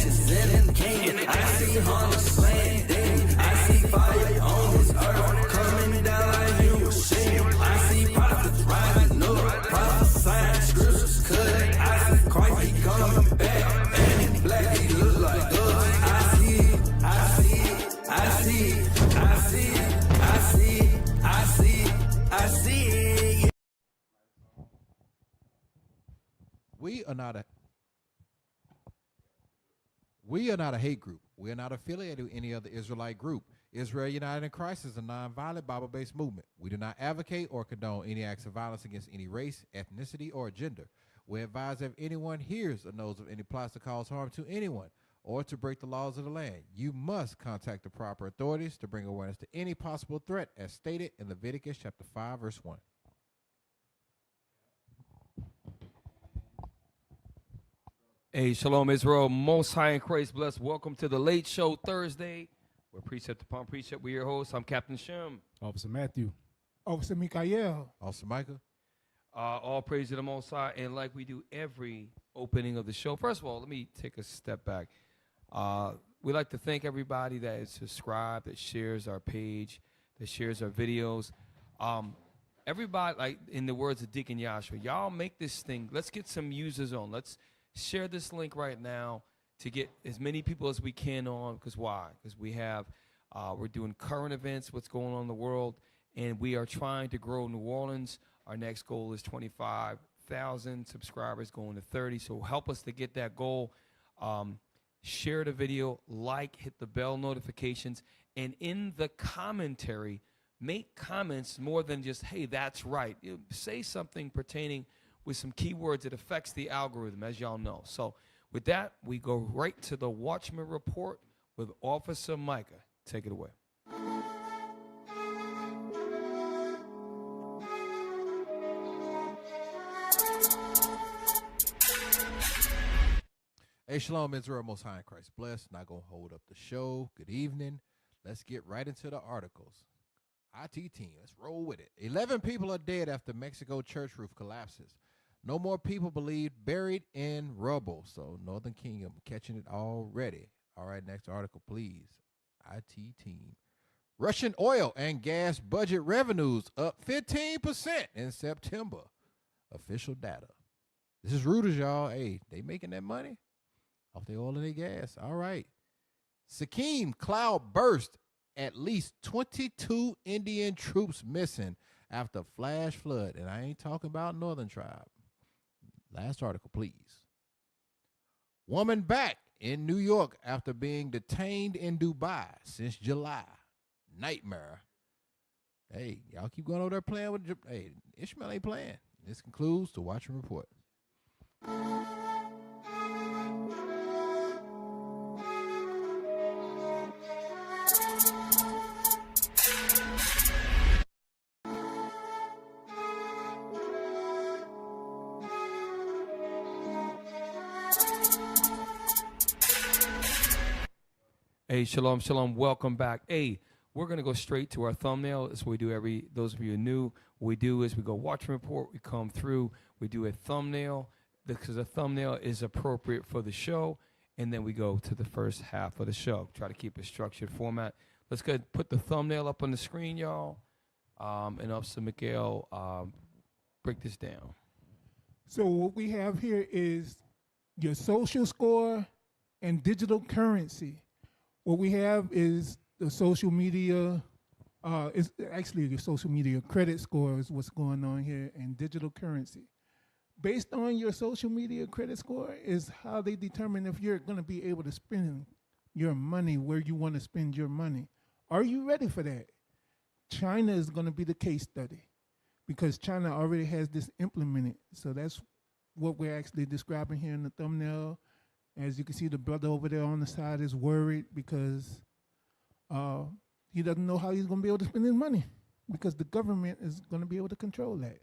ashes in the kingdom. I see hunters slain daily. I see fire on this earth coming down like you were shame. I see prophets rising up, prophesying scriptures cut. I see Christ, he coming back, and he black, he look like us. I see it, I see it, I see it, I see it, I see it, I see it, I see it. We are not a hate group. We are not affiliated with any other Israelite group. Israel United in Christ is a nonviolent Bible-based movement. We do not advocate or condone any acts of violence against any race, ethnicity, or gender. We advise that if anyone hears or knows of any plots to cause harm to anyone or to break the laws of the land, you must contact the proper authorities to bring awareness to any possible threat as stated in Leviticus chapter 5, verse 1. Hey, Shalom Israel, Most High in Christ bless. Welcome to the Late Show Thursday. We're Precept upon Precept. We're your hosts. I'm Captain Shem. Officer Matthew. Officer Mikha'el. Officer Micah. All praise to the Most High. And like we do every opening of the show, first of all, let me take a step back. We'd like to thank everybody that is subscribed, that shares our page, that shares our videos. Everybody, like in the words of Deacon Yashua, y'all make this thing. Let's get some users on. Let's share this link right now to get as many people as we can on. Because why? Because we have, we're doing current events, what's going on in the world, and we are trying to grow New Orleans. Our next goal is 25,000 subscribers, going to 30. So help us to get that goal. Share the video, like, hit the bell notifications, and in the commentary, make comments more than just, hey, that's right. Say something pertaining with some keywords that affects the algorithm, as y'all know. So with that, we go right to the Watchman Report with Officer Micah. Take it away. Hey, Shalom Israel, Most High in Christ bless. Not going to hold up the show. Good evening. Let's get right into the articles. IT team, let's roll with it. 11 people are dead after Mexico church roof collapses. No more people believed buried in rubble. So Northern Kingdom catching it already. All right, next article, please. IT team. Russian oil and gas budget revenues up 15% in September. Official data. This is Reuters, y'all. Hey, they making that money off their oil and their gas. All right. Sikkim cloud burst. At least 22 Indian troops missing after flash flood. And I ain't talking about Northern Tribe. Last article, please. Woman back in New York after being detained in Dubai since July. Nightmare. Hey, y'all keep going over there playing with. Hey, Ishmael ain't playing. This concludes the Watchman Report. Hey, shalom, shalom. Welcome back. Hey, we're going to go straight to our thumbnail. That's what we do those of you who are new, what we do is we go Watchman Report, we come through, we do a thumbnail, because the thumbnail is appropriate for the show, and then we go to the first half of the show. Try to keep a structured format. Let's go ahead and put the thumbnail up on the screen, y'all. And Officer Mikha'el, break this down. So what we have here is your social score and digital currency. What we have is the social media, it's actually the social media credit score is what's going on here, and digital currency. Based on your social media credit score is how they determine if you're going to be able to spend your money where you want to spend your money. Are you ready for that? China is going to be the case study because China already has this implemented. So that's what we're actually describing here in the thumbnail. As you can see, the brother over there on the side is worried because he doesn't know how he's going to be able to spend his money because the government is going to be able to control that.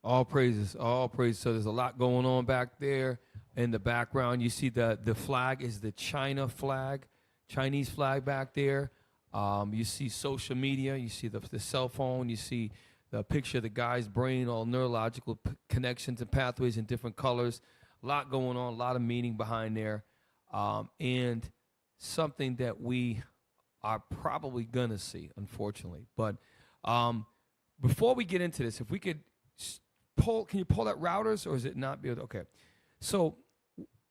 All praises, all praises. So there's a lot going on back there in the background. You see the flag is the China flag, Chinese flag back there. You see social media, you see the cell phone, you see the picture of the guy's brain, all neurological connections and pathways in different colors. A A lot going on, a lot of meaning behind there, and something that we are probably going to see, unfortunately. But before we get into this, if we could can you pull that routers, or is it not? Okay. So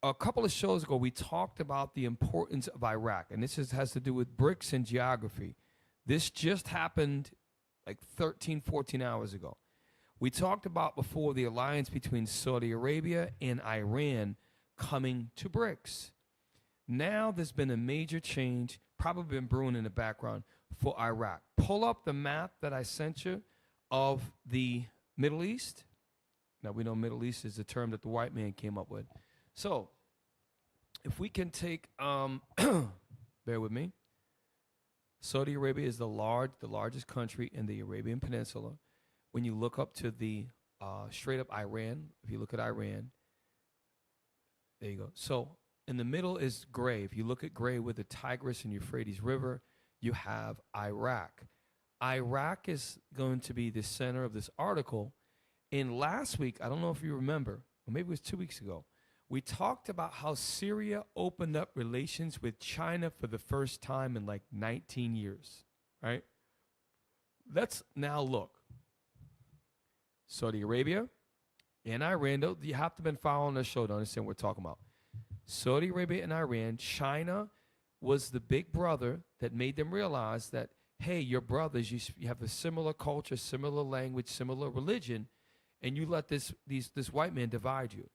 a couple of shows ago, we talked about the importance of Iraq, and this has to do with bricks and geography. This just happened like 13, 14 hours ago. We talked about before the alliance between Saudi Arabia and Iran coming to BRICS. Now there's been a major change, probably been brewing in the background, for Iraq. Pull up the map that I sent you of the Middle East. Now we know Middle East is the term that the white man came up with. So if we can take, bear with me. Saudi Arabia is the largest country in the Arabian Peninsula. When you look up to the straight up Iran, if you look at Iran, there you go. So in the middle is gray. If you look at gray with the Tigris and Euphrates River, you have Iraq. Iraq is going to be the center of this article. And last week, I don't know if you remember, or maybe it was 2 weeks ago, we talked about how Syria opened up relations with China for the first time in like 19 years, right? Let's now look. Saudi Arabia and Iran, though, you have to been following the show to understand what we're talking about. Saudi Arabia and Iran, China was the big brother that made them realize that, hey, you're brothers, you have a similar culture, similar language, similar religion, and you let this white man divide you.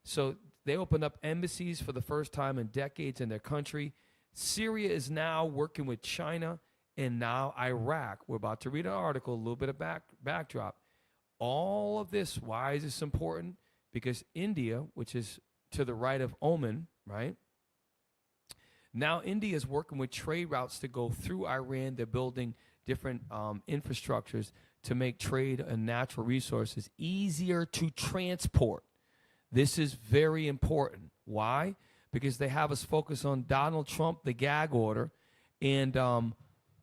So they opened up embassies for the first time in decades in their country. Syria is now working with China, and now Iraq. We're about to read an article, a little bit of backdrop. All of this, why is this important? Because India, which is to the right of Oman, right? Now India is working with trade routes to go through Iran. They're building different infrastructures to make trade and natural resources easier to transport. This is very important. Why? Because they have us focus on Donald Trump, the gag order, and a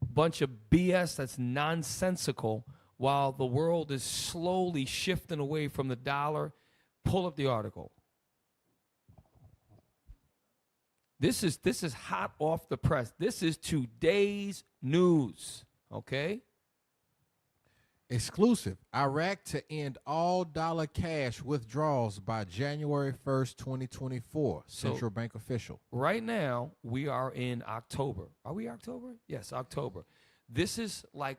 bunch of BS that's nonsensical, while the world is slowly shifting away from the dollar. Pull up the article. This is hot off the press. This is today's news, okay? Exclusive. Iraq to end all dollar cash withdrawals by January 1st, 2024. Central Bank official. Right now, we are in October. Are we October? Yes, October. This is like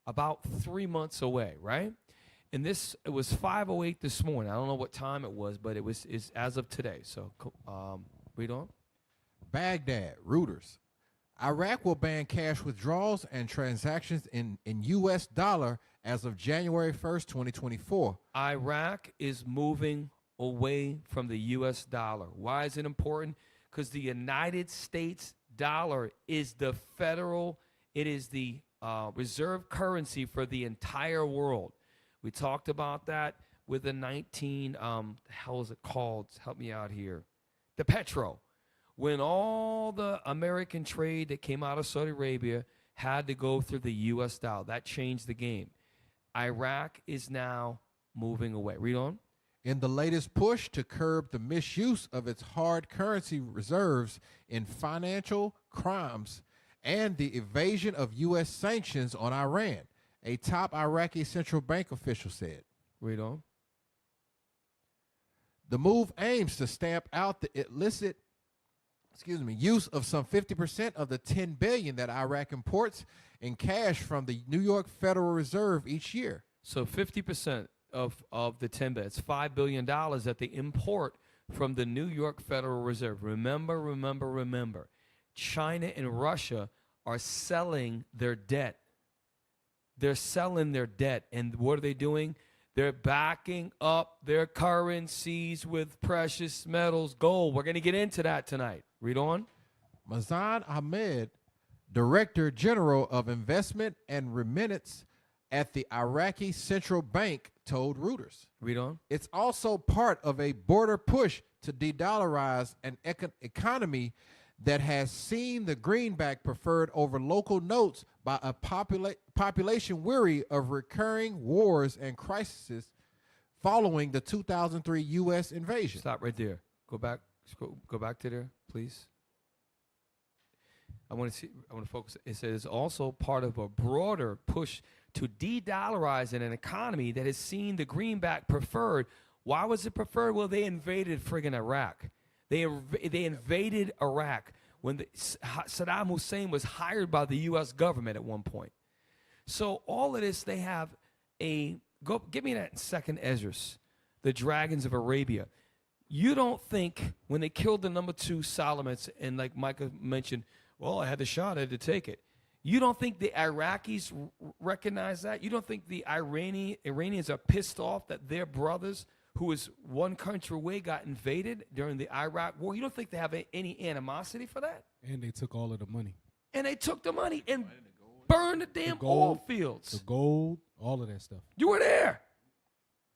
about 3 months away, right? And it was 5:08 this morning. I don't know what time it was, but it's as of today. So read on. Baghdad, Reuters. Iraq will ban cash withdrawals and transactions in U.S. dollar as of January 1st, 2024. Iraq is moving away from the U.S. dollar. Why is it important? Because the United States dollar is the reserve currency for the entire world. We talked about that with the the hell is it called? Help me out here. The Petro. When all the American trade that came out of Saudi Arabia had to go through the U.S. dollar, that changed the game. Iraq is now moving away. Read on. In the latest push to curb the misuse of its hard currency reserves in financial crimes and the evasion of U.S. sanctions on Iran, a top Iraqi central bank official said. Read on. The move aims to stamp out the illicit use of some 50% of the $10 billion that Iraq imports in cash from the New York Federal Reserve each year. So 50% of the $10 billion, it's $5 billion that they import from the New York Federal Reserve. Remember, China and Russia are selling their debt. They're selling their debt. And what are they doing? They're backing up their currencies with precious metals, gold. We're going to get into that tonight. Read on. Mazan Ahmed, Director General of Investment and Remittance at the Iraqi Central Bank, told Reuters. Read on. It's also part of a border push to de-dollarize an economy that has seen the greenback preferred over local notes by a population weary of recurring wars and crises following the 2003 U.S. invasion. Stop right there. Go back. Go back to there, please. I want to focus. It says also part of a broader push to de-dollarize in an economy that has seen the greenback preferred. Why was it preferred? Well, they invaded friggin' Iraq. They invaded Iraq when Saddam Hussein was hired by the U.S. government at one point. So all of this, they have give me that second Esdras, the dragons of Arabia. You don't think when they killed the number 2 Solomons, and like Micah mentioned, well, I had the shot, I had to take it. You don't think the Iraqis recognize that? You don't think the Iranians are pissed off that their brothers, who is one country away, got invaded during the Iraq war? You don't think they have any animosity for that? And they took all of the money. And they took the money and burned the damn oil fields. The gold, all of that stuff. You were there.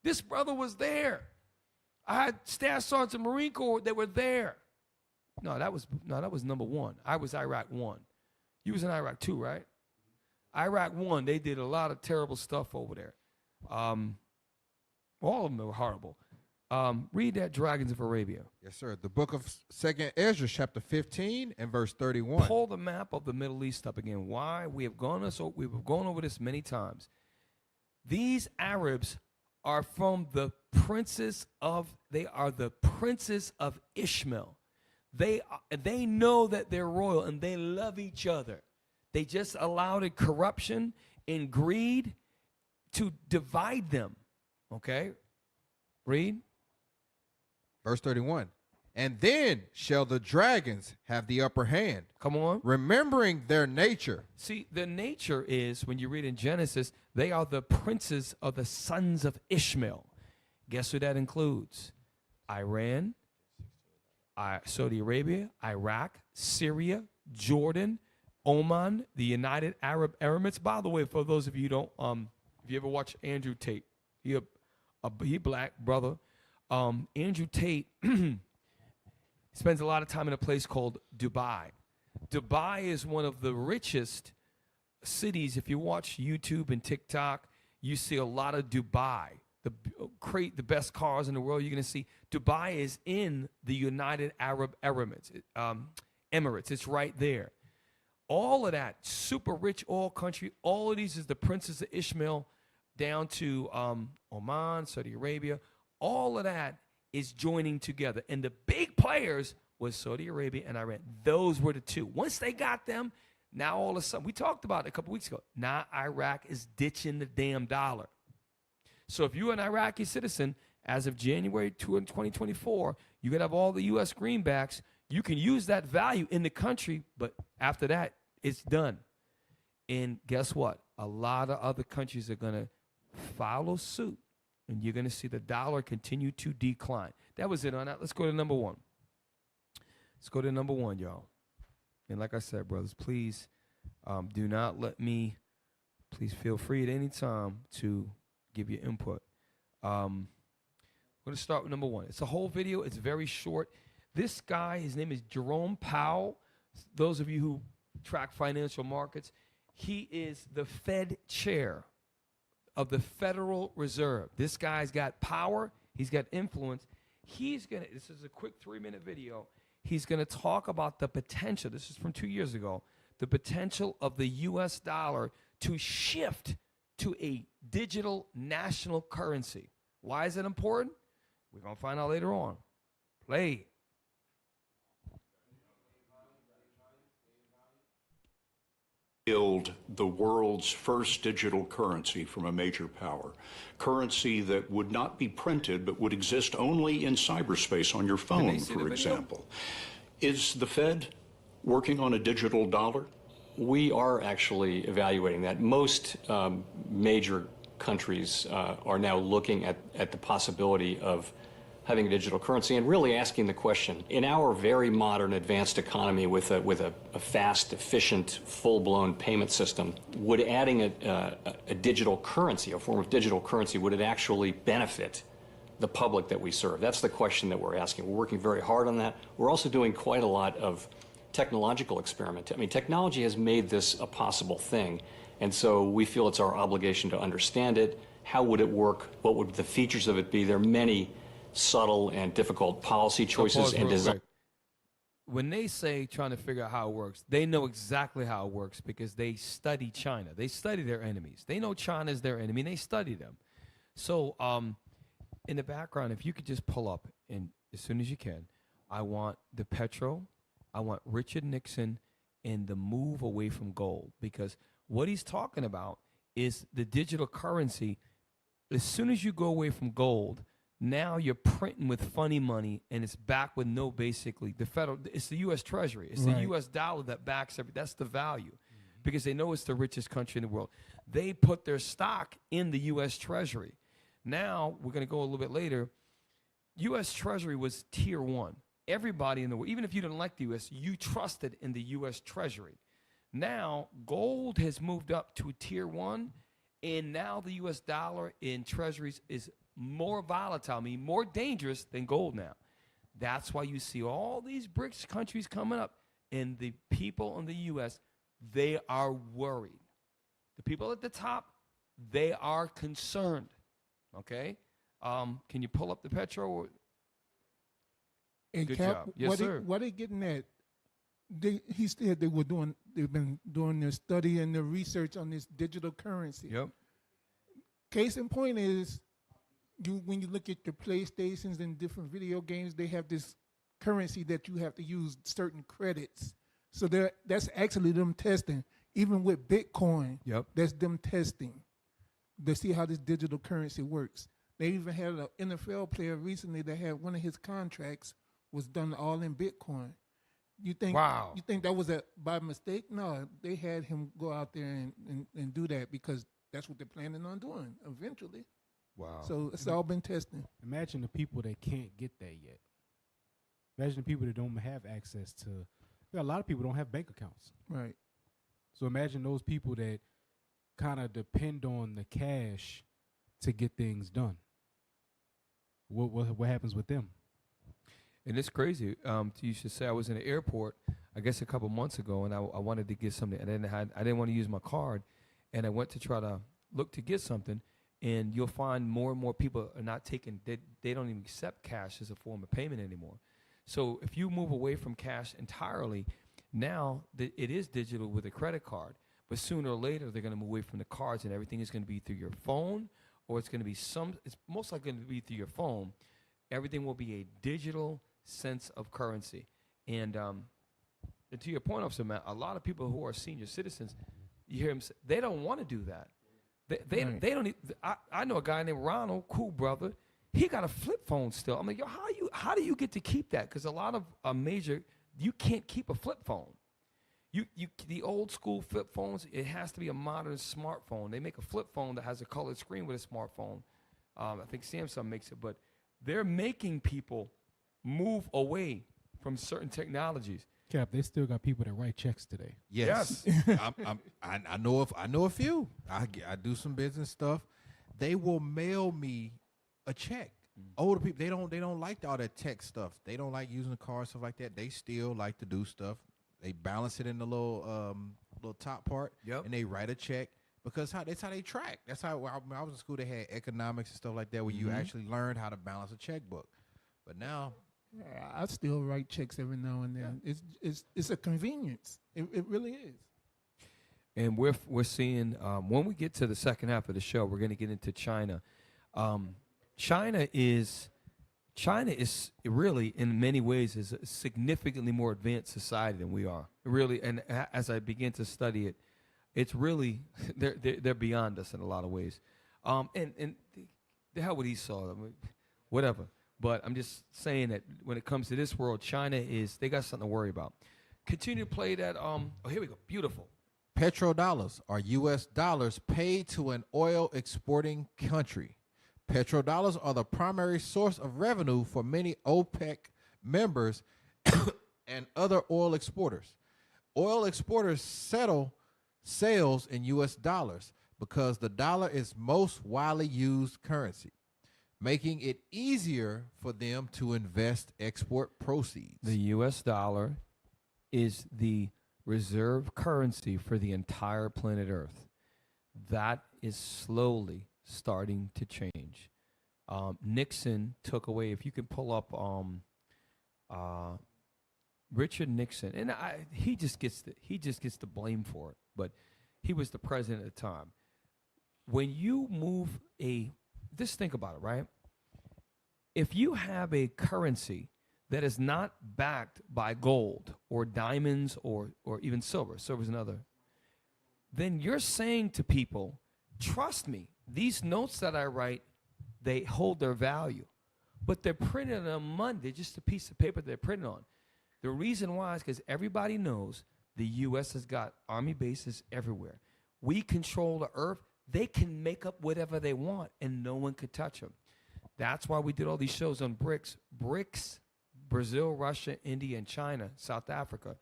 This brother was there. I had staff sergeants of Marine Corps that were there. No, that was number 1. I was Iraq 1. You was in Iraq 2, right? Iraq 1, they did a lot of terrible stuff over there. All of them were horrible. Read that Dragons of Arabia. Yes, sir. The book of 2nd Ezra, chapter 15 and verse 31. Pull the map of the Middle East up again. Why? We've gone over this many times. These Arabs are from the princes of Ishmael. They know that they're royal and they love each other. They just allowed corruption and greed to divide them. Okay? Read. Verse 31. And then shall the dragons have the upper hand. Come on. Remembering their nature. See, the nature is, when you read in Genesis, they are the princes of the sons of Ishmael. Guess who that includes? Iran, Saudi Arabia, Iraq, Syria, Jordan, Oman, the United Arab Emirates. By the way, for those of you who don't, if you ever watch Andrew Tate, he black brother. Andrew Tate spends a lot of time in a place called Dubai. Dubai is one of the richest cities. If you watch YouTube and TikTok, you see a lot of Dubai. The best cars in the world you're going to see. Dubai is in the United Arab Emirates. It's right there. All of that, super rich oil country, all of these is the princes of Ishmael down to Oman, Saudi Arabia. All of that is joining together. And the big players was Saudi Arabia and Iran. Those were the 2. Once they got them, now all of a sudden, we talked about it a couple weeks ago, now Iraq is ditching the damn dollar. So if you're an Iraqi citizen, as of January 2, 2024, you can have all the U.S. greenbacks. You can use that value in the country, but after that, it's done. And guess what? A lot of other countries are going to follow suit, and you're going to see the dollar continue to decline. That was it on that. Let's go to number 1. Let's go to number 1, y'all. And like I said, brothers, please do not let me, please feel free at any time to give your input. I'm going to start with number 1. It's a whole video. It's very short. This guy, his name is Jerome Powell. Those of you who track financial markets, he is the Fed chair of the Federal Reserve. This guy's got power. He's got influence. This is a quick 3-minute video. He's going to talk about the potential. This is from 2 years ago. The potential of the U.S. dollar to shift to a digital national currency. Why is it important? We're going to find out later on. Play. Build the world's first digital currency from a major power. Currency that would not be printed but would exist only in cyberspace on your phone, for example. Is the Fed working on a digital dollar? We are actually evaluating that. Most major countries are now looking at the possibility of having a digital currency and really asking the question, in our very modern advanced economy with a fast, efficient, full-blown payment system, would adding a digital currency, a form of digital currency, would it actually benefit the public that we serve? That's the question that we're asking. We're working very hard on that. We're also doing quite a lot of technological experiment. I mean, technology has made this a possible thing, and so we feel it's our obligation to understand it, How would it work? What would the features of it be? There are many subtle and difficult policy choices Pause and real design. quick. When they say trying to figure out how it works, they know exactly how it works because they study China. They study their enemies. They know China is their enemy, and they study them. So in the background, if you could just pull up, and as soon as you can, I want the petro, I want Richard Nixon, and the move away from gold, because what he's talking about is the digital currency. As soon as you go away from gold, now you're printing with funny money, and it's back with no, basically, it's the U.S. Treasury. It's the Right. U.S. dollar that backs that's the value, because they know it's the richest country in the world. They put their stock in the U.S. Treasury. Now, we're going to go a little bit later. U.S. Treasury was tier one. Everybody in the world, even if you didn't like the U.S., you trusted in the U.S. Treasury. Now, gold has moved up to tier one, and now the U.S. dollar in treasuries is more volatile, meaning more dangerous than gold now. That's why you see all these BRICS countries coming up, and the people in the U.S., they are worried. The people at the top, they are concerned. Okay? Can you pull up the petro? And Good Cap, job. Yes, what sir. What they getting at? He said they've been doing their study and their research on this digital currency. Yep. Case in point is, when you look at your PlayStations and different video games, they have this currency that you have to use certain credits. So that's actually them testing. Even with Bitcoin, Yep. that's them testing to see how this digital currency works. They even had an NFL player recently that had one of his contracts was done all in Bitcoin. You think Wow. You think that was by mistake? No, they had him go out there and do that because that's what they're planning on doing eventually. Wow. So it's all been testing. Imagine the people that can't get that yet. Imagine the people that don't have access to. A lot of people don't have bank accounts. Right. So imagine those people that kind of depend on the cash to get things done. What happens with them? And it's crazy. You should say I was in the airport, I guess a couple months ago, and I wanted to get something. And I didn't want to use my card, and I went to try to look to get something. And you'll find more and more people are not taking. They don't even accept cash as a form of payment anymore. So if you move away from cash entirely, now it is digital with a credit card. But sooner or later, they're going to move away from the cards, and everything is going to be through your phone, or it's going to be it's most likely going to be through your phone. Everything will be a digital sense of currency. And to your point, Officer Matt, a lot of people who are senior citizens, you hear them say, they don't want to do that. They don't. I know a guy named Ronald, cool brother. He got a flip phone still. I'm like, yo, how do you get to keep that? Because a lot of you can't keep a flip phone. The old school flip phones, it has to be a modern smartphone. They make a flip phone that has a colored screen with a smartphone. I think Samsung makes it, but they're making people move away from certain technologies. Cap, they still got people that write checks today. Yes, I know a few. I do some business stuff. They will mail me a check. Older people, they don't like all that tech stuff. They don't like using the car, stuff like that. They still like to do stuff. They balance it in the little top part, and they write a check because that's how they track. That's how when I was in school, they had economics and stuff like that where you actually learned how to balance a checkbook. But now, I still write checks every now and then. Yeah. It's a convenience. It really is. And we're seeing when we get to the second half of the show, we're going to get into China. China is really, in many ways, is a significantly more advanced society than we are. Really, and as I begin to study it, it's really they're beyond us in a lot of ways. And the hell with Esau, whatever. But I'm just saying that when it comes to this world, China they got something to worry about. Continue to play that. Oh, here we go. Beautiful. Petrodollars are U.S. dollars paid to an oil exporting country. Petrodollars are the primary source of revenue for many OPEC members and other oil exporters. Oil exporters settle sales in U.S. dollars because the dollar is most widely used currency, making it easier for them to invest export proceeds. The U.S. dollar is the reserve currency for the entire planet Earth. That is slowly starting to change. Nixon took away, if you can pull up Richard Nixon, and he just gets the blame for it, but he was the president at the time. When you move just think about it, right? If you have a currency that is not backed by gold or diamonds or even silver's another, then you're saying to people, trust me, these notes that I write, they hold their value. But they're printed on money. They're just a piece of paper they're printed on. The reason why is because everybody knows the U.S. has got army bases everywhere. We control the earth. They can make up whatever they want, and no one could touch them. That's why we did all these shows on BRICS. BRICS, Brazil, Russia, India, and China, South Africa.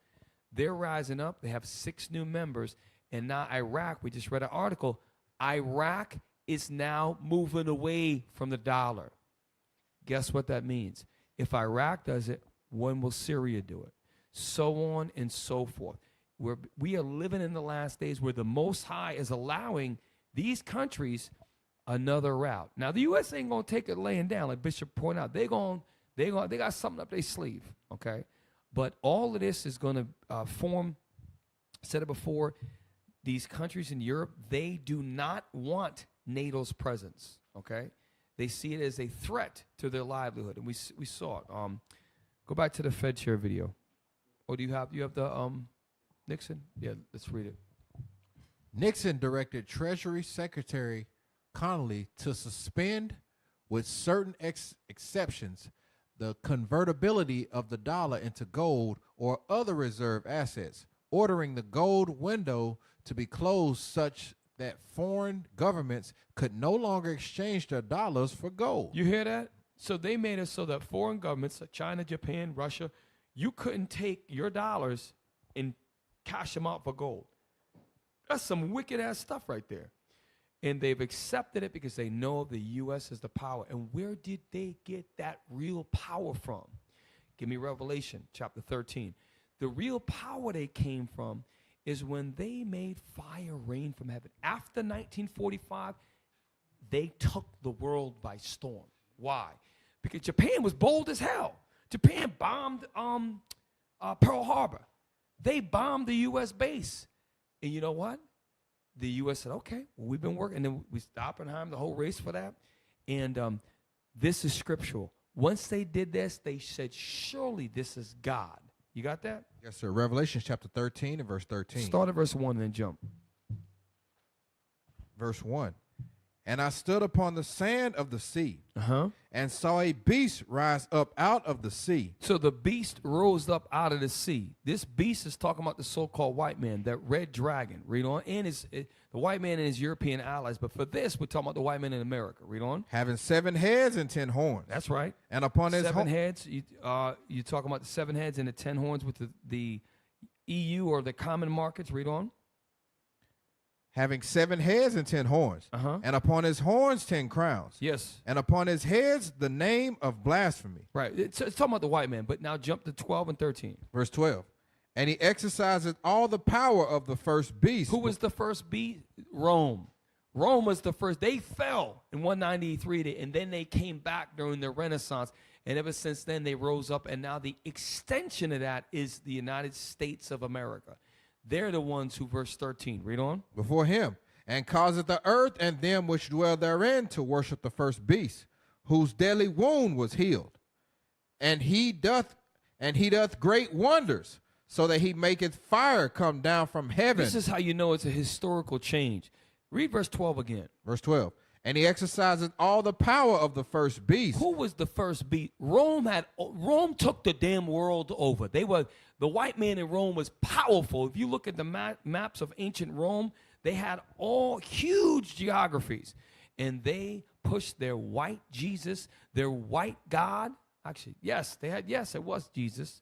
They're rising up. They have 6 new members. And now Iraq, we just read an article, Iraq is now moving away from the dollar. Guess what that means? If Iraq does it, when will Syria do it? So on and so forth. We are living in the last days where the Most High is allowing these countries another route. Now, the U.S. ain't going to take it laying down, like Bishop pointed out. They got something up their sleeve, okay? But all of this is going to form, said it before, these countries in Europe, they do not want NATO's presence, okay? They see it as a threat to their livelihood, and we saw it. Go back to the Fed chair video. Oh, do you have the Nixon? Yeah, let's read it. Nixon directed Treasury Secretary Connally to suspend, with certain exceptions, the convertibility of the dollar into gold or other reserve assets, ordering the gold window to be closed such that foreign governments could no longer exchange their dollars for gold. You hear that? So they made it so that foreign governments, China, Japan, Russia, you couldn't take your dollars and cash them out for gold. That's some wicked-ass stuff right there. And they've accepted it because they know the U.S. is the power. And where did they get that real power from? Give me Revelation chapter 13. The real power they came from is when they made fire rain from heaven. After 1945, they took the world by storm. Why? Because Japan was bold as hell. Japan bombed Pearl Harbor. They bombed the U.S. base. And you know what? The U.S. said, okay, well, we've been working. And then we stopped Oppenheimer, the whole race for that. And this is scriptural. Once they did this, they said, surely this is God. You got that? Yes, sir. Revelation chapter 13 and verse 13. Start at verse 1 and then jump. Verse 1. And I stood upon the sand of the sea, and saw a beast rise up out of the sea. So the beast rose up out of the sea. This beast is talking about the so-called white man, that red dragon. Read on. And the white man and his European allies. But for this, we're talking about the white man in America. Read on. Having 7 heads and 10 horns. That's right. And upon his 7 heads. You're talking about the 7 heads and the 10 horns with the EU or the common markets. Read on. Having 7 heads and 10 horns, and upon his horns 10 crowns. Yes. And upon his heads the name of blasphemy. Right. It's talking about the white man, but now jump to 12 and 13. Verse 12. And he exercises all the power of the first beast. Who was the first beast? Rome. Rome was the first. They fell in 193, and then they came back during the Renaissance. And ever since then, they rose up, and now the extension of that is the United States of America. They're the ones who, verse 13, read on. Before him, and causeth the earth and them which dwell therein to worship the first beast, whose deadly wound was healed. And he doth great wonders, so that he maketh fire come down from heaven. This is how you know it's a historical change. Read verse 12 again. Verse 12. And he exercises all the power of the first beast. Who was the first beast? Rome took the damn world over. The white man in Rome was powerful. If you look at the maps of ancient Rome, they had all huge geographies. And they pushed their white Jesus, their white God. Actually, yes, it was Jesus.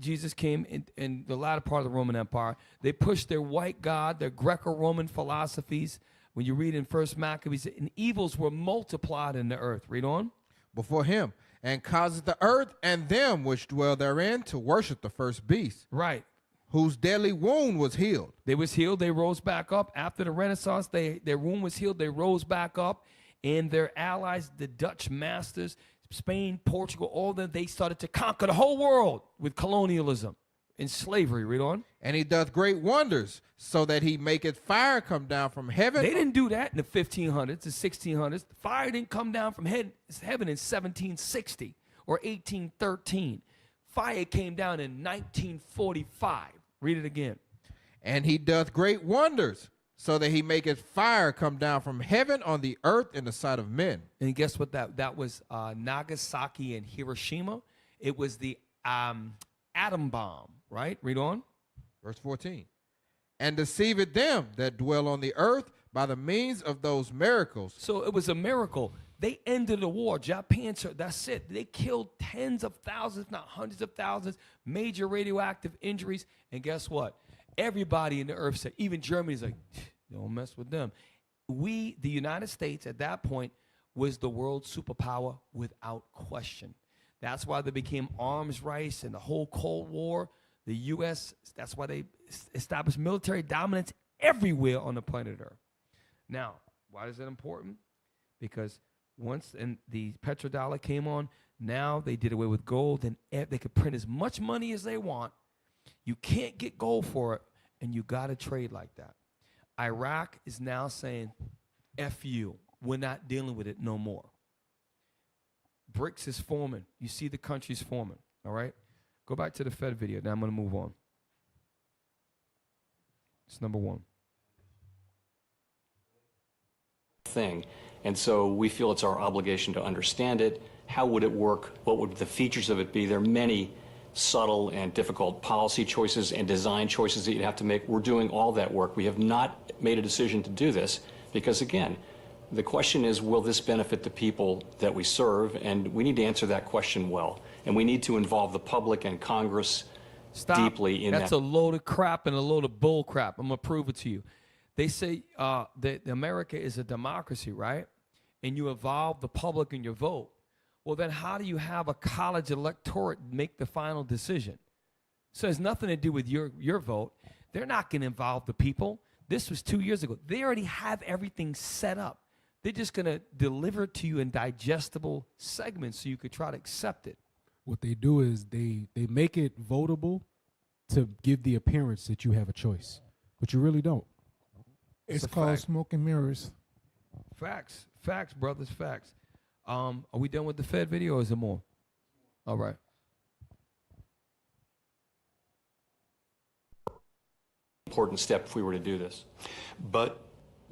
Jesus came in the latter part of the Roman Empire. They pushed their white God, their Greco-Roman philosophies. When you read in 1 Maccabees, and evils were multiplied in the earth. Read on. Before him, and causeth the earth and them which dwell therein to worship the first beast. Right. whose deadly wound was healed. They was healed. They rose back up. After the Renaissance, their wound was healed. They rose back up. And their allies, the Dutch masters, Spain, Portugal, all of them, they started to conquer the whole world with colonialism and slavery. Read on. And he doth great wonders, so that he maketh fire come down from heaven. They didn't do that in the 1500s, the 1600s. Fire didn't come down from heaven in 1760 or 1813. Fire came down in 1945. Read it again. And he doth great wonders, so that he maketh fire come down from heaven on the earth in the sight of men. And guess what? That was Nagasaki and Hiroshima. It was the atom bomb, right? Read on. Verse 14. And deceiveth them that dwell on the earth by the means of those miracles. So it was a miracle. They ended the war. Japan, that's it. They killed tens of thousands, if not hundreds of thousands, major radioactive injuries. And guess what? Everybody in the earth said, even Germany's like, don't mess with them. The United States at that point was the world superpower without question. That's why they became arms race and the whole Cold War. The U.S., that's why they established military dominance everywhere on the planet Earth. Now, why is that important? Because once the Petrodollar came on, now they did away with gold, and they could print as much money as they want. You can't get gold for it, and you got to trade like that. Iraq is now saying, F you. We're not dealing with it no more. BRICS is forming. You see the countries forming, all right? Go back to the Fed video. Now I'm going to move on. It's number one. Thing. And so we feel it's our obligation to understand it. How would it work? What would the features of it be? There are many subtle and difficult policy choices and design choices that you'd have to make. We're doing all that work. We have not made a decision to do this because, again, the question is, will this benefit the people that we serve? And we need to answer that question well. And we need to involve the public and Congress deeply in that. That's a load of crap and a load of bull crap. I'm going to prove it to you. They say that America is a democracy, right? And you involve the public in your vote. Well, then how do you have a college electorate make the final decision? So it has nothing to do with your vote. They're not going to involve the people. This was 2 years ago. They already have everything set up. They're just going to deliver it to you in digestible segments so you could try to accept it. What they do is they make it votable to give the appearance that you have a choice, but you really don't. It's a called fact. smoke and mirrors. Facts, brothers, facts. Are we done with the Fed video or is there more? All right. Important step if we were to do this. But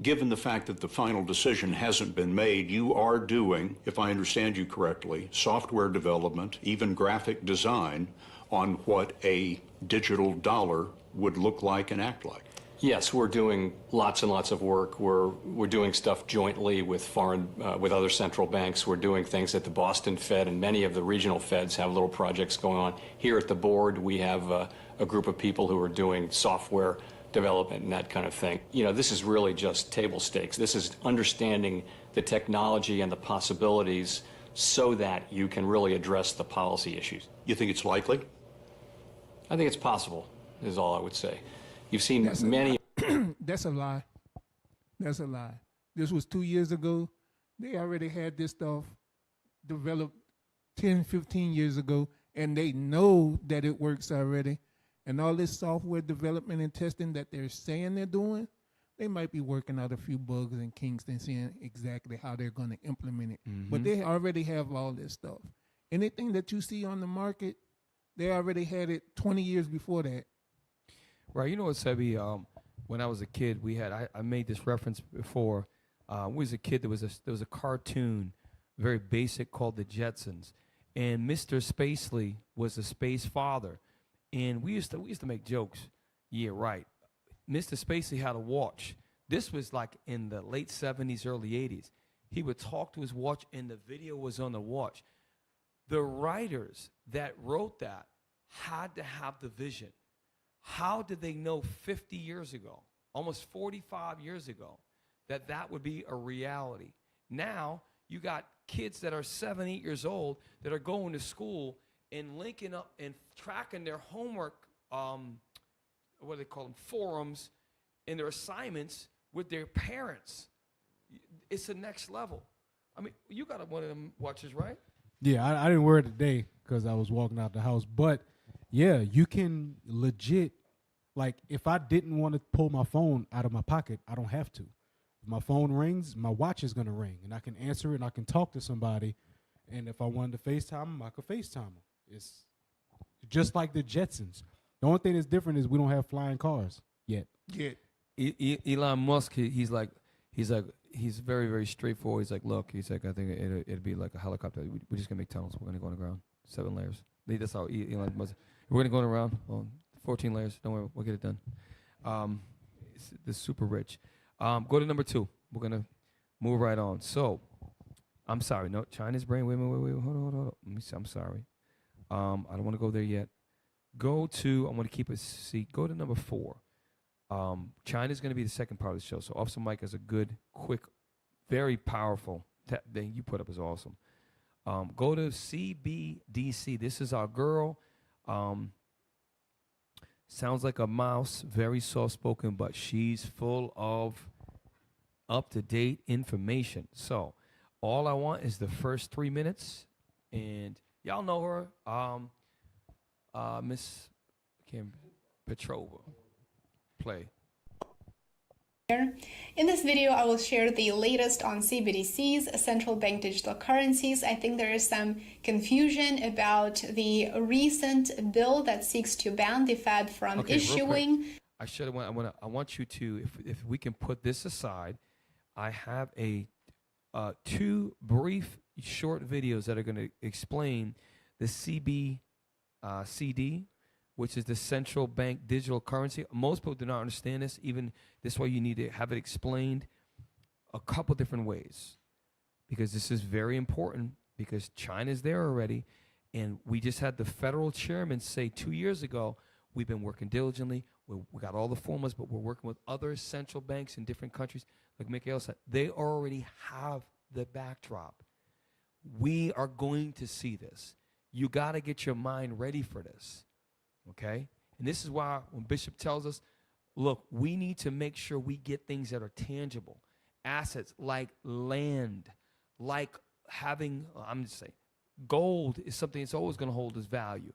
given the fact that the final decision hasn't been made, you are doing, if I understand you correctly, software development, even graphic design on what a digital dollar would look like and act like. Yes, we're doing lots and lots of work. We're doing stuff jointly with with other central banks. We're doing things at the Boston Fed, and many of the regional Feds have little projects going on. Here at the board, we have a group of people who are doing software development and that kind of thing. You know, this is really just table stakes. This is understanding the technology and the possibilities so that you can really address the policy issues. You think it's likely? I think it's possible, is all I would say. You've seen many. That's a lie. That's a lie. This was 2 years ago. They already had this stuff developed 10, 15 years ago, and they know that it works already. And all this software development and testing that they're saying they're doing, they might be working out a few bugs and kinks and seeing exactly how they're going to implement it. Mm-hmm. But they already have all this stuff. Anything that you see on the market, they already had it 20 years before that. Right. You know what, Sebi? When I was a kid, I made this reference before. When I was a kid, there was a cartoon, very basic, called the Jetsons, and Mr. Spacely was the space father, and we used to make jokes. Yeah, right. Mr. Spacely had a watch. This was like in the late 70s, early 80s. He would talk to his watch, and the video was on the watch. The writers that wrote that had to have the vision. How did they know 50 years ago, almost 45 years ago, that that would be a reality? Now, you got kids that are 7, 8 years old that are going to school and linking up and tracking their homework what do they call them, forums in their assignments with their parents. It's the next level. I mean, you got one of them watches, right? Yeah, I didn't wear it today because I was walking out the house. But yeah, you can legit, like, if I didn't want to pull my phone out of my pocket, I don't have to. If my phone rings, my watch is going to ring, and I can answer it, and I can talk to somebody. And if I wanted to FaceTime them, I could FaceTime them. It's just like the Jetsons. The only thing that's different is we don't have flying cars yet. Yeah. Elon Musk, he's very, very straightforward. He's like, look, he's like, I think it'd be like a helicopter. We're just gonna make tunnels. We're gonna go underground, 7 layers. That's how Elon Musk. We're gonna go around, 14 layers. Don't worry, we'll get it done. They're super rich. Go to number 2. We're gonna move right on. So, I'm sorry. No, China's brain. Wait. Hold on. Let me see. I'm sorry. I don't want to go there yet. Go to. I want to keep it. See. Go to number 4. China's going to be the second part of the show. So Officer Mike has a good, quick, very powerful thing you put up is awesome. Go to Cbdc. This is our girl. Sounds like a mouse, very soft-spoken, but she's full of up-to-date information. So all I want is the first 3 minutes, and y'all know her, Miss Petrodollar. Play. In this video, I will share the latest on CBDCs, central bank digital currencies. I think there is some confusion about the recent bill that seeks to ban the Fed from issuing. I want you to, if we can put this aside, I have a 2 brief, short videos that are going to explain the CD, which is the central bank digital currency. Most people do not understand this. Even this way, you need to have it explained a couple different ways, because this is very important, because China's there already. And we just had the federal chairman say 2 years ago, we've been working diligently. We got all the formulas, but we're working with other central banks in different countries. Like Mikha'el said, they already have the backdrop. We are going to see this. You got to get your mind ready for this. Okay? And this is why when Bishop tells us, look, we need to make sure we get things that are tangible. Assets like land, like having, I'm just saying, gold is something that's always going to hold its value.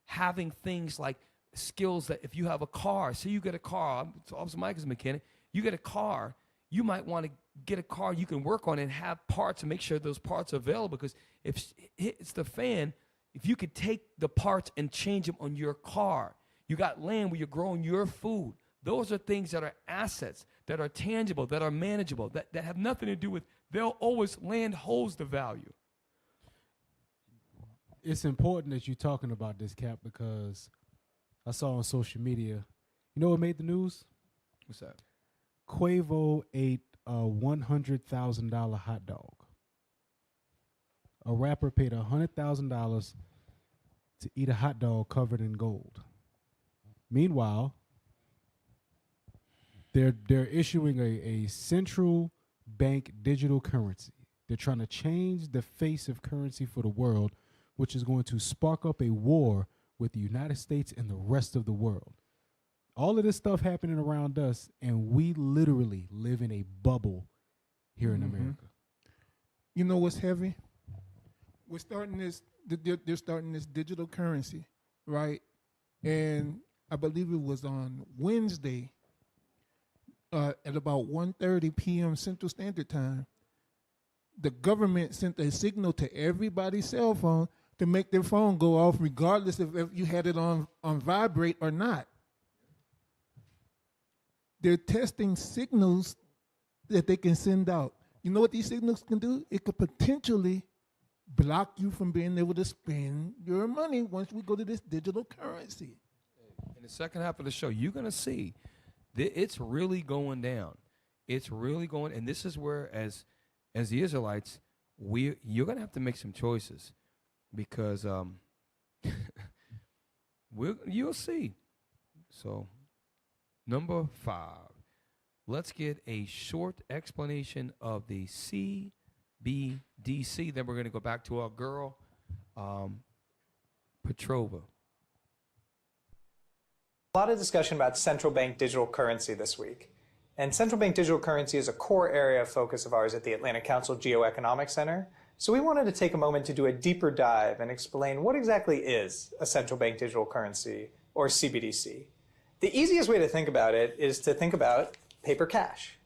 Having things like skills that if you have a car, say you get a car, Officer Mike is a mechanic, you get a car, you might want to get a car you can work on and have parts and make sure those parts are available, because if it's the fan, if you could take the parts and change them on your car, you got land where you're growing your food. Those are things that are assets, that are tangible, that are manageable, that have nothing to do with, land holds the value. It's important that you're talking about this, Cap, because I saw on social media, you know what made the news? What's that? Quavo ate a $100,000 hot dog. A rapper paid $100,000 to eat a hot dog covered in gold. Meanwhile, they're issuing a central bank digital currency. They're trying to change the face of currency for the world, which is going to spark up a war with the United States and the rest of the world. All of this stuff happening around us, and we literally live in a bubble here in America. You know what's heavy? We're starting this. They're starting this digital currency, right? And I believe it was on Wednesday at about 1:30 p.m. Central Standard Time. The government sent a signal to everybody's cell phone to make their phone go off, regardless of if you had it on vibrate or not. They're testing signals that they can send out. You know what these signals can do? It could potentially block you from being able to spend your money once we go to this digital currency. In the second half of the show, you're going to see it's really going down. It's really going, and this is where, as the Israelites, you're going to have to make some choices, because you'll see. So, number 5, let's get a short explanation of the Cbdc. Then we're going to go back to our girl, Petrova. A lot of discussion about central bank digital currency this week. And central bank digital currency is a core area of focus of ours at the Atlantic Council Geoeconomic Center. So we wanted to take a moment to do a deeper dive and explain what exactly is a central bank digital currency, or CBDC. The easiest way to think about it is to think about paper cash.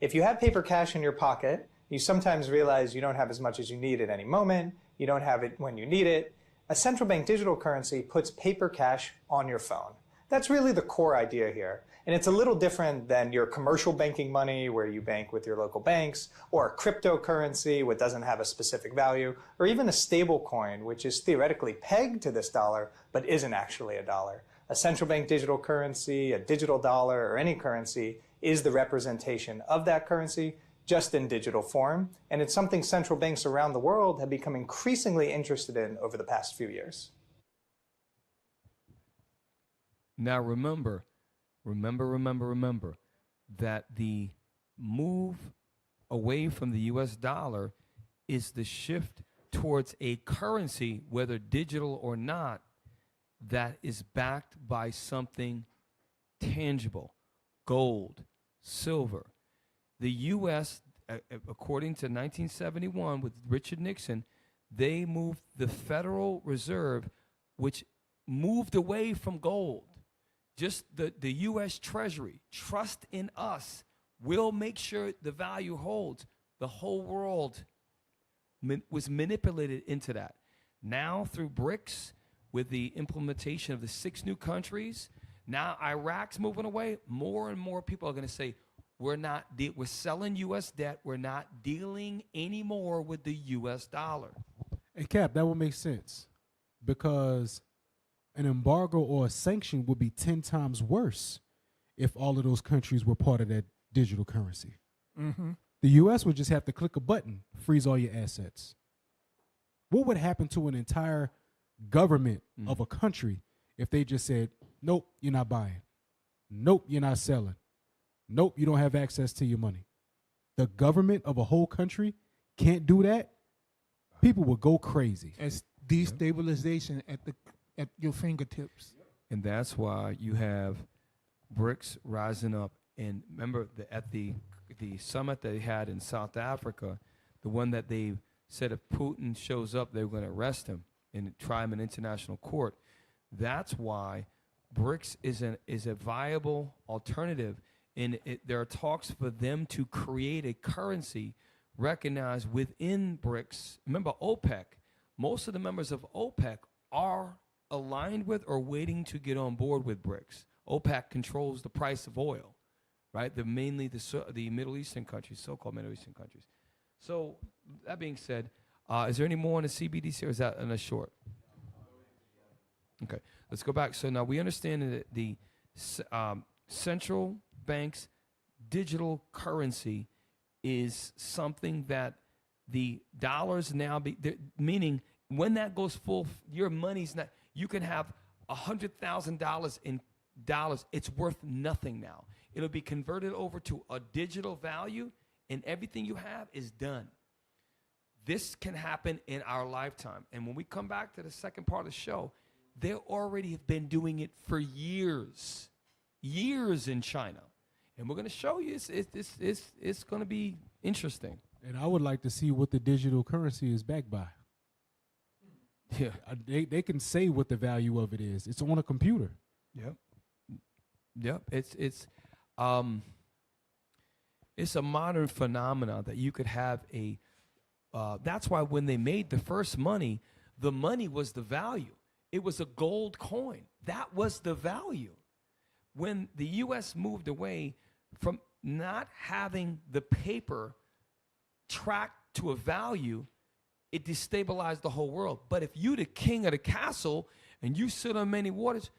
If you have paper cash in your pocket, you sometimes realize you don't have as much as you need at any moment, you don't have it when you need it. A central bank digital currency puts paper cash on your phone. That's really the core idea here. And it's a little different than your commercial banking money where you bank with your local banks, or a cryptocurrency which doesn't have a specific value, or even a stable coin which is theoretically pegged to this dollar but isn't actually a dollar. A central bank digital currency, a digital dollar, or any currency is the representation of that currency, just in digital form. And it's something central banks around the world have become increasingly interested in over the past few years. Now remember that the move away from the US dollar is the shift towards a currency, whether digital or not, that is backed by something tangible, gold, silver. The US, according to 1971 with Richard Nixon, they moved the Federal Reserve, which moved away from gold. Just the U.S. Treasury, trust in us, will make sure the value holds. The whole world was manipulated into that. Now through BRICS, with the implementation of the 6 new countries, now Iraq's moving away. More and more people are going to say, we're selling U.S. debt. We're not dealing anymore with the U.S. dollar. Hey, Cap, that would make sense because an embargo or a sanction would be 10 times worse if all of those countries were part of that digital currency. Mm-hmm. The U.S. would just have to click a button, freeze all your assets. What would happen to an entire government of a country if they just said, nope, you're not buying. Nope, you're not selling. Nope, you don't have access to your money. The government of a whole country can't do that? People would go crazy. It's destabilization at your fingertips. And that's why you have BRICS rising up. And remember, at the summit they had in South Africa, the one that they said if Putin shows up, they were going to arrest him and try him in international court. That's why BRICS is a viable alternative. And there are talks for them to create a currency recognized within BRICS. Remember, OPEC, most of the members of OPEC are aligned with or waiting to get on board with BRICS. OPEC controls the price of oil, right? Mainly the Middle Eastern countries, so-called Middle Eastern countries. So that being said, is there any more on the CBDC, or is that in a short? Okay, let's go back. So now we understand that the central bank's digital currency is something that the dollars now meaning when that goes full, your money's not. You can have $100,000 in dollars. It's worth nothing now. It'll be converted over to a digital value, and everything you have is done. This can happen in our lifetime. And when we come back to the second part of the show, they already have been doing it for years in China. And we're going to show you it's going to be interesting. And I would like to see what the digital currency is backed by. Yeah. They can say what the value of it is. It's on a computer. Yep. It's a modern phenomenon that you could have a. That's why when they made the first money, the money was the value. It was a gold coin. That was the value. When the U.S. moved away from not having the paper tracked to a value, it destabilized the whole world. But if you the king of the castle and you sit on many waters,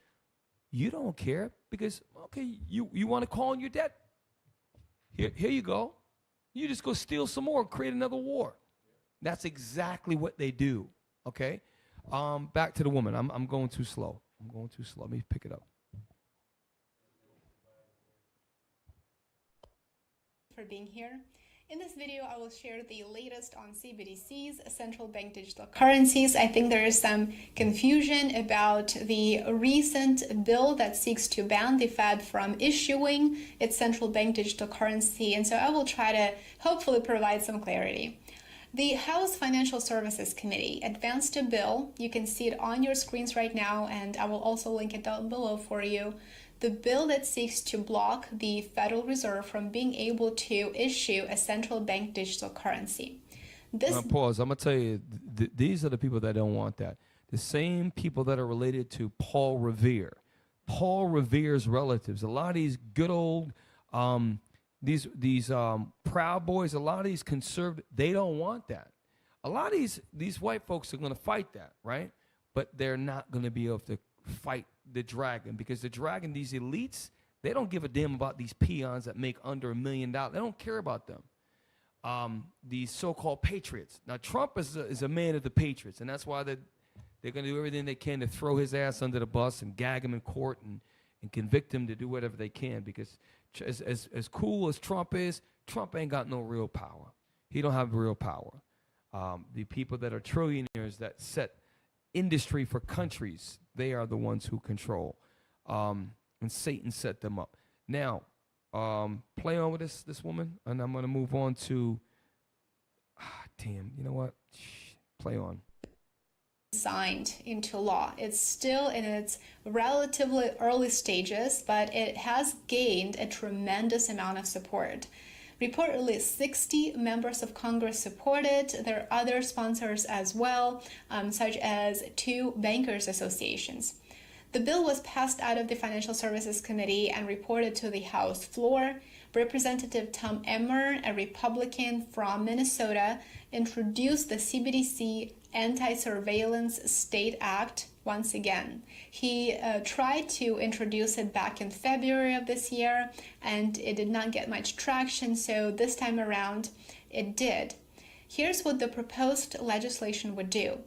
you don't care because, okay, you want to call on your debt? Here you go. You just go steal some more, create another war. That's exactly what they do, okay? Back to the woman. I'm going too slow. Let me pick it up. For being here. In this video, I will share the latest on CBDCs, central bank digital currencies. I think there is some confusion about the recent bill that seeks to ban the Fed from issuing its central bank digital currency, and so I will try to hopefully provide some clarity. The House Financial Services Committee advanced a bill. You can see it on your screens right now, and I will also link it down below for you. The bill that seeks to block the Federal Reserve from being able to issue a central bank digital currency. This pause. I'm going to tell you, these are the people that don't want that. The same people that are related to Paul Revere. Paul Revere's relatives. A lot of these good old, these Proud Boys, a lot of these conservative, they don't want that. A lot of these white folks are going to fight that, right? But they're not going to be able to fight the dragon, because the dragon, these elites, they don't give a damn about these peons that make under $1 million. They don't care about them. These so-called patriots. Now, Trump is a man of the patriots, and that's why they're going to do everything they can to throw his ass under the bus and gag him in court and convict him to do whatever they can, because as cool as Trump is, Trump ain't got no real power. He don't have real power. The people that are trillionaires that set industry for countries, they are the ones who control. And Satan set them up. Now, play on with this woman, and I'm going to move on to, damn, you know what? Play on. Signed into law. It's still in its relatively early stages, but it has gained a tremendous amount of support. Reportedly, 60 members of Congress support it. There are other sponsors as well, such as 2 bankers associations. The bill was passed out of the Financial Services Committee and reported to the House floor. Representative Tom Emmer, a Republican from Minnesota, introduced the Cbdc Anti-Surveillance State Act once again. He tried to introduce it back in February of this year, and it did not get much traction, so this time around it did. Here's what the proposed legislation would do.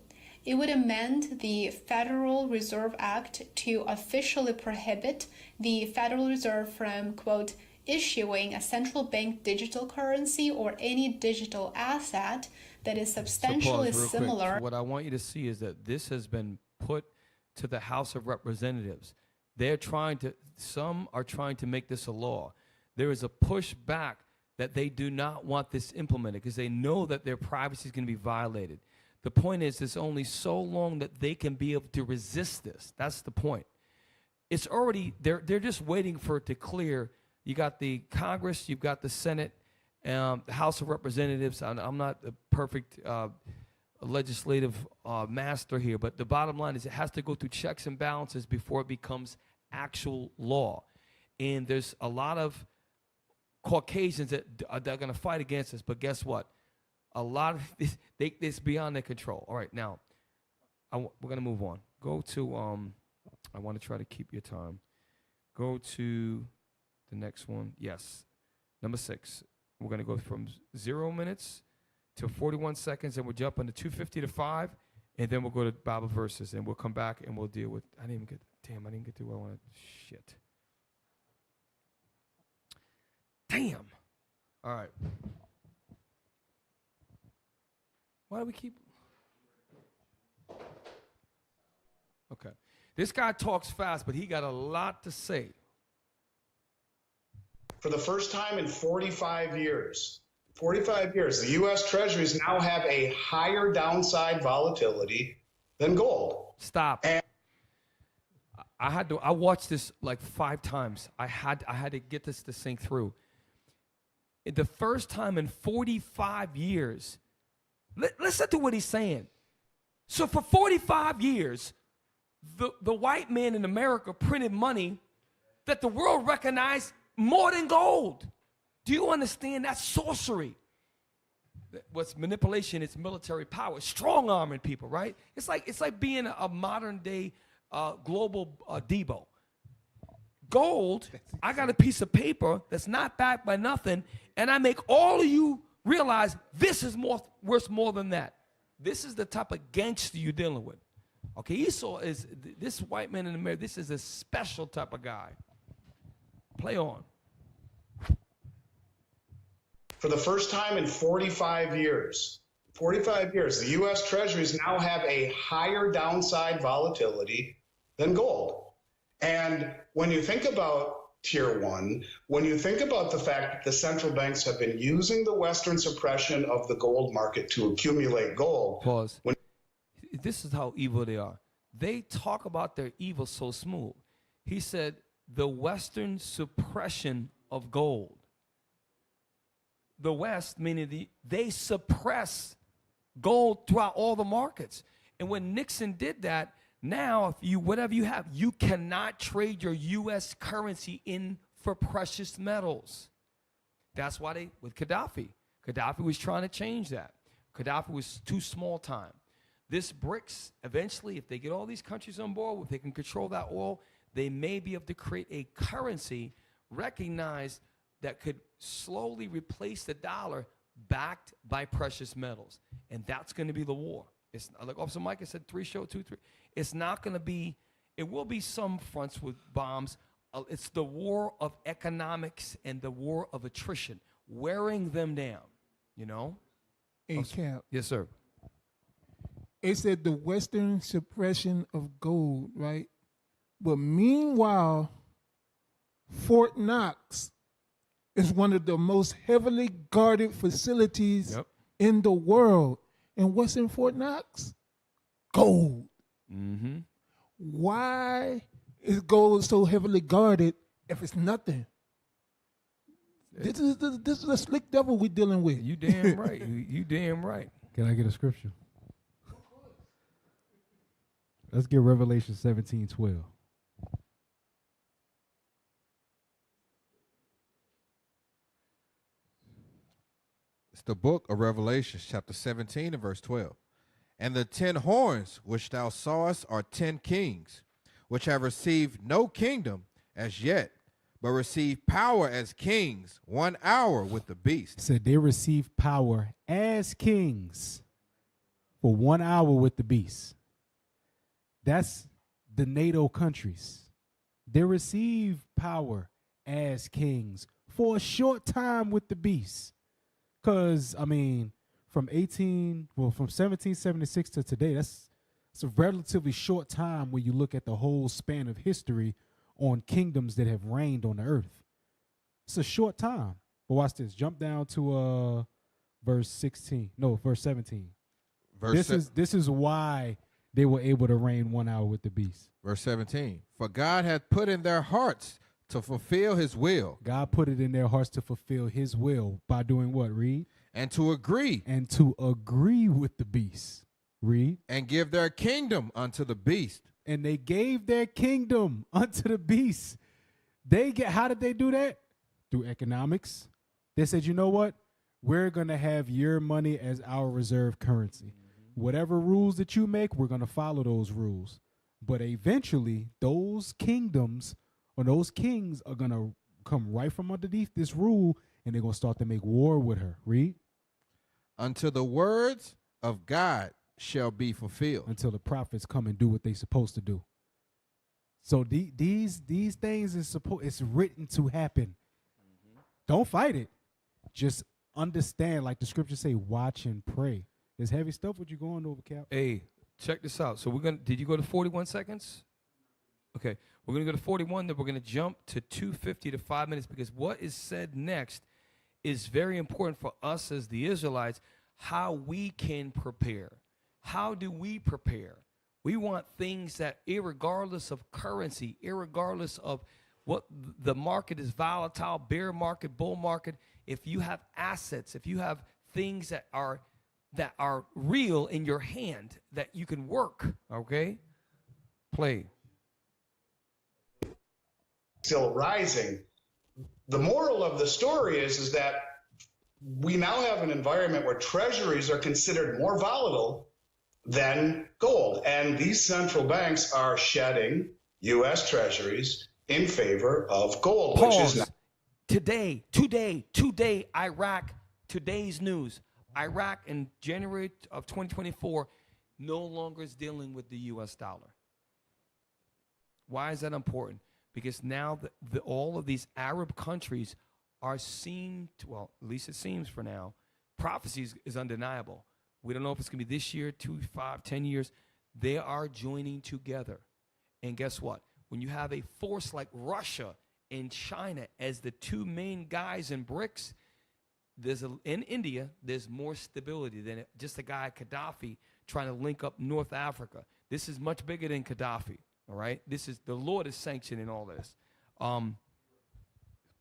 It would amend the Federal Reserve Act to officially prohibit the Federal Reserve from, quote, issuing a central bank digital currency or any digital asset that is substantially similar. So what I want you to see is that this has been put to the House of Representatives. Some are trying to make this a law. There is a pushback that they do not want this implemented because they know that their privacy is going to be violated. The point is, it's only so long that they can be able to resist this. That's the point. It's already, they're just waiting for it to clear. You got the Congress, you've got the Senate, the House of Representatives. I'm not a perfect legislative master here, but the bottom line is it has to go through checks and balances before it becomes actual law. And there's a lot of Caucasians that are going to fight against this, but guess what? A lot of this, it's beyond their control. All right, now, we're going to move on. Go to, I want to try to keep your time. Go to the next one. Yes, number 6. We're going to go from 0 minutes to 41 seconds, and we'll jump into 2:50 to 5, and then we'll go to Bible verses, and we'll come back, and we'll deal with, I didn't get to what I wanted. Shit. Damn. All right. Why do we keep? Okay. This guy talks fast, but he got a lot to say. For the first time in 45 years, the U.S. Treasuries now have a higher downside volatility than gold. Stop. And I watched this like 5 times. I had to get this to sink through. The first time in 45 years, listen to what he's saying. So for 45 years, the white man in America printed money that the world recognized more than gold. Do you understand? That's sorcery. What's manipulation? It's military power, strong arming people, right? It's like being a modern day global Debo. Gold, I got a piece of paper that's not backed by nothing, and I make all of you realize this is worth more than that. This is the type of gangster you're dealing with. Okay, Esau is this white man in America. This is a special type of guy. Play on. For the first time in 45 years, the U.S. Treasuries now have a higher downside volatility than gold. And when you think about Tier 1, when you think about the fact that the central banks have been using the Western suppression of the gold market to accumulate gold. Pause. This is how evil they are. They talk about their evil so smooth. He said, the Western suppression of gold. The West, meaning they suppress gold throughout all the markets. And when Nixon did that, now, if you whatever you have, you cannot trade your U.S. currency in for precious metals. That's why with Gaddafi was trying to change that. Gaddafi was too small time. This BRICS, eventually, if they get all these countries on board, if they can control that oil, they may be able to create a currency recognized that could slowly replace the dollar backed by precious metals. And that's going to be the war. It's like Officer Micah said, 3 show, 2, 3. It's not going to be, it will be some fronts with bombs. It's the war of economics and the war of attrition, wearing them down, you know? Hey, Cap. Yes, sir. It said the Western suppression of gold, right? But meanwhile, Fort Knox is one of the most heavily guarded facilities in the world. And what's in Fort Knox? Gold. Mm-hmm. Why is gold so heavily guarded if it's nothing? This is the slick devil we're dealing with. You damn right. You damn right. Can I get a scripture? Let's get Revelation 17:12. It's the book of Revelation, chapter 17 and verse 12. And the 10 horns which thou sawest are 10 kings, which have received no kingdom as yet, but receive power as kings 1 hour with the beast. It said they receive power as kings for 1 hour with the beast. That's the NATO countries. They receive power as kings for a short time with the beast. Because, I mean, from 1776 to today, it's a relatively short time when you look at the whole span of history on kingdoms that have reigned on the earth. It's a short time. But watch this. Jump down to verse 17. This is why they were able to reign 1 hour with the beast. Verse 17. For God hath put in their hearts to fulfill his will. God put it in their hearts to fulfill his will by doing what? Read. And to agree. And to agree with the beast. Read. And give their kingdom unto the beast. And they gave their kingdom unto the beast. How did they do that? Through economics. They said, you know what? We're going to have your money as our reserve currency. Whatever rules that you make, we're going to follow those rules. But eventually, those kingdoms or those kings are going to come right from underneath this rule, and they're going to start to make war with her. Read. Until the words of God shall be fulfilled. Until the prophets come and do what they're supposed to do. So these things it's written to happen. Don't fight it. Just understand, like the scriptures say, watch and pray. There's heavy stuff. What you going over, Cap? Hey, check this out. So did you go to 41 seconds? Okay, we're going to go to 41, then we're going to jump to 250 to 5 minutes, because what is said next is very important for us as the Israelites, how we can prepare. How do we prepare? We want things that, irregardless of currency, irregardless of what the market is, volatile, bear market, bull market, if you have assets, if you have things that are real in your hand that you can work, okay? Play. Still rising. The moral of the story is that we now have an environment where treasuries are considered more volatile than gold. And these central banks are shedding U.S. treasuries in favor of gold. Pause. Which is now Today, Iraq, today's news. Iraq in January of 2024 no longer is dealing with the U.S. dollar. Why is that important? Because now all of these Arab countries are seen to, well, at least it seems for now, prophecies is undeniable. We don't know if it's going to be this year, 2, 5, 10 years. They are joining together. And guess what? When you have a force like Russia and China as the two main guys in BRICS, in India, there's more stability than just a guy, Gaddafi, trying to link up North Africa. This is much bigger than Gaddafi, all right? This is, the Lord is sanctioning all this.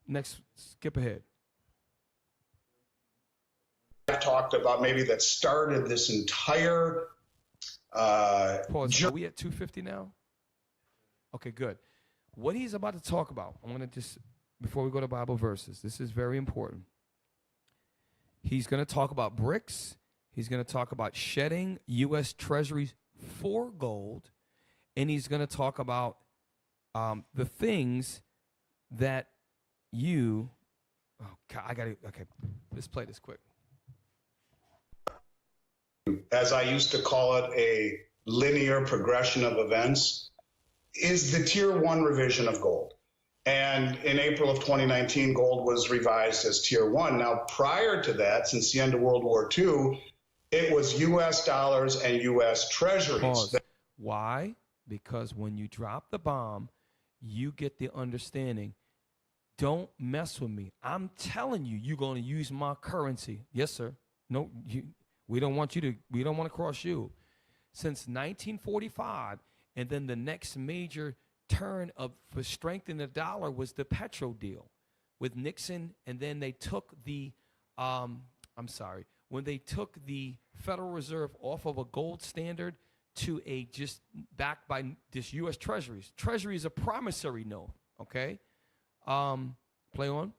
Next, skip ahead. I've talked about maybe that started this entire Pause. Are we at 250 now? Okay, good. What he's about to talk about, I want to just, before we go to Bible verses, this is very important. He's going to talk about BRICS. He's going to talk about shedding U.S. Treasuries for gold. And he's going to talk about the things that you, oh, God, I got to, okay, let's play this quick. As I used to call it, a linear progression of events, is the Tier 1 revision of gold. And in April of 2019, gold was revised as Tier 1. Now, prior to that, since the end of World War II, it was U.S. dollars and U.S. treasuries. Pause. Why? Because when you drop the bomb, you get the understanding, don't mess with me. I'm telling you, you're going to use my currency. Yes, sir. No, we don't want to cross you. Since 1945, and then the next major turn for strengthening the dollar was the Petro deal with Nixon, and then they took the, when they took the Federal Reserve off of a gold standard to a just backed by this U.S. Treasuries. Treasury is a promissory note, okay? Play on.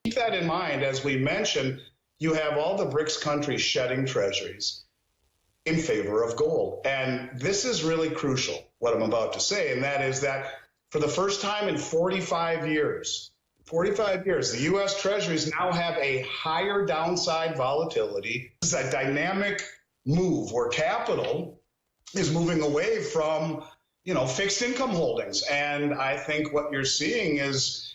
Keep that in mind. As we mentioned, you have all the BRICS countries shedding treasuries in favor of gold. And this is really crucial, what I'm about to say, and that is that for the first time in 45 years, the U.S. treasuries now have a higher downside volatility. This is a dynamic move where capital is moving away from, fixed income holdings. And I think what you're seeing is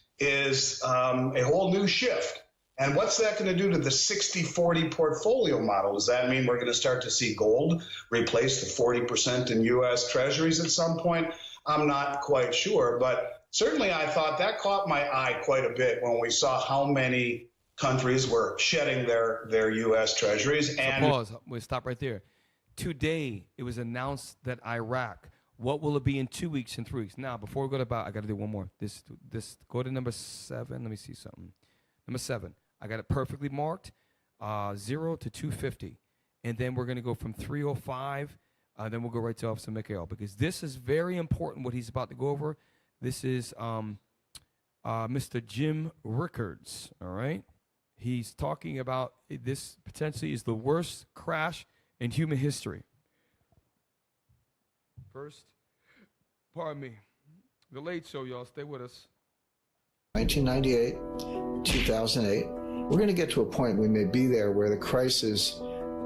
a whole new shift. And what's that going to do to the 60-40 portfolio model? Does that mean we're going to start to see gold replace the 40% in U.S. treasuries at some point? I'm not quite sure, but certainly I thought that caught my eye quite a bit when we saw how many countries were shedding their U.S. treasuries. And pause. We'll stop right there. Today, it was announced that Iraq, what will it be in 2 weeks and 3 weeks? Now, before we go to I got to do one more. This go to number 7. Let me see something. Number 7. I got it perfectly marked, 0 to 250. And then we're going to go from 305, then we'll go right to Officer Mikha'el, because this is very important what he's about to go over. This is Mr. Jim Rickards, all right? He's talking about this potentially is the worst crash in human history. First, pardon me, The Late Show, y'all. Stay with us. 1998, 2008. We're going to get to a point we may be there where the crisis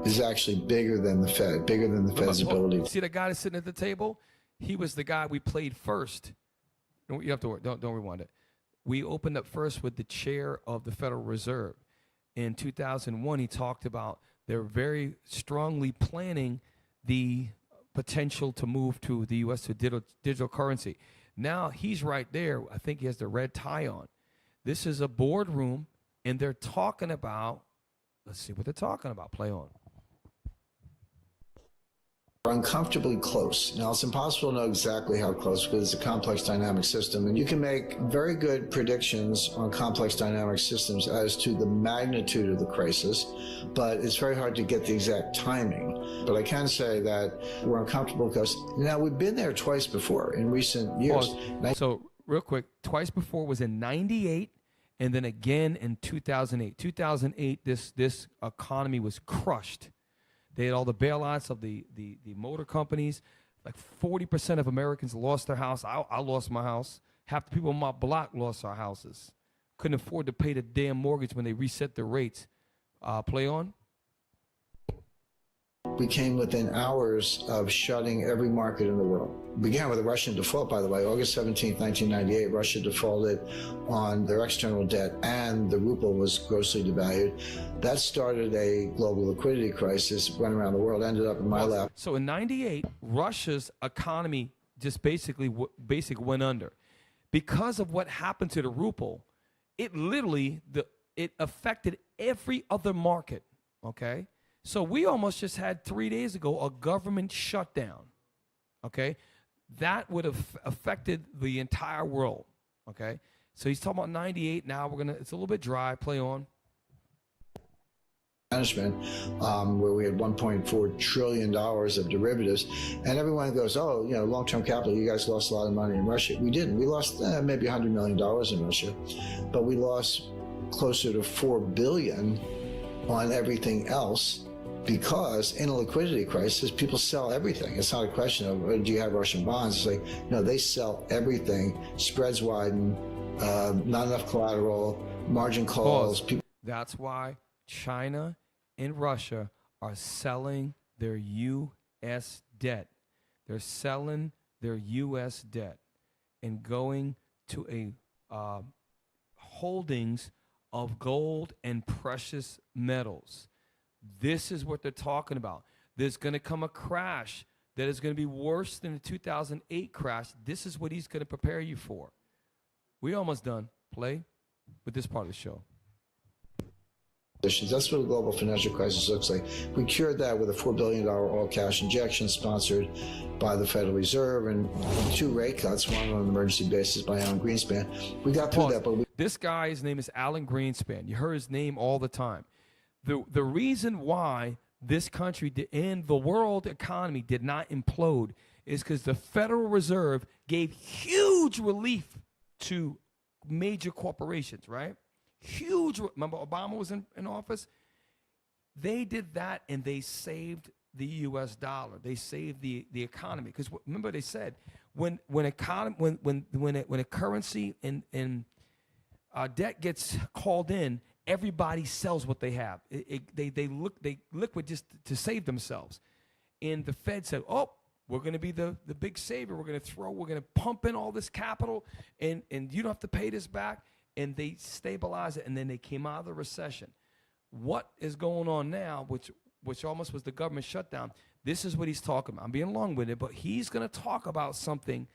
is actually bigger than the Fed, bigger than the Fed's ability. See the guy that's sitting at the table? He was the guy we played first. You have to worry. Don't rewind it. We opened up first with the chair of the Federal Reserve. In 2001, he talked about they're very strongly planning the potential to move to the U.S. to digital currency. Now he's right there. I think he has the red tie on. This is a boardroom, and they're talking about, let's see what they're talking about. Play on. We're uncomfortably close. Now, it's impossible to know exactly how close because it's a complex dynamic system, and you can make very good predictions on complex dynamic systems as to the magnitude of the crisis, but it's very hard to get the exact timing. But I can say that we're uncomfortable because now we've been there twice before in recent years. So real quick, twice before was in 98 and then again in 2008. 2008, this economy was crushed. They had all the bailouts of the motor companies. Like 40% of Americans lost their house. I lost my house. Half the people on my block lost our houses. Couldn't afford to pay the damn mortgage when they reset the rates. Play on. we came within hours of shutting every market in the world. Began with a Russian default, by the way. August 17, 1998, Russia defaulted on their external debt and the ruble was grossly devalued. That started a global liquidity crisis, went around the world, ended up in my lap. So in 98, Russia's economy just basically went under. Because of what happened to the ruble, it literally, it affected every other market, okay? So we almost just had 3 days ago a government shutdown, okay? That would have affected the entire world, okay? So he's talking about 98. Now it's a little bit dry. Play on. Management, where we had $1.4 trillion of derivatives, and everyone goes, oh, long-term capital, you guys lost a lot of money in Russia. We didn't. We lost maybe $100 million in Russia, but we lost closer to $4 billion on everything else, because in a liquidity crisis, people sell everything. It's not a question of, do you have Russian bonds? It's like, no, they sell everything. Spreads widen, not enough collateral, margin calls. That's why China and Russia are selling their U.S. debt. They're selling their U.S. debt and going to a holdings of gold and precious metals. This is what they're talking about. There's going to come a crash that is going to be worse than the 2008 crash. This is what he's going to prepare you for. We're almost done. Play with this part of the show. That's what a global financial crisis looks like. We cured that with a $4 billion all-cash injection sponsored by the Federal Reserve and 2 rate cuts, one on an emergency basis by Alan Greenspan. We got through that, but this guy, his name is Alan Greenspan. You heard his name all the time. The reason why this country and the world economy did not implode is because the Federal Reserve gave huge relief to major corporations, right? Huge. Remember Obama was in office? They did that and they saved the U.S. dollar. They saved the economy. Because remember they said when a currency and debt gets called in, everybody sells what they have. They liquid just to save themselves. And the Fed said, oh, we're going to be the big savior. We're going to pump in all this capital and you don't have to pay this back. And they stabilized it, and then they came out of the recession. What is going on now, which almost was the government shutdown, this is what he's talking about. I'm being long-winded, but he's going to talk about something.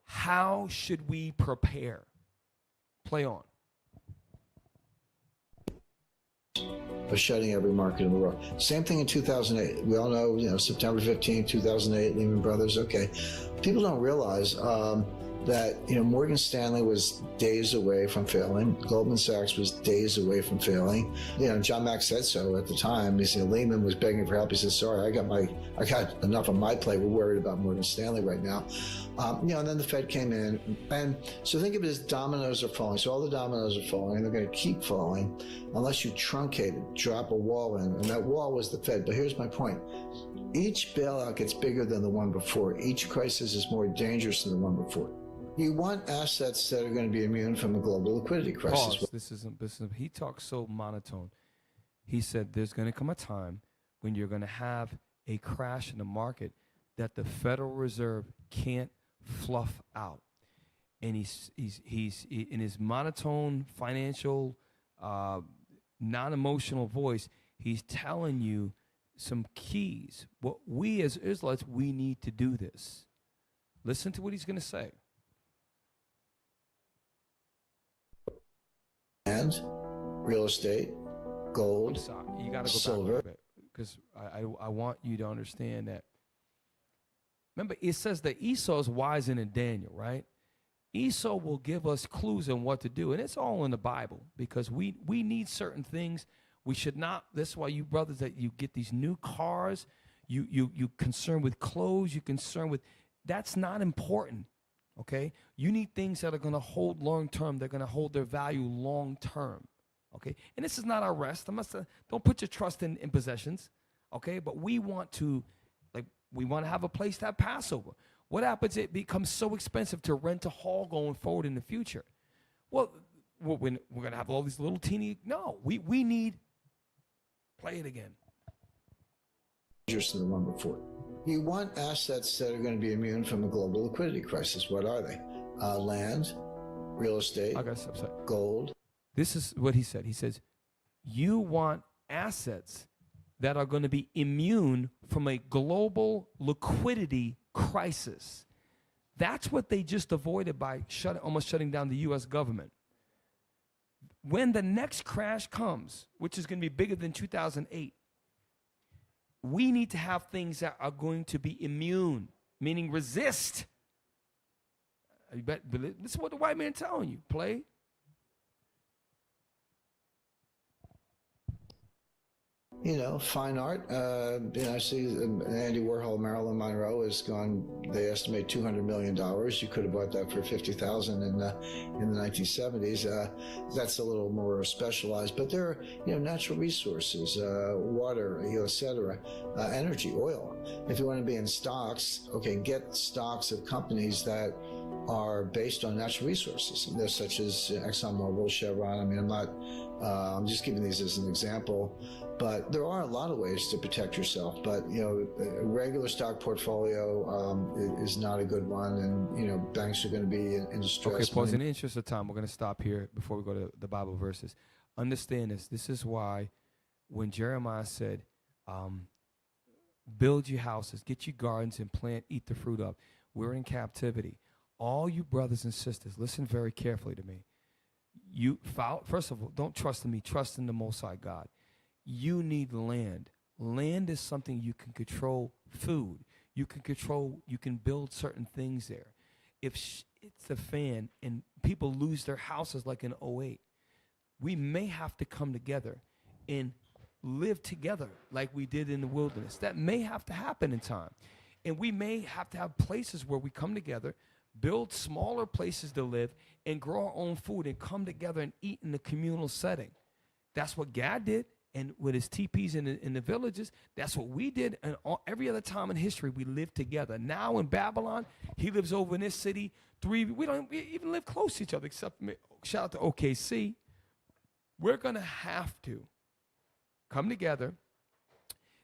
How should we prepare? Play on. Of shutting every market in the world. Same thing in 2008. We all know, September 15, 2008, Lehman Brothers. Okay. People don't realize that Morgan Stanley was days away from failing. Goldman Sachs was days away from failing. John Mack said so at the time. He said Lehman was begging for help. He said, "Sorry, I got enough on my plate. We're worried about Morgan Stanley right now." And then the Fed came in, and so think of it as dominoes are falling. So all the dominoes are falling, and they're going to keep falling unless you truncate it, drop a wall in, and that wall was the Fed. But here's my point. Each bailout gets bigger than the one before. Each crisis is more dangerous than the one before. You want assets that are going to be immune from a global liquidity crisis. Pause. This isn't. He talks so monotone. He said there's going to come a time when you're going to have a crash in the market that the Federal Reserve can't fluff out. And he's in his monotone, financial, non-emotional voice, he's telling you some keys. What we as Israelites, we need to do this. Listen to what he's going to say. And real estate, gold, you got to go silver. back a little bit because I want you to understand that. Remember, it says that Esau is wiser than Daniel, right? Esau will give us clues on what to do, and it's all in the Bible because we need certain things. We should not. That's why you brothers that you get these new cars, you concerned with clothes, you concerned with. That's not important. Okay, you need things that are going to hold long term. They're going to hold their value long term. Okay, and this is not our rest. Don't put your trust in possessions. Okay, but we want to have a place to have Passover. What happens? It becomes so expensive to rent a hall going forward in the future. Well, we're going to have all these little teeny. No, we need. Play it again. dangerous than the one before. You want assets that are going to be immune from a global liquidity crisis. What are they? Land, real estate, gold. This is what he said. He says, you want assets that are going to be immune from a global liquidity crisis. That's what they just avoided by almost shutting down the U.S. government. When the next crash comes, which is going to be bigger than 2008, we need to have things that are going to be immune, meaning resist. This is what the white man telling you, play. You know, fine art. I see Andy Warhol, Marilyn Monroe has gone. They estimate $200 million. You could have bought that for $50,000 in the 1970s. That's a little more specialized, but there are natural resources, water, etc., energy, oil. If you want to be in stocks, okay, get stocks of companies that are based on natural resources. They're such as ExxonMobil, Chevron. I mean, I'm just giving these as an example. But there are a lot of ways to protect yourself. But, a regular stock portfolio is not a good one. And, banks are going to be in distress. Okay, pause. In the interest of time, we're going to stop here before we go to the Bible verses. Understand this. This is why when Jeremiah said, build your houses, get your gardens and plant, eat the fruit of, we're in captivity. All you brothers and sisters, listen very carefully to me. First of all, don't trust in me. Trust in the Most High God. You need land. Land is something you can control. Food. You can build certain things there. If it's a fan and people lose their houses like in 08, we may have to come together and live together like we did in the wilderness. That may have to happen in time. And we may have to have places where we come together, build smaller places to live, and grow our own food and come together and eat in the communal setting. That's what God did. And with his teepees in the villages, that's what we did. And every other time in history, we lived together. Now in Babylon, he lives over in this city. We don't even live close to each other, except shout out to OKC. We're going to have to come together.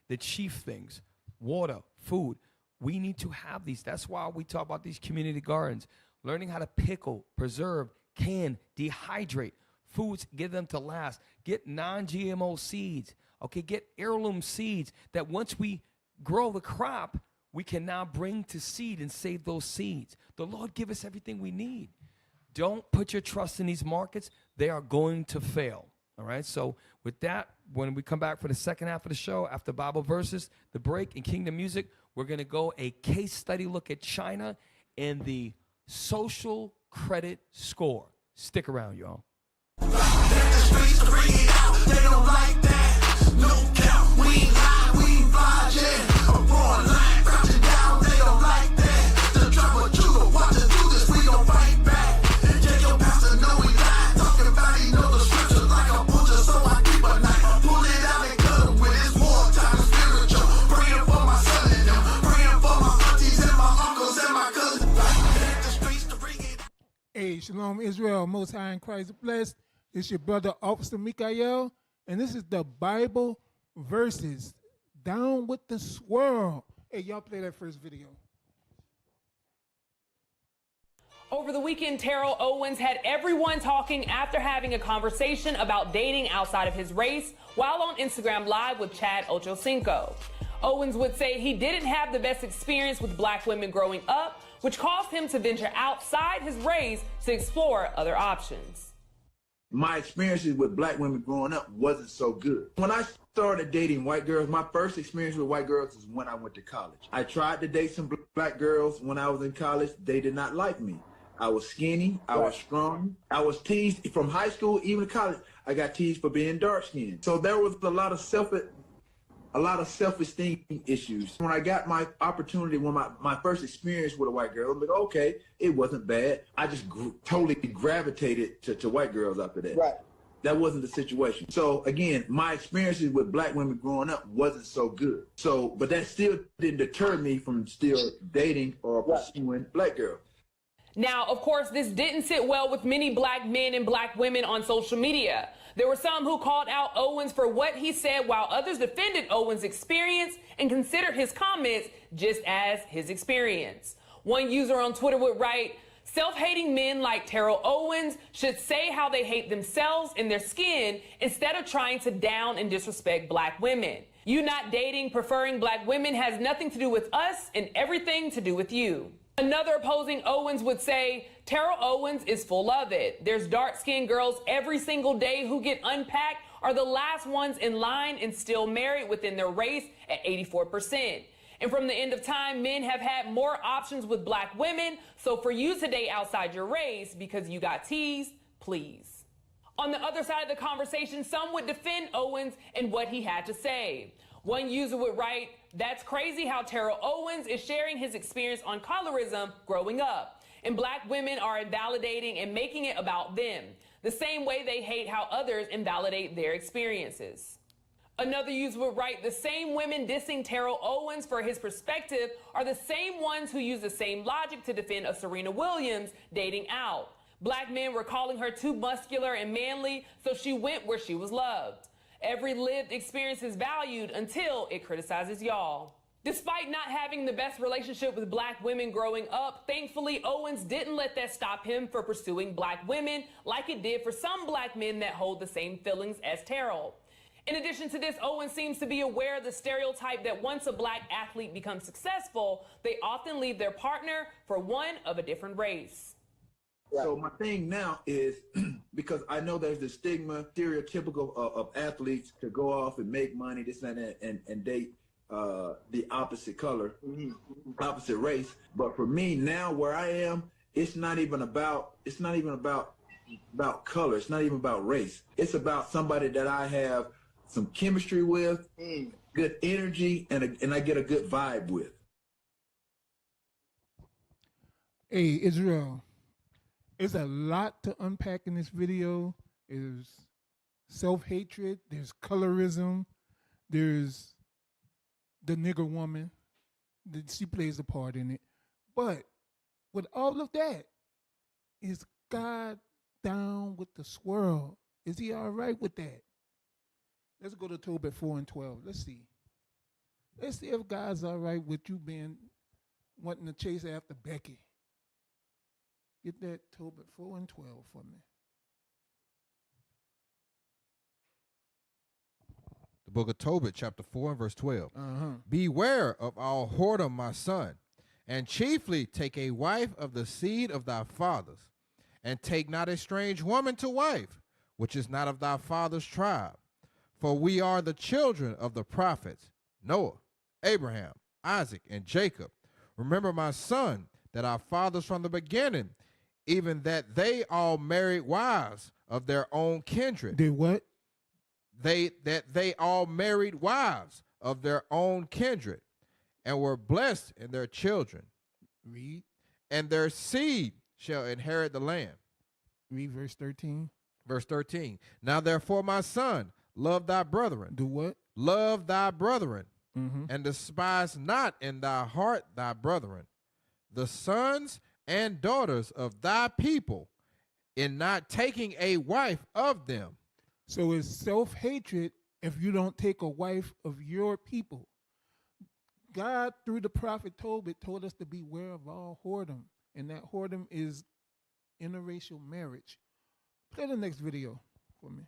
The chief things, water, food, we need to have these. That's why we talk about these community gardens, learning how to pickle, preserve, can, dehydrate foods, get them to last. Get non-GMO seeds, okay? Get heirloom seeds that once we grow the crop, we can now bring to seed and save those seeds. The Lord give us everything we need. Don't put your trust in these markets. They are going to fail, all right? So with that, when we come back for the second half of the show, after Bible verses, the break, and Kingdom Music, we're going to go a case study look at China and the social credit score. Stick around, y'all. They don't like that. No count. We ain't high, we ain't fly jet. A broad line crouching down. They don't like that. The trouble you don't want to do this. We don't fight back. Yeah, your pastor know he lied. Talking about he know the scriptures like a butcher, so I keep a knife. Pull it out and cut him when it's wartime spiritual. Praying for my son and them. Praying for my aunties and my uncles and my cousins. The streets to bring it. Hey, Shalom Israel, Most High in Christ blessed. It's your brother, Officer Mikha'el, and this is the Bible verses. Down with the swirl. Hey, y'all play that first video. Over the weekend, Terrell Owens had everyone talking after having a conversation about dating outside of his race while on Instagram Live with Chad Ochocinco. Owens would say he didn't have the best experience with black women growing up, which caused him to venture outside his race to explore other options. My experiences with black women growing up wasn't so good. When I started dating white girls, my first experience with white girls is when I went to college. I tried to date some black girls when I was in college. They did not like me. I was skinny. I was strong. I was teased from high school, even to college. I got teased for being dark-skinned. So there was a lot of self-esteem issues. When I got my opportunity, when my first experience with a white girl, I'm like, okay, it wasn't bad. I just totally gravitated to white girls after that. Right. That wasn't the situation. So again, my experiences with black women growing up wasn't so good. But that still didn't deter me from still dating or pursuing black girls. Now, of course, this didn't sit well with many black men and black women on social media. There were some who called out Owens for what he said, while others defended Owens' experience and considered his comments just as his experience. One user on Twitter would write, "Self-hating men like Terrell Owens should say how they hate themselves and their skin instead of trying to down and disrespect black women. You not dating, preferring black women has nothing to do with us and everything to do with you." Another opposing Owens would say, "Terrell Owens is full of it. There's dark-skinned girls every single day who get unpacked, are the last ones in line and still married within their race at 84%. And from the end of time, men have had more options with black women. So for you to date outside your race because you got teased, please." On the other side of the conversation, some would defend Owens and what he had to say. One user would write, "That's crazy how Terrell Owens is sharing his experience on colorism growing up. And black women are invalidating and making it about them, the same way they hate how others invalidate their experiences." Another user would write, "The same women dissing Terrell Owens for his perspective are the same ones who use the same logic to defend a Serena Williams dating out. Black men were calling her too muscular and manly, so she went where she was loved. Every lived experience is valued until it criticizes y'all." Despite not having the best relationship with black women growing up, thankfully Owens didn't let that stop him for pursuing black women like it did for some black men that hold the same feelings as Terrell. In addition to this, Owens seems to be aware of the stereotype that once a black athlete becomes successful, they often leave their partner for one of a different race. So my thing now is, because I know there's the stigma, stereotypical of athletes to go off and make money, this and that, and date the opposite color, opposite race. But for me now, where I am, it's not even about color. It's not even about race. It's about somebody that I have some chemistry with, good energy, and I get a good vibe with. Hey, Israel, there's a lot to unpack in this video. There's self-hatred, there's colorism, there's the nigger woman, she plays a part in it. But with all of that, is God down with the swirl? Is he all right with that? Let's go to Tobit 4 and 12. Let's see. Let's see if God's all right with you wanting to chase after Becky. Get that Tobit 4 and 12 for me. The book of Tobit, chapter 4 and verse 12. "Beware of all whoredom, my son, and chiefly take a wife of the seed of thy fathers, and take not a strange woman to wife, which is not of thy father's tribe. For we are the children of the prophets, Noah, Abraham, Isaac, and Jacob. Remember, my son, that our fathers from the beginning, even that they all married wives of their own kindred." Did what? That they all married wives of their own kindred, and were blessed in their children. Read. "And their seed shall inherit the land." Read verse 13. Verse 13. "Now therefore, my son, love thy brethren." Do what? "Love thy brethren, and despise not in thy heart thy brethren, the sons and daughters of thy people, in not taking a wife of them." So it's self-hatred if you don't take a wife of your people. God, through the prophet Tobit, told us to beware of all whoredom, and that whoredom is interracial marriage. Play the next video for me.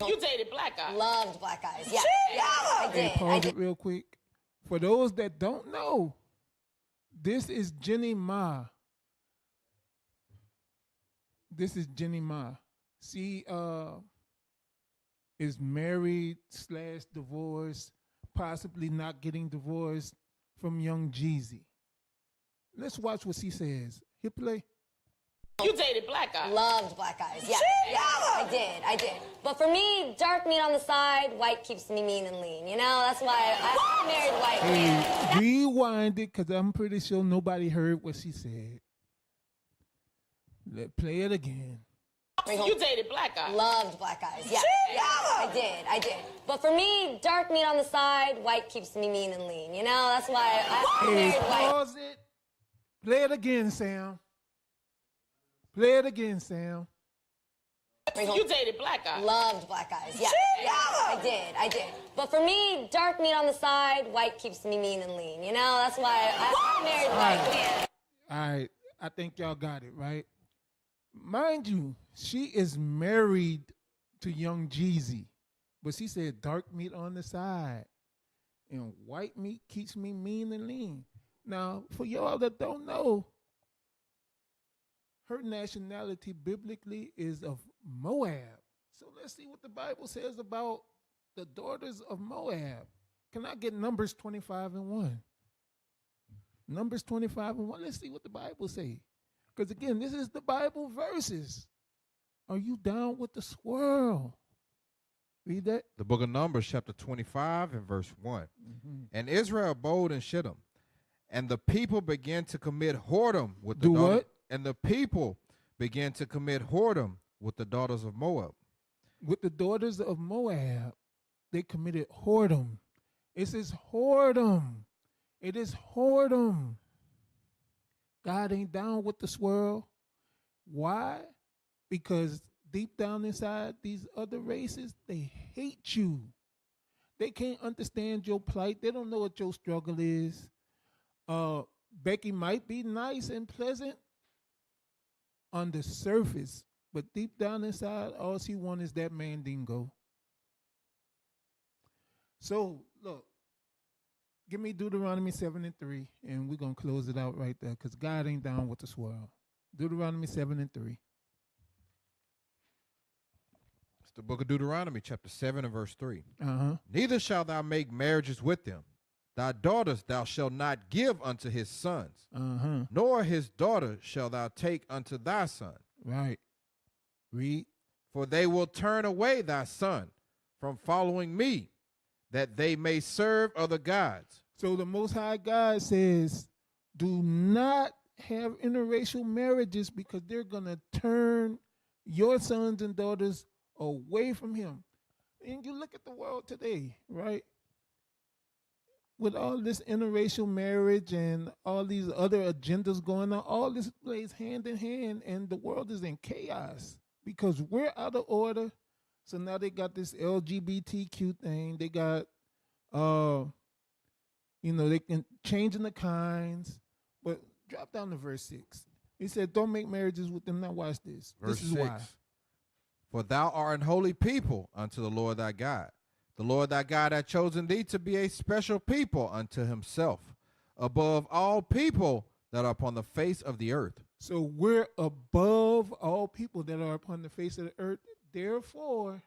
You dated black guys. Loved black guys. Yeah, yeah, I did. Hey, pause it real quick. For those that don't know, this is Jenny Ma. This is Jenny Ma. She is married / divorced, possibly not getting divorced from young Jeezy. Let's watch what she says. Hit play. You dated black guys. Loved black guys. Yeah, yeah, I did. But for me, dark meat on the side, white keeps me mean and lean. You know, that's why I married white. Hey, rewind it, because I'm pretty sure nobody heard what she said. Let's play it again. You dated black guys. Loved black guys. Yeah, yeah, I did. But for me, dark meat on the side, white keeps me mean and lean. You know, that's why I married white. Pause it. Play it again, Sam. Play it again, Sam. You dated black guys. Loved black guys. Yeah, I did. But for me, dark meat on the side, white keeps me mean and lean. You know, that's why I married white man. All right, I think y'all got it, right? Mind you, she is married to Young Jeezy, but she said dark meat on the side, and white meat keeps me mean and lean. Now, for y'all that don't know, her nationality biblically is of Moab. So let's see what the Bible says about the daughters of Moab. Can I get Numbers 25:1? Numbers 25:1. Let's see what the Bible says. Because again, this is the Bible verses. Are you down with the swirl? Read that. The book of Numbers, chapter 25 and verse 1. And Israel abode in Shittim, and the people began to commit whoredom with the Do daughter- what? And the people began to commit whoredom with the daughters of Moab. With the daughters of Moab, they committed whoredom. It says whoredom. It is whoredom. God ain't down with the swirl. Why? Because deep down inside, these other races, they hate you. They can't understand your plight. They don't know what your struggle is. Becky might be nice and pleasant on the surface, but deep down inside, all she wants is that mandingo. So, look, give me Deuteronomy 7:3, and we're going to close it out right there, because God ain't down with the swirl. Deuteronomy 7:3. It's the book of Deuteronomy, chapter 7 and verse 3. Uh-huh. Neither shalt thou make marriages with them. Thy daughters thou shalt not give unto his sons, Uh-huh. nor his daughter shalt thou take unto thy son. Right. Read. For they will turn away thy son from following me, that they may serve other gods. So the Most High God says, do not have interracial marriages, because they're going to turn your sons and daughters away from him. And you look at the world today, right? With all this interracial marriage and all these other agendas going on, all this plays hand in hand, and the world is in chaos because we're out of order. So now they got this LGBTQ thing. They got, they can changing the kinds. But drop down to verse 6. He said, don't make marriages with them. Now watch this. Verse This is 6. why. For thou art an holy people unto the Lord thy God. The Lord thy God hath chosen thee to be a special people unto himself, above all people that are upon the face of the earth. So we're above all people that are upon the face of the earth. Therefore,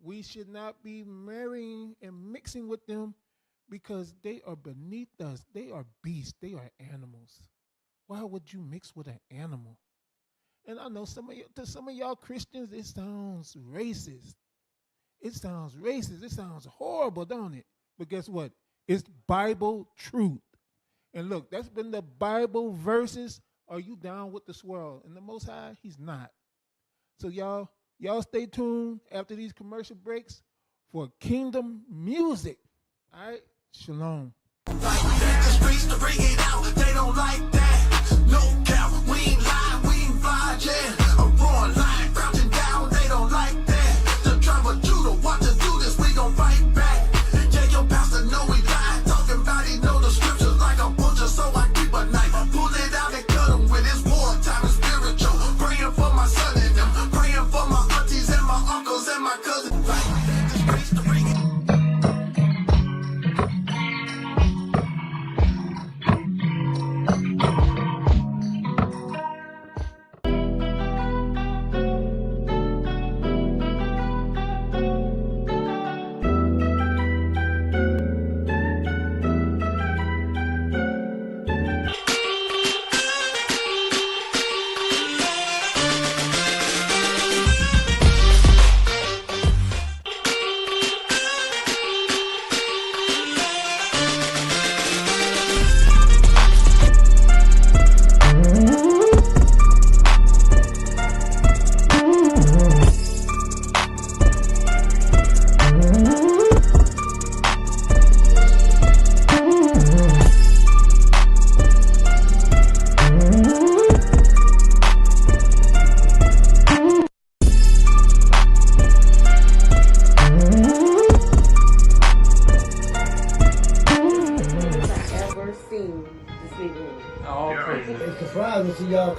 we should not be marrying and mixing with them, because they are beneath us. They are beasts. They are animals. Why would you mix with an animal? And I know to some of y'all Christians, it sounds racist. It sounds racist. It sounds horrible, don't it? But guess what? It's Bible truth. And look, that's been the Bible verses. Are you down with the swirl? And the Most High, he's not. So y'all stay tuned after these commercial breaks for kingdom music. All right? Shalom. The streets to bring it out, they don't like that. No cap, we ain't lying, we ain't flying, yeah. A roaring lion crouching down, they don't like that. The tribe of Judah, want to do this, we gon' fight back. Yeah, your pastor know we lying, talking about he know the scriptures like a butcher, so I keep a knife. Pull it out and cut him with his wartime and spiritual. Praying for my son and them, praying for my aunties and my uncles and my cousins. The streets to bring it.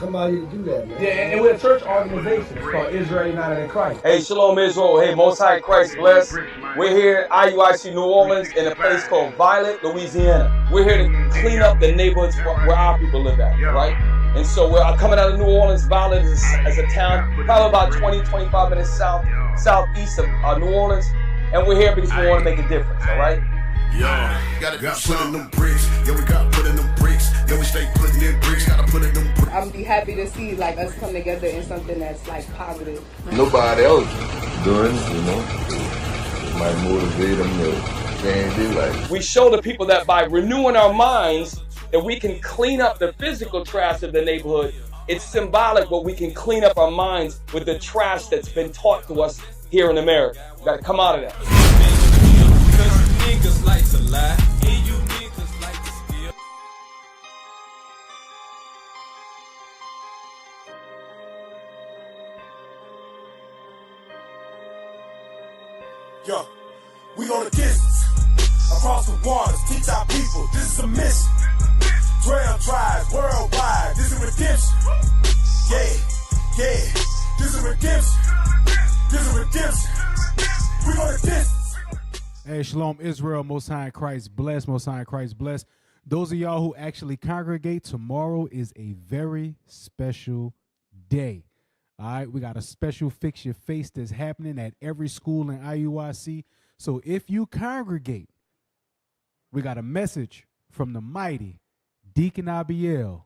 come out here to do that, man. Yeah, and we're a church organization. It's called Israel United in Christ. Hey, Shalom Israel. Hey, Most High Christ bless. We're here at IUIC New Orleans in a place called Violet, Louisiana. We're here to clean up the neighborhoods where our people live at, right? And so we're coming out of New Orleans. Violet as a town, probably about 20-25 minutes southeast of New Orleans. And we're here because we want to make a difference, all right? Gotta put in them bricks. Yeah, we gotta put in them bricks. Yeah, we stay putting in bricks. Gotta put in them bricks. I'm be happy to see like us come together in something that's like positive. Nobody else doing, you know. It might motivate them to change their life. We show the people that by renewing our minds, that we can clean up the physical trash of the neighborhood. It's symbolic, but we can clean up our minds with the trash that's been taught to us here in America. We gotta come out of that. Niggas like to lie, and you niggas like to steal. Yo, we go the distance, across the waters, teach our people, this is a mission. 12 tribes, worldwide, this is redemption. Yeah, this is redemption. This is redemption. We go the distance. Hey, Shalom Israel, Most High in Christ bless, Most High in Christ bless. Those of y'all who actually congregate, tomorrow is a very special day. All right, we got a special Fix Your Face that's happening at every school in IUIC. So if you congregate, we got a message from the mighty Deacon Abiel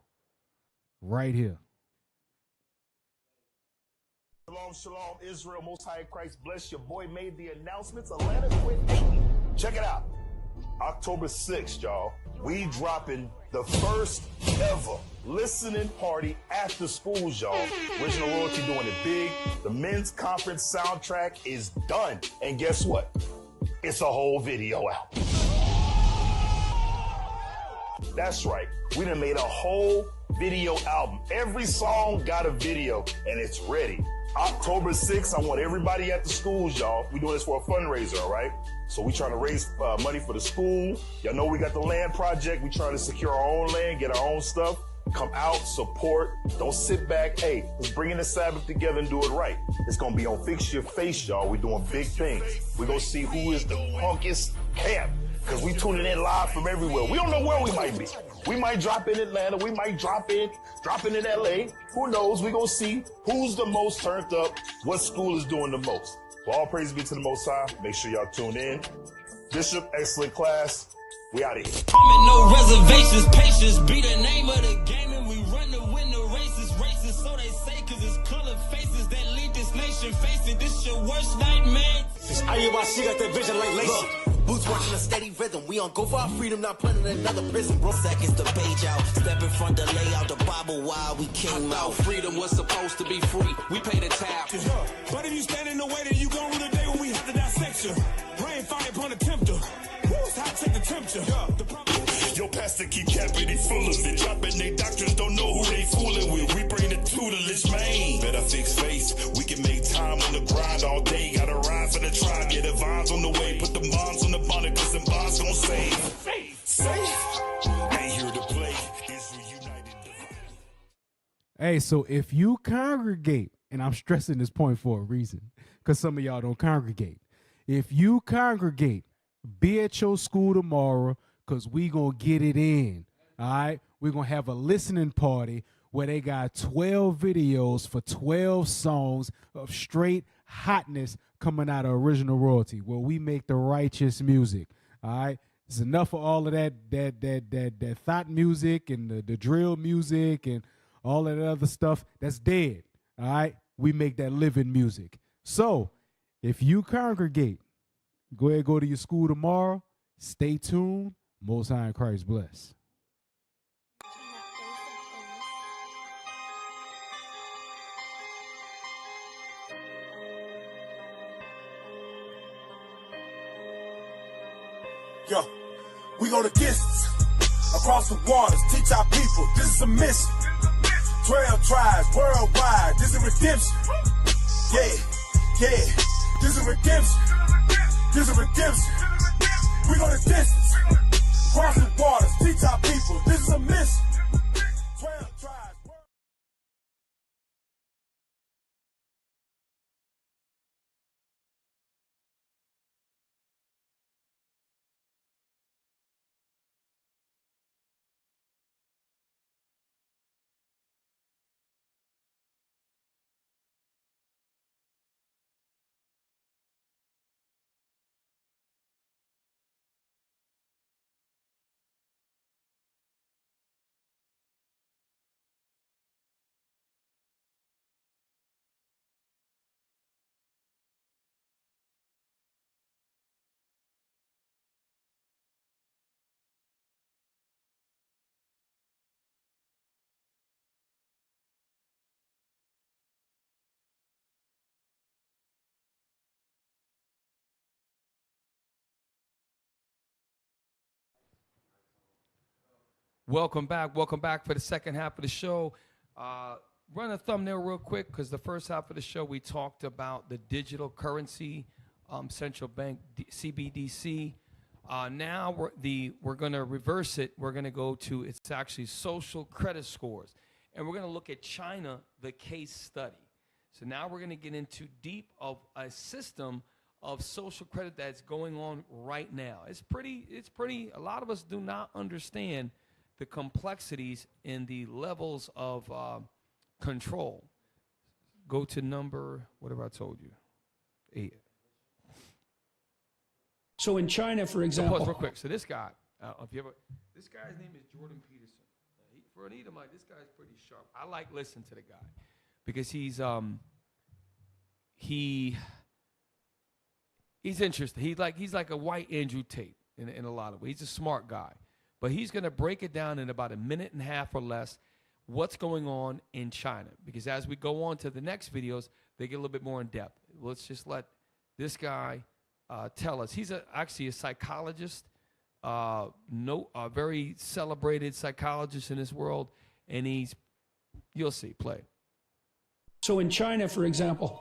right here. Shalom, shalom, Israel, Most High Christ bless. Your boy made the announcements. Atlanta quit. Check it out. October 6th, y'all. We dropping the first ever listening party after schools, y'all. Original Royalty doing it big. The men's conference soundtrack is done. And guess what? It's a whole video out. That's right. We done made a whole video album. Every song got a video and it's ready. October 6th, I want everybody at the schools, y'all. We're doing this for a fundraiser, all right? So we trying to raise money for the school. Y'all know we got the land project. We trying to secure our own land, get our own stuff. Come out, support. Don't sit back. Hey, let's bring in the Sabbath together and do it right. It's going to be on Fix Your Face, y'all. We're doing big things. We're going to see who is the punkest camp because we tuning in live from everywhere. We don't know where we might be. We might drop in Atlanta. We might drop in LA. Who knows? We're going to see who's the most turned up, what school is doing the most. Well, all praise be to the Most High. Make sure y'all tune in. Bishop, excellent class. We out of here. No reservations, patience be the name of the game, and we run to win the races. Races, so they say, cause it's colored faces that lead this nation facing. This your worst nightmare. IUIC got that vision like lace. Boots watching a steady rhythm. We on go for our freedom, not putting in another prison, bro. Seconds to page out, step in front to lay out the Bible while we came out. Freedom was supposed to be free. We paid a tab. But if you stand in the way, then you gon' rule the day when we have to dissect you. Rain, fire, upon the tempter. Who's hot, take the temperature. Your pastor keep capping, he full of it. Dropping they doctors, don't know who they fooling with. We bring the tutelage, man. Better fix face. We can make time on the grind all day. Gotta ride for the tribe, get the vibes on the way. Put the bombs on the bonnet, cause them bombs gon' save. Safe. Ain't here to play. Israel United. Hey, so if you congregate, and I'm stressing this point for a reason, because some of y'all don't congregate. If you congregate, be at your school tomorrow, because we going to get it in, all right? We're going to have a listening party where they got 12 videos for 12 songs of straight hotness coming out of Original Royalty, where we make the righteous music, all right? It's enough of all of that thought music and the drill music and all that other stuff that's dead, all right? We make that living music. So if you congregate, go ahead, go to your school tomorrow. Stay tuned. Most High in Christ bless. Yo, we go the distance, across the waters, teach our people, this is a mission. 12 tribes, worldwide, this is redemption. Yeah, this is redemption. This is redemption. We go the distance, across the waters, teach our people, this is a mission. Welcome back for the second half of the show. Run a thumbnail real quick, because the first half of the show we talked about the digital currency, central bank CBDC. Now we're going to reverse it. We're going to go to, it's actually social credit scores, and we're going to look at China, the case study. So now we're going to get into deep of a system of social credit that's going on right now. It's pretty, a lot of us do not understand the complexities and the levels of control. Go to number, whatever I told you, 8. So in China, for example. Pause real quick. So this guy, this guy's name is Jordan Peterson. For an Edomite, this guy's pretty sharp. I like listening to the guy because he's interesting. He's like a white Andrew Tate in a lot of ways. He's a smart guy, but he's going to break it down in about a minute and a half or less what's going on in China. Because as we go on to the next videos, they get a little bit more in depth. Let's just let this guy tell us. He's actually a psychologist, a very celebrated psychologist in this world, and you'll see. Play. So in China, for example,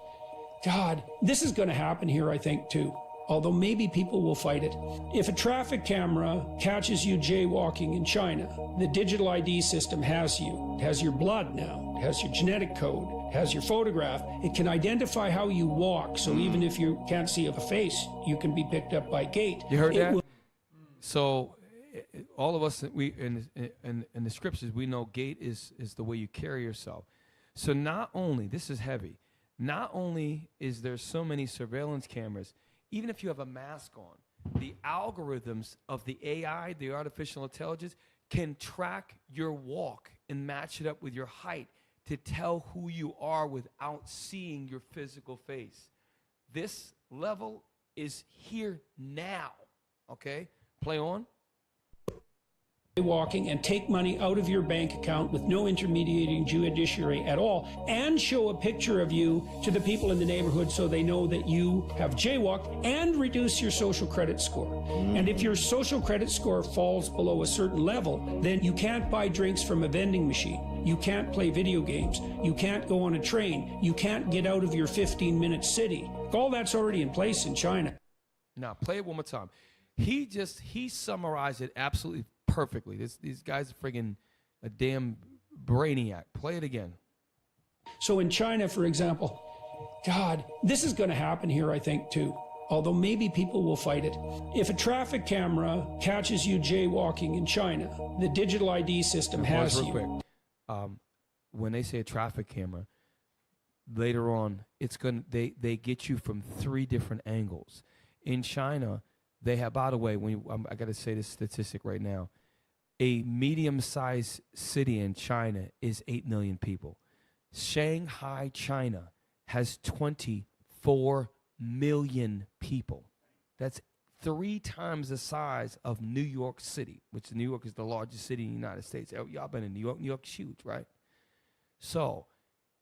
God, this is going to happen here, I think, too. Although maybe people will fight it. If a traffic camera catches you jaywalking in China, the digital ID system has you. It has your blood now. It has your genetic code. It has your photograph. It can identify how you walk. So even if you can't see a face, you can be picked up by gait. You heard that? So all of us, we in the scriptures, we know gait is the way you carry yourself. So not only, this is heavy, not only is there so many surveillance cameras, even if you have a mask on, the algorithms of the AI, the artificial intelligence, can track your walk and match it up with your height to tell who you are without seeing your physical face. This level is here now, okay? Play on. Walking and take money out of your bank account with no intermediating judiciary at all, and show a picture of you to the people in the neighborhood so they know that you have jaywalked, and reduce your social credit score. And if your social credit score falls below a certain level, then you can't buy drinks from a vending machine. You can't play video games. You can't go on a train. You can't get out of your 15-minute city. All that's already in place in China. Now, play it one more time. He summarized it absolutely perfectly. These guys are friggin' a damn brainiac. Play it again. So in China, for example, God, this is going to happen here, I think, too. Although maybe people will fight it. If a traffic camera catches you jaywalking in China, the digital ID system has you. Real quick. When they say a traffic camera, later on, they get you from 3 different angles. In China, they have, by the way, I got to say this statistic right now. A medium-sized city in China is 8 million people. Shanghai, China, has 24 million people. That's 3 times the size of New York City, which New York is the largest city in the United States. Y'all been in New York. New York's huge, right? So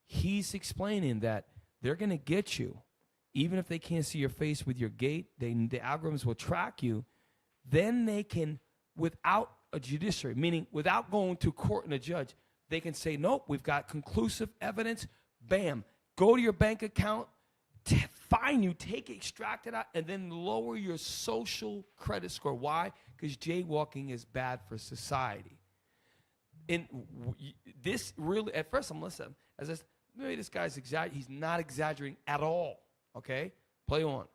he's explaining that they're going to get you. Even if they can't see your face with your gait, the algorithms will track you. Then they can, without a judiciary, meaning without going to court and a judge, they can say, nope, we've got conclusive evidence. Bam, go to your bank account, fine you, extract it out, and then lower your social credit score. Why? Because jaywalking is bad for society. And this really, at first I'm listening, maybe this guy's exaggerating. He's not exaggerating at all. Okay, play on.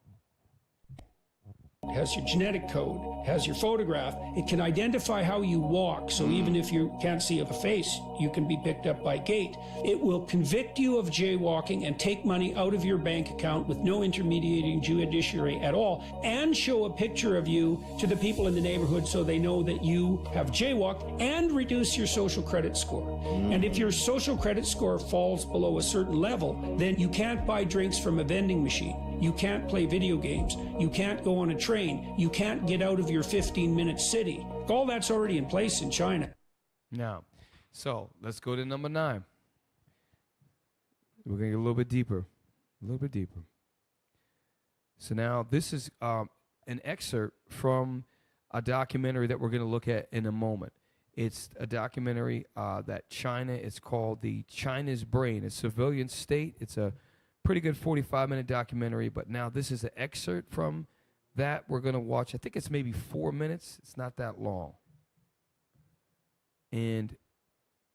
It has your genetic code, has your photograph. It can identify how you walk, so even if you can't see a face, you can be picked up by gait. It will convict you of jaywalking and take money out of your bank account with no intermediating judiciary at all, and show a picture of you to the people in the neighborhood so they know that you have jaywalked, and reduce your social credit score. And if your social credit score falls below a certain level, then you can't buy drinks from a vending machine. You can't play video games. You can't go on a train. You can't get out of your 15-minute city. All that's already in place in China. Now, so let's go to number 9. We're going to get a little bit deeper. So now this is an excerpt from a documentary that we're going to look at in a moment. It's a documentary that China, it's called The China's Brain, a Civilian State. It's a pretty good 45-minute documentary, but now this is an excerpt from that we're going to watch. I think it's maybe 4 minutes. It's not that long. And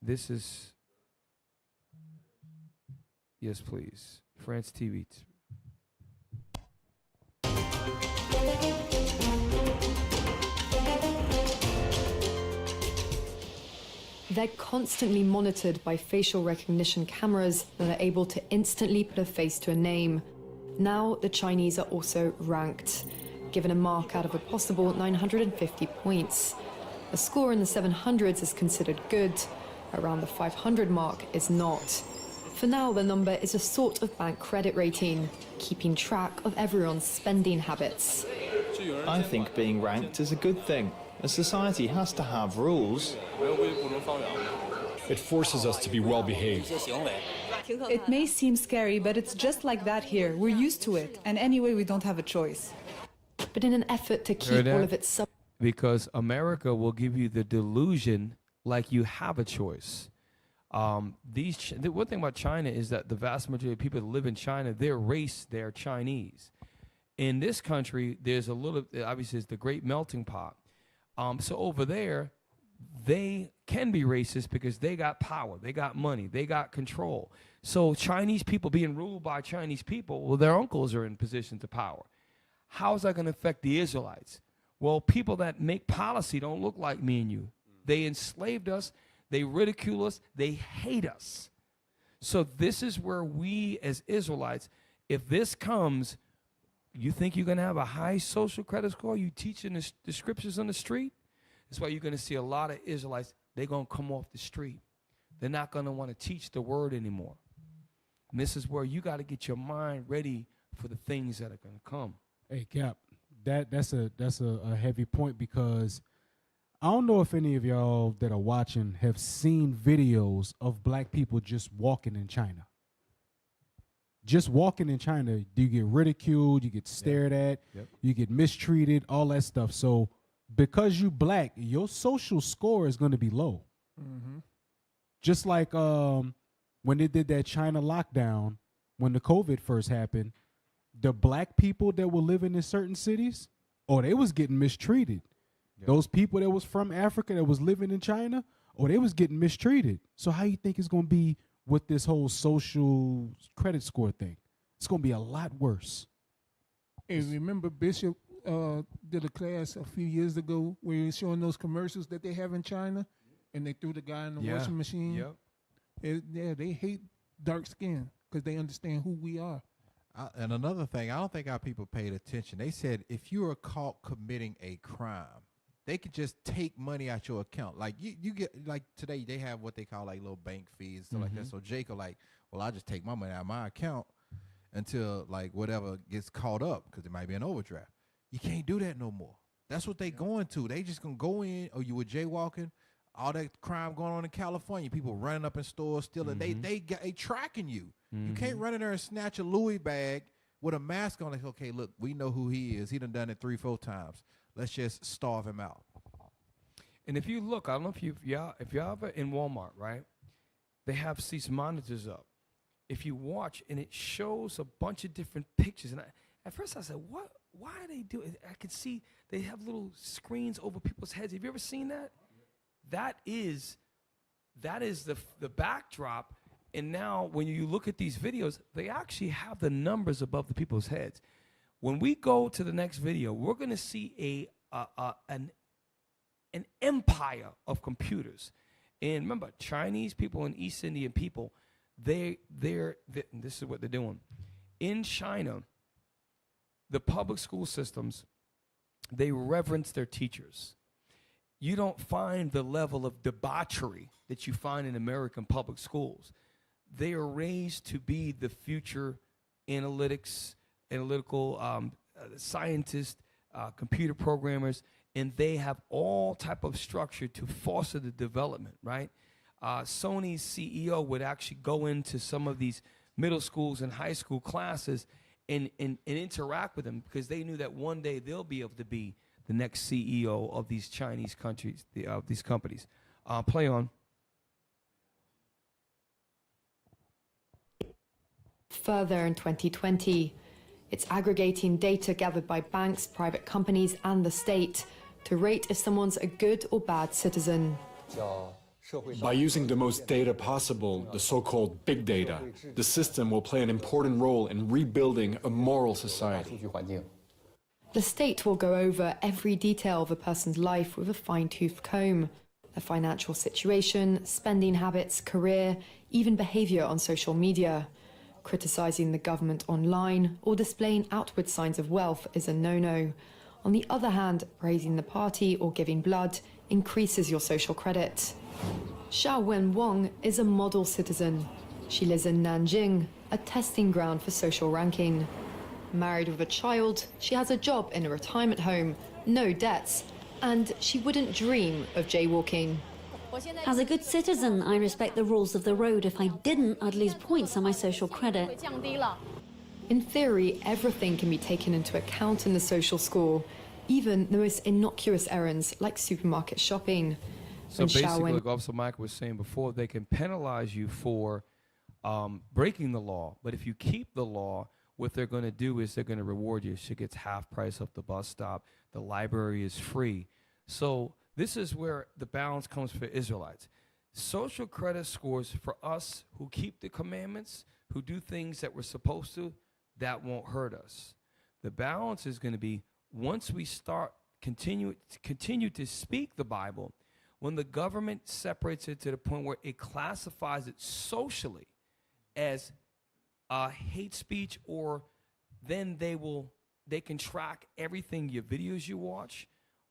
this is, yes, please, France TV. They're constantly monitored by facial recognition cameras that are able to instantly put a face to a name. Now, the Chinese are also ranked, given a mark out of a possible 950 points. A score in the 700s is considered good. Around the 500 mark is not. For now, the number is a sort of bank credit rating, keeping track of everyone's spending habits. I think being ranked is a good thing. A society has to have rules. It forces us to be well behaved. It may seem scary, but it's just like that here. We're used to it, and anyway, we don't have a choice. But in an effort to keep all of its because America will give you the delusion like you have a choice. The one thing about China is that the vast majority of people that live in China, their race, they're Chinese. In this country, there's a little, obviously, it's the great melting pot. So over there, they can be racist because they got power, they got money, they got control. So Chinese people being ruled by Chinese people, well, their uncles are in positions of power. How is that going to affect the Israelites? Well, people that make policy don't look like me and you. They enslaved us, they ridicule us, they hate us. So this is where we as Israelites, if this comes, you think you're going to have a high social credit score? You teaching the scriptures on the street? That's why you're going to see a lot of Israelites, they're going to come off the street. They're not going to want to teach the word anymore. And this is where you got to get your mind ready for the things that are going to come. Hey, Cap, that's a heavy point, because I don't know if any of y'all that are watching have seen videos of black people just walking in China. Just walking in China, you get ridiculed, you get stared at, you get mistreated, all that stuff. So because you black, your social score is going to be low. Mm-hmm. Just like when they did that China lockdown, when the COVID first happened, the black people that were living in certain cities, they was getting mistreated. Yep. Those people that was from Africa that was living in China, they was getting mistreated. So how you think it's going to be with this whole social credit score thing? It's going to be a lot worse. Hey, remember Bishop did a class a few years ago where he was showing those commercials that they have in China, and they threw the guy in the washing machine. Yep. They hate dark skin because they understand who we are. And another thing, I don't think our people paid attention. They said if you are caught committing a crime, they could just take money out your account. Like you get, like today they have what they call like little bank fees and stuff like that. So Jacob I just take my money out of my account until like whatever gets caught up, because it might be an overdraft. You can't do that no more. That's what they going to. They just gonna go in, or you were jaywalking, all that crime going on in California, people running up in stores stealing. They tracking you. You can't run in there and snatch a Louis bag with a mask on. Like, okay, look, we know who he is. He done it 3-4 times. Let's just starve him out. And if you look, I don't know if y'all ever in Walmart, right? They have these monitors up. If you watch, and it shows a bunch of different pictures. And at first I said, what? Why are they doing it? I could see they have little screens over people's heads. Have you ever seen that? That is the backdrop. And now when you look at these videos, they actually have the numbers above the people's heads. When we go to the next video, we're going to see an empire of computers. And remember, Chinese people and East Indian people, this is what they're doing. In China, the public school systems, they reverence their teachers. You don't find the level of debauchery that you find in American public schools. They are raised to be the future analytical scientists, computer programmers, and they have all type of structure to foster the development, right? Sony's CEO would actually go into some of these middle schools and high school classes and interact with them, because they knew that one day they'll be able to be the next CEO of these Chinese countries, of these companies. Play on. Further in 2020, it's aggregating data gathered by banks, private companies, and the state to rate if someone's a good or bad citizen. By using the most data possible, the so-called big data, the system will play an important role in rebuilding a moral society. The state will go over every detail of a person's life with a fine-tooth comb. Their financial situation, spending habits, career, even behavior on social media. Criticizing the government online or displaying outward signs of wealth is a no-no. On the other hand, praising the party or giving blood increases your social credit. Xiaowen Wang is a model citizen. She lives in Nanjing, a testing ground for social ranking. Married with a child, she has a job in a retirement home, no debts, and she wouldn't dream of jaywalking. As a good citizen, I respect the rules of the road. If I didn't, I'd lose points on my social credit. In theory, everything can be taken into account in the social score, even the most innocuous errands like supermarket shopping. So basically, like Officer Michael was saying before, they can penalize you for breaking the law. But if you keep the law, what they're going to do is they're going to reward you. She gets half price off the bus stop. The library is free. So this is where the balance comes for Israelites. Social credit scores for us who keep the commandments, who do things that we're supposed to, that won't hurt us. The balance is going to be once we start continue to speak the Bible, when the government separates it to the point where it classifies it socially as hate speech, or then they can track everything, your videos you watch,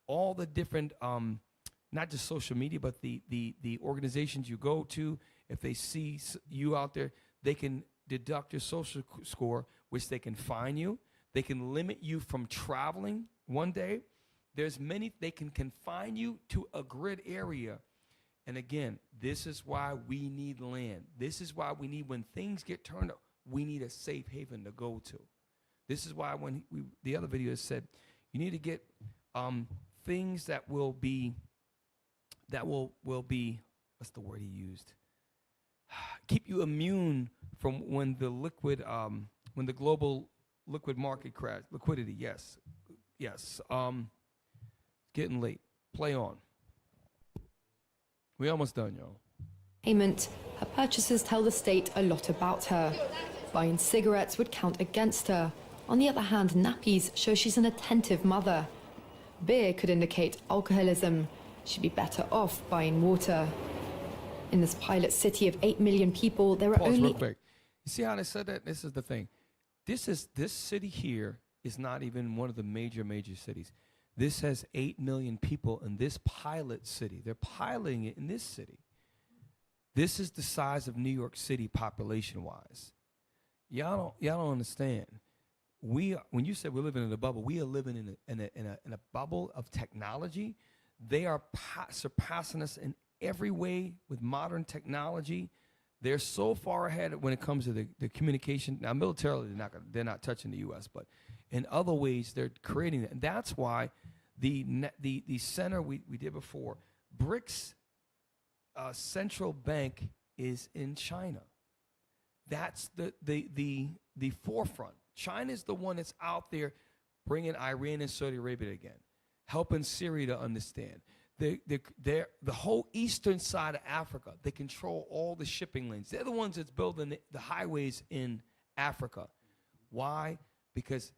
all the different not just social media, but the organizations you go to. If they see you out there, they can deduct your social score, which they can fine you. They can limit you from traveling one day. There's many, they can confine you to a grid area. And again, this is why we need land. This is why we need, when things get turned up, we need a safe haven to go to. This is why when the other video said, you need to get things that will be, what's the word he used? Keep you immune from when the when the global liquid market crash. Liquidity, yes. Getting late. Play on. We almost done, y'all. Payment, her purchases tell the state a lot about her. Buying cigarettes would count against her. On the other hand, nappies show she's an attentive mother. Beer could indicate alcoholism. She'd be better off buying water. In this pilot city of 8 million people, there are Pause only... real quick. You see how they said that? This is the thing. This city here is not even one of the major cities. This has 8 million people in this pilot city. They're piloting it in this city. This is the size of New York City population-wise. Y'all don't understand. When you said we're living in a bubble, we are living in a bubble of technology. They are surpassing us in every way with modern technology. They're so far ahead when it comes to the communication. Now, militarily, they're not touching the U.S., but in other ways, they're creating that. And that's why the center we did before, BRICS central bank is in China. That's the forefront. China is the one that's out there bringing Iran and Saudi Arabia again, helping Syria to understand. The whole eastern side of Africa, they control all the shipping lanes. They're the ones that's building the highways in Africa. Why? Because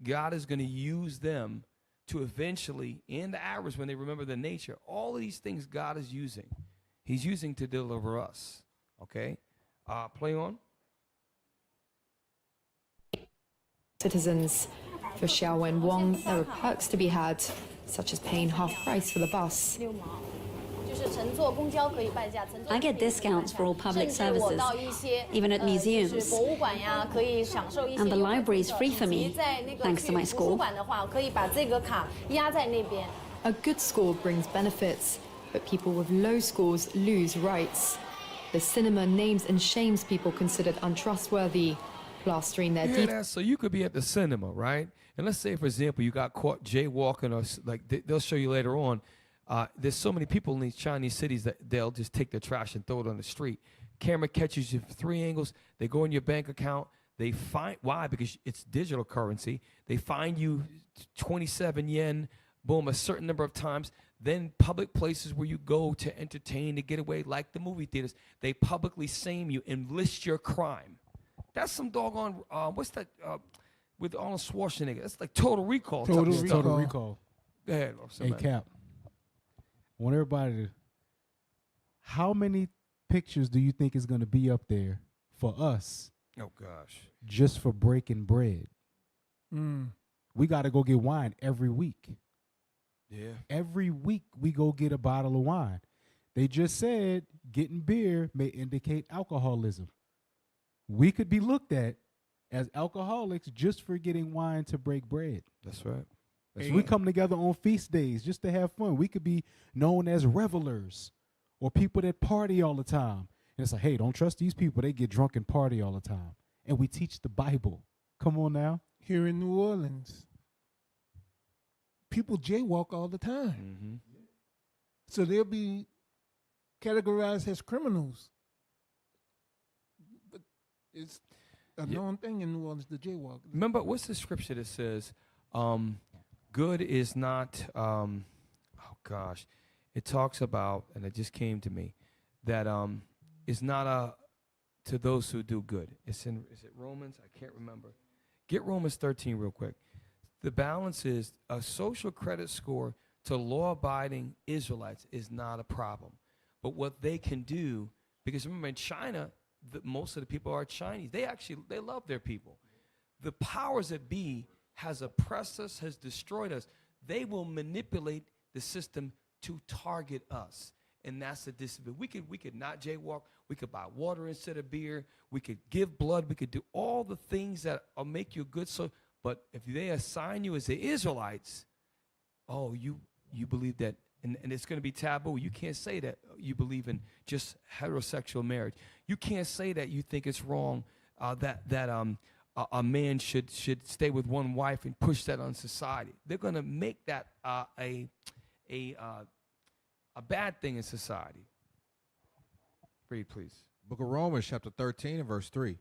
God is going to use them to eventually, in the hours when they remember the nature, all of these things God is using. He's using to deliver us. Okay? Play on. Citizens. For Xiaowen Wang, there are perks to be had, such as paying half price for the bus. I get discounts for all public services, even at museums. And the library is free for me, thanks to my score. A good score brings benefits, but people with low scores lose rights. The cinema names and shames people considered untrustworthy, plastering their details. So you could be at the cinema, right? And let's say, for example, you got caught jaywalking, or like they'll show you later on, There's so many people in these Chinese cities that they'll just take their trash and throw it on the street. Camera catches you 3 angles. They go in your bank account. They find, why? Because it's digital currency. They find you 27 yen, boom, a certain number of times. Then public places where you go to entertain, to get away, like the movie theaters, they publicly shame you and list your crime. That's some doggone, what's that, with Arnold Schwarzenegger? That's like Total Recall. Total Recall. Go ahead. Hey, Cap. I want everybody to, how many pictures do you think is going to be up there for us? Oh, gosh. Just for breaking bread. Mm. We got to go get wine every week. Yeah. Every week we go get a bottle of wine. They just said getting beer may indicate alcoholism. We could be looked at as alcoholics just for getting wine to break bread. That's right. So we come together on feast days just to have fun. We could be known as revelers or people that party all the time. And it's like, hey, don't trust these people. They get drunk and party all the time. And we teach the Bible. Come on now. Here in New Orleans, people jaywalk all the time. Mm-hmm. So they'll be categorized as criminals. But it's a known thing in New Orleans, the jaywalk. Remember, what's the scripture that says, good is not, oh gosh, it talks about, and it just came to me, that is not to those who do good. Is it Romans? I can't remember. Get Romans 13 real quick. The balance is a social credit score to law-abiding Israelites is not a problem. But what they can do, because remember in China, most of the people are Chinese. They love their people. The powers that be has oppressed us, has destroyed us. They will manipulate the system to target us. And that's the disability. We could not jaywalk. We could buy water instead of beer. We could give blood. We could do all the things that will make you good. So, but if they assign you as the Israelites, oh, you believe that, and it's going to be taboo. You can't say that you believe in just heterosexual marriage. You can't say that you think it's wrong that a man should stay with one wife and push that on society. They're going to make that a bad thing in society. Read, please. Book of Romans, chapter 13 and verse 3.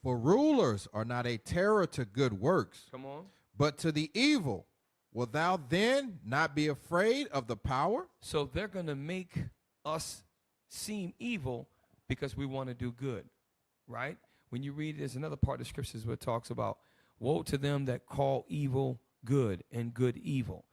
For rulers are not a terror to good works, Come on. but to the evil. Wilt thou then not be afraid of the power? So they're going to make us seem evil because we want to do good, right? When you read, there's another part of the scriptures where it talks about, woe to them that call evil good and good evil.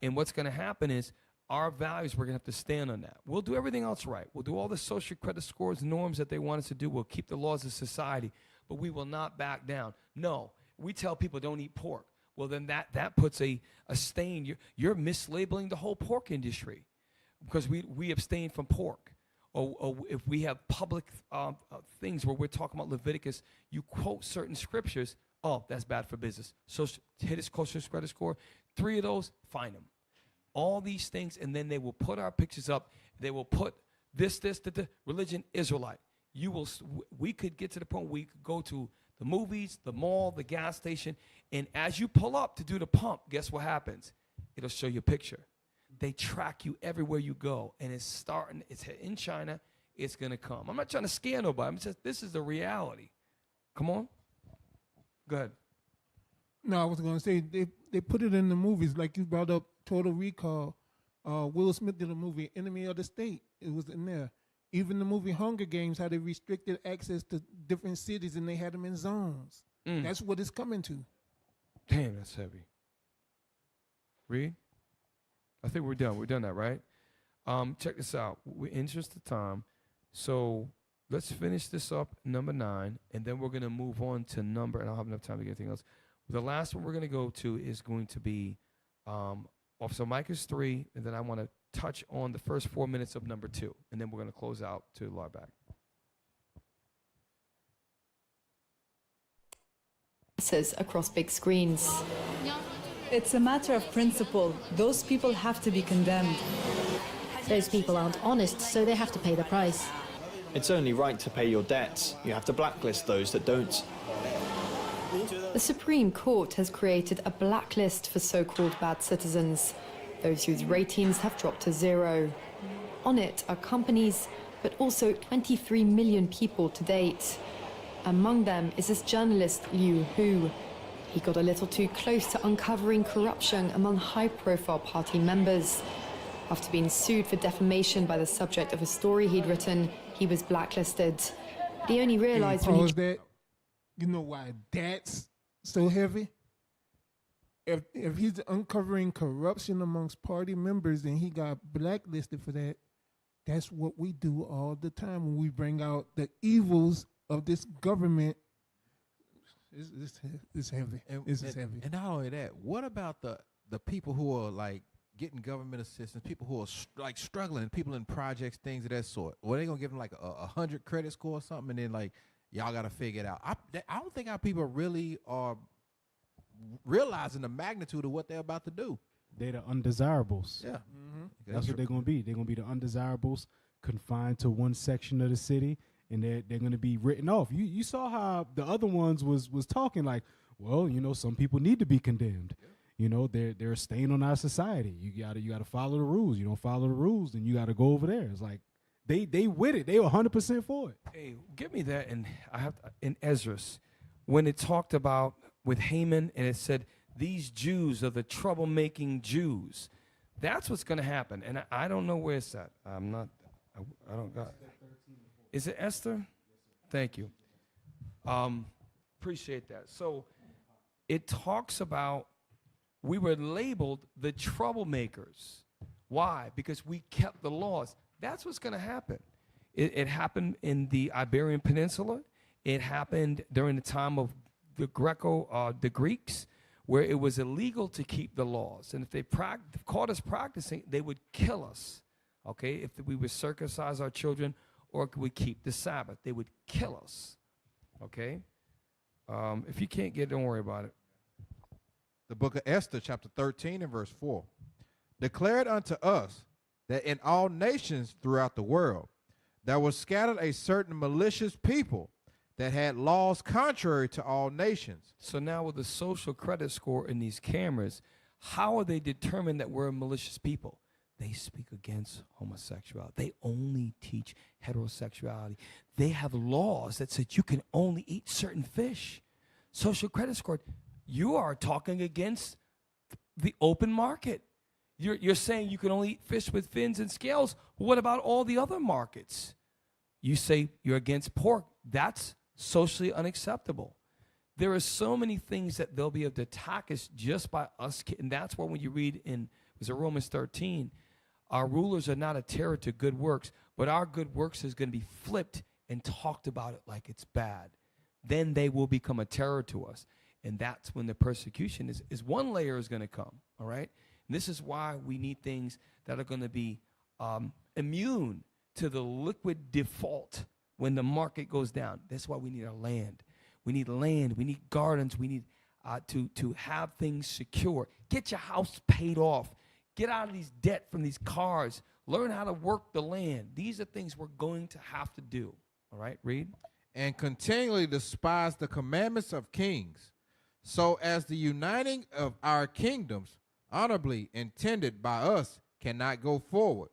And what's going to happen is our values, we're going to have to stand on that. We'll do everything else right. We'll do all the social credit scores, norms that they want us to do. We'll keep the laws of society, but we will not back down. No, we tell people don't eat pork. Well, then that puts a stain. You're mislabeling the whole pork industry because we abstain from pork. Or if we have public things where we're talking about Leviticus, you quote certain scriptures, oh, that's bad for business. So hit his social credit score. 3 of those, fine them. All these things, and then they will put our pictures up. They will put this, the religion, Israelite. We could get to the point where we could go to the movies, the mall, the gas station, and as you pull up to do the pump, guess what happens? It'll show you a picture. They track you everywhere you go, and it's in China, it's going to come. I'm not trying to scare nobody. I'm just, this is the reality. Come on. Go ahead. No, I was going to say, they put it in the movies, like you brought up Total Recall. Will Smith did a movie, Enemy of the State. It was in there. Even the movie Hunger Games, how they restricted access to different cities and they had them in zones. That's what it's coming to. Damn, that's heavy. Read. I think we're done. We're done that, right? Check this out. We're in interest of time. So let's finish this up, number 9, and then we're going to move on to number, and I don't have enough time to get anything else. The last one we're going to go to is going to be Officer Micah's 3, and then I want to touch on the first 4 minutes of number 2, and then we're going to close out to the back. Across big screens. It's a matter of principle. Those people have to be condemned. Those people aren't honest, so they have to pay the price. It's only right to pay your debts. You have to blacklist those that don't. The Supreme Court has created a blacklist for so-called bad citizens. those whose ratings have dropped to 0. On it are companies, but also 23 million people to date. Among them is this journalist Liu Hu. He got a little too close to uncovering corruption among high-profile party members. After being sued for defamation by the subject of a story he'd written, he was blacklisted. But he only realized when he... that. You know why that's so heavy? If he's uncovering corruption amongst party members and he got blacklisted for that, that's what we do all the time when we bring out the evils of this government. It's heavy. It's heavy. And not only that, what about the people who are like getting government assistance, people who are like struggling, people in projects, things of that sort? Well, they gonna give them like a 100 credit score or something, and then like y'all gotta figure it out. I don't think our people really are realizing the magnitude of what they're about to do. They're the undesirables. Yeah, that's what they're gonna be. They're gonna be the undesirables, confined to one section of the city, and they're gonna be written off. You saw how the other ones was talking like, well, you know, some people need to be condemned. Yeah. You know, they're a stain on our society. You gotta follow the rules. You don't follow the rules, then you gotta go over there. It's like they with it. They were 100% for it. Hey, give me that. And I have in Esdras, when it talked about with Haman, and it said these Jews are the troublemaking Jews. That's what's going to happen. And I don't know where it's at. I don't got. Is it Esther? Thank you. Appreciate that. So it talks about we were labeled the troublemakers. Why? Because we kept the laws. That's what's going to happen. It happened in the Iberian Peninsula. It happened during the time of the the Greeks, where it was illegal to keep the laws. And if they caught us practicing, they would kill us, okay? If we would circumcise our children or we keep the Sabbath, they would kill us, okay? If you can't get it, don't worry about it. The book of Esther, chapter 13 and verse 4. Declared unto us that in all nations throughout the world there was scattered a certain malicious people that had laws contrary to all nations. So now with the social credit score in these cameras, how are they determined that we're a malicious people? They speak against homosexuality. They only teach heterosexuality. They have laws that said you can only eat certain fish. Social credit score, you are talking against the open market. You're saying you can only eat fish with fins and scales. What about all the other markets? You say you're against pork. That's socially unacceptable. There are so many things that they'll be able to attack us just by us. And that's why when you read in Romans 13, our rulers are not a terror to good works, but our good works is going to be flipped and talked about it like it's bad. Then they will become a terror to us. And that's when the persecution is one layer is going to come, all right? And this is why we need things that are going to be immune to the liquid default when the market goes down. That's why we need our land. We need land. We need gardens. We need to have things secure. Get your house paid off. Get out of these debt from these cars. Learn how to work the land. These are things we're going to have to do. All right, read. And continually despise the commandments of kings, so as the uniting of our kingdoms, honorably intended by us, cannot go forward.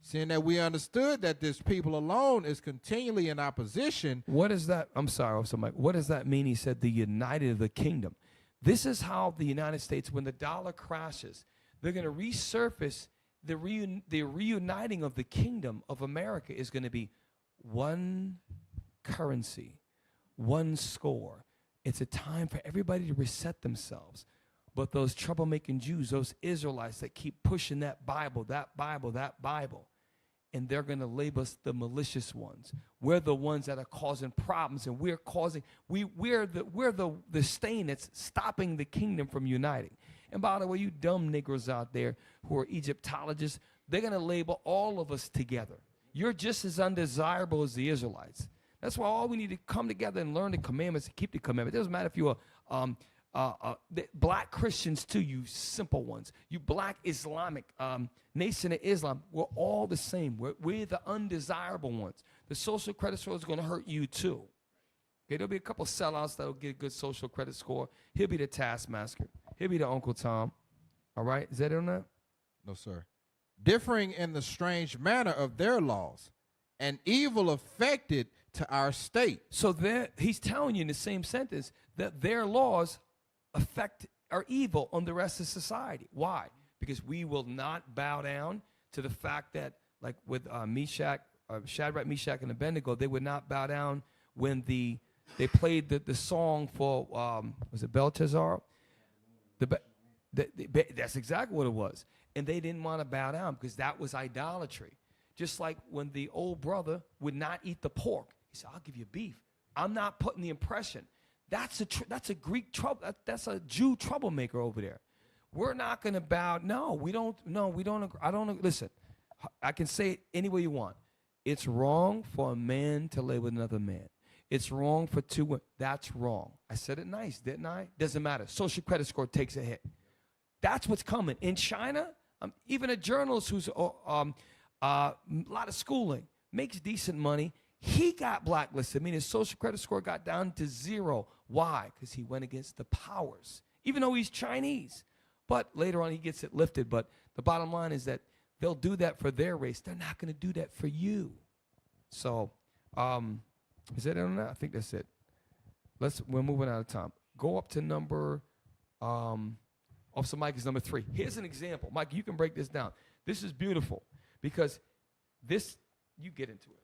Seeing that we understood that this people alone is continually in opposition. What is that? I'm sorry, Mike. What does that mean? He said the united of the kingdom. This is how the United States, when the dollar crashes, they're going to resurface the reuniting of the kingdom of America is going to be one currency, one score. It's a time for everybody to reset themselves. But those troublemaking Jews, those Israelites that keep pushing that Bible, and they're going to label us the malicious ones. We're the ones that are causing problems, and we're the stain that's stopping the kingdom from uniting. And by the way, you dumb Negroes out there who are Egyptologists, they're going to label all of us together. You're just as undesirable as the Israelites. That's why all we need to come together and learn the commandments and keep the commandments. It doesn't matter if you're black Christians too, you simple ones. You black Islamic, Nation of Islam, we're all the same. We're the undesirable ones. The social credit score is going to hurt you too. Okay, there'll be a couple sellouts that'll get a good social credit score. He'll be the taskmaster. He'll be the Uncle Tom. All right, is that on that? No, sir. Differing in the strange manner of their laws, and evil affected to our state. So he's telling you in the same sentence that their laws are evil on the rest of society. Why? Because we will not bow down to the fact that, like with Shadrach, Meshach, and Abednego, they would not bow down when they played the song for, was it Belteshazzar? That's exactly what it was. And they didn't want to bow down because that was idolatry. Just like when the old brother would not eat the pork. He said, I'll give you beef. I'm not putting the impression. That's a Greek trouble. That's a Jew troublemaker over there. We're not going to bow. No, we don't. I don't. Listen, I can say it any way you want. It's wrong for a man to lay with another man. It's wrong for two women. That's wrong. I said it nice, didn't I? Doesn't matter. Social credit score takes a hit. That's what's coming. In China, even a journalist who's a lot of schooling, makes decent money, he got blacklisted. I mean, his social credit score got down to 0. Why? Because he went against the powers, even though he's Chinese. But later on, he gets it lifted. But the bottom line is that they'll do that for their race. They're not going to do that for you. So, is that it on that? I think that's it. We're moving out of time. Go up to number, Officer Mike is number 3. Here's an example. Mike, you can break this down. This is beautiful because this, you get into it.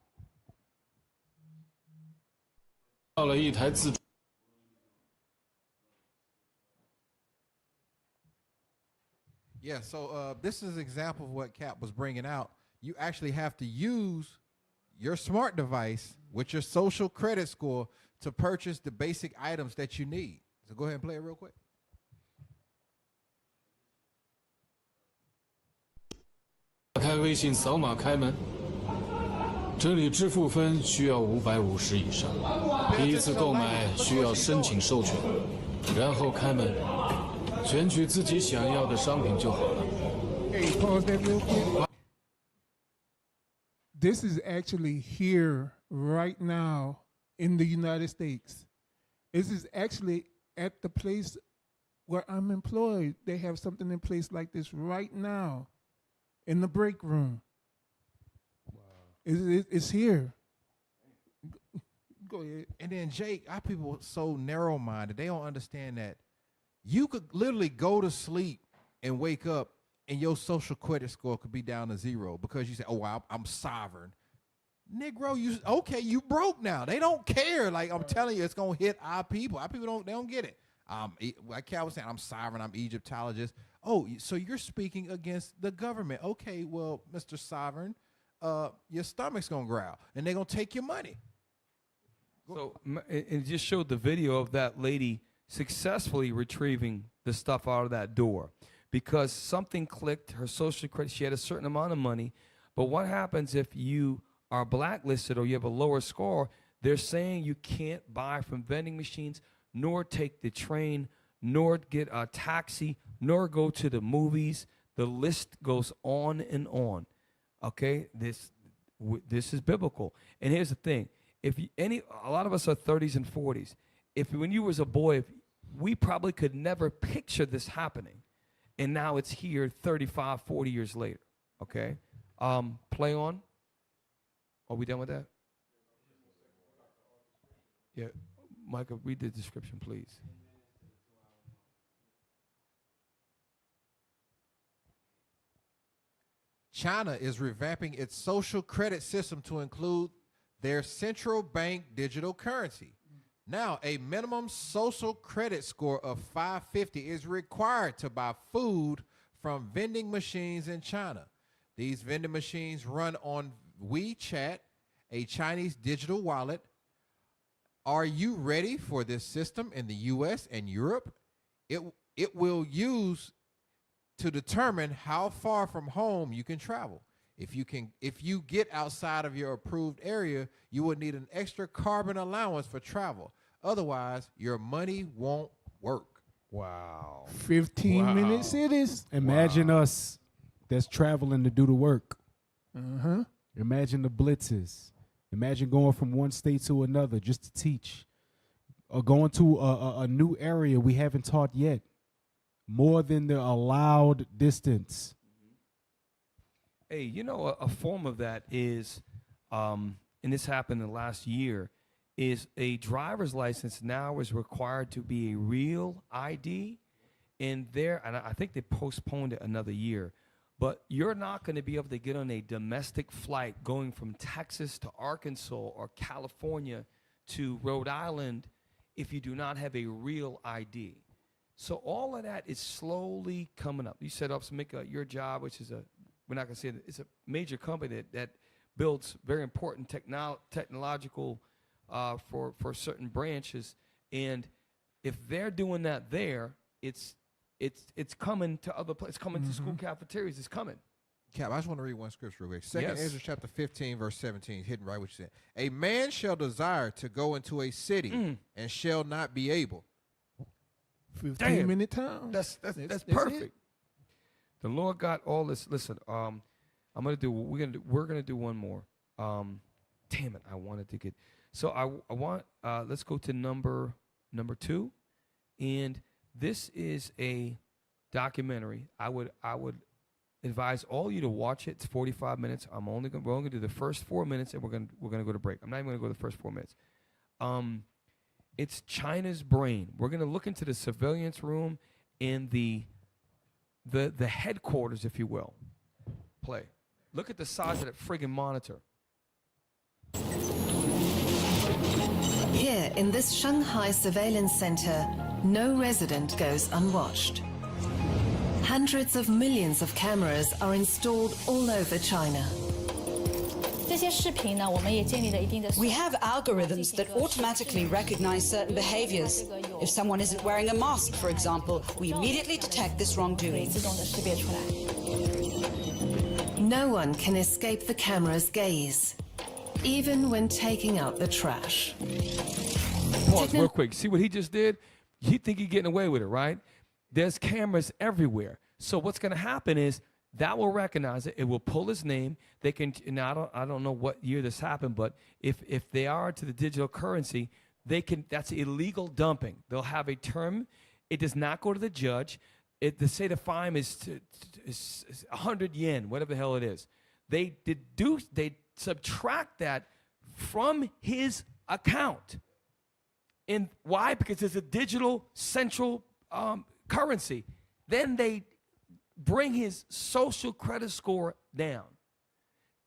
Yeah, so this is an example of what Cap was bringing out. You actually have to use your smart device with your social credit score to purchase the basic items that you need. So go ahead and play it real quick. 打开微信，扫码开门。这里支付分需要550以上，第一次购买需要申请授权，然后开门，选取自己想要的商品就好了。 Hey, pause that real quick. This is actually here right now in the United States. This is actually at the place where I'm employed. They have something in place like this right now in the break room. Wow. It's here. Go ahead. And then, Jake, our people are so narrow-minded. They don't understand that you could literally go to sleep and wake up and your social credit score could be down to 0 because you say, oh, wow, I'm sovereign. Negro, you broke now. They don't care. Like, I'm telling you, it's going to hit our people. Our people don't get it. Like Cal was saying, I'm sovereign, I'm Egyptologist. Oh, so you're speaking against the government. Okay, well, Mr. Sovereign, your stomach's going to growl, and they're going to take your money. So it just showed the video of that lady successfully retrieving the stuff out of that door because something clicked, her social credit, she had a certain amount of money. But what happens if you are blacklisted or you have a lower score? They're saying you can't buy from vending machines, nor take the train, nor get a taxi, nor go to the movies. The list goes on and on. Okay, this is biblical. And here's the thing: a lot of us are 30s and 40s. When you was a boy, we probably could never picture this happening, and now it's here 35, 40 years later. Okay, play on. Are we done with that? Yeah, Micah, read the description, please. China is revamping its social credit system to include their central bank digital currency. Now, a minimum social credit score of 550 is required to buy food from vending machines in China. These vending machines run on WeChat, a Chinese digital wallet. Are you ready for this system in the US and Europe? It will use to determine how far from home you can travel. If you get outside of your approved area, you would need an extra carbon allowance for travel. Otherwise, your money won't work. Wow. 15-minute cities. Imagine us that's traveling to do the work. Uh-huh. Imagine the blitzes. Imagine going from one state to another just to teach. Or going to a new area we haven't taught yet. More than the allowed distance. Hey, you know, a form of that is, and this happened in the last year, is a driver's license now is required to be a real ID. And I think they postponed it another year. But you're not going to be able to get on a domestic flight going from Texas to Arkansas or California to Rhode Island if you do not have a real ID. So all of that is slowly coming up. You set up your job, which is we're not going to say it, it's a major company that builds very important technological for certain branches. And if they're doing that there, it's coming to other places. It's coming to school cafeterias. It's coming. Cap, I just want to read one scripture real quick. Second Yes. Ezra chapter 15, verse 17, hitting right what you said. A man shall desire to go into a city and shall not be able. 15-minute time. That's That's perfect. it. The Lord got all this. Listen, we're gonna do one more. Damn it, I wanted to get. So I want let's go to number 2, and this is a documentary. I would advise all you to watch it. It's 45 minutes. We're only gonna do the first 4 minutes, and we're gonna go to break. I'm not even gonna go to the first 4 minutes. It's China's brain. We're gonna look into the surveillance room in the headquarters, if you will. Play. Look at the size of that friggin' monitor. Here in this Shanghai surveillance center, no resident goes unwatched. Hundreds of millions of cameras are installed all over China. We have algorithms that automatically recognize certain behaviors. If someone isn't wearing a mask, for example, we immediately detect this wrongdoing. No one can escape the camera's gaze, even when taking out the trash. Pause real quick. See what he just did? You think he's getting away with it, right? There's cameras everywhere. So what's going to happen is that will recognize it. It will pull his name. They can. Now I don't know what year this happened, but if they are to the digital currency, they can. That's illegal dumping. They'll have a term. It does not go to the judge. They say the fine is 100 yen, whatever the hell it is. They subtract that from his account. And why? Because it's a digital central currency. Then they bring his social credit score down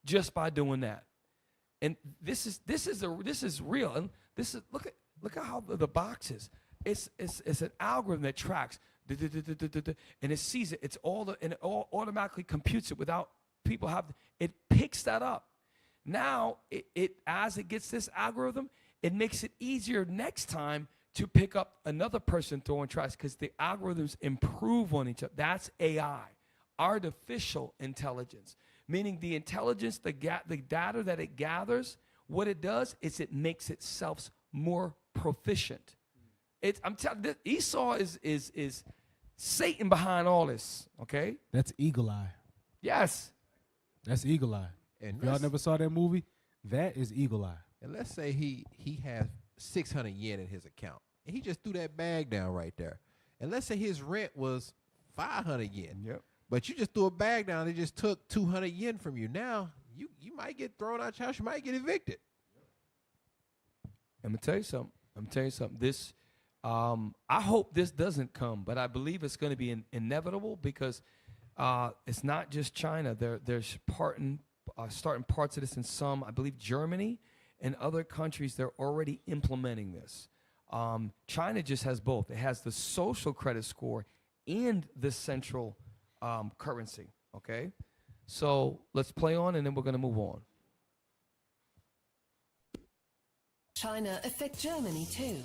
just by doing that. And this is real. And this is look at how the box is. It's an algorithm that tracks, and it sees it. And it all automatically computes it without people it picks that up. Now it as it gets this algorithm, it makes it easier next time to pick up another person throwing trash because the algorithms improve on each other. That's AI, artificial intelligence, meaning the intelligence, the data that it gathers, what it does is it makes itself more proficient. I'm telling you, Esau is Satan behind all this, okay? That's Eagle Eye. Yes. That's Eagle Eye. And if y'all never saw that movie, that is Eagle Eye. And let's say he has 600 yen in his account, and he just threw that bag down right there. And let's say his rent was 500 yen. Yep. But you just threw a bag down, they just took 200 yen from you. Now, you might get thrown out your house, you might get evicted. I'm going to tell you something. This, I hope this doesn't come, but I believe it's going to be inevitable because it's not just China. There's starting parts of this in some, I believe Germany and other countries, they're already implementing this. China just has both. It has the social credit score and the central currency, okay? So let's play on and then we're going to move on. China affect Germany too.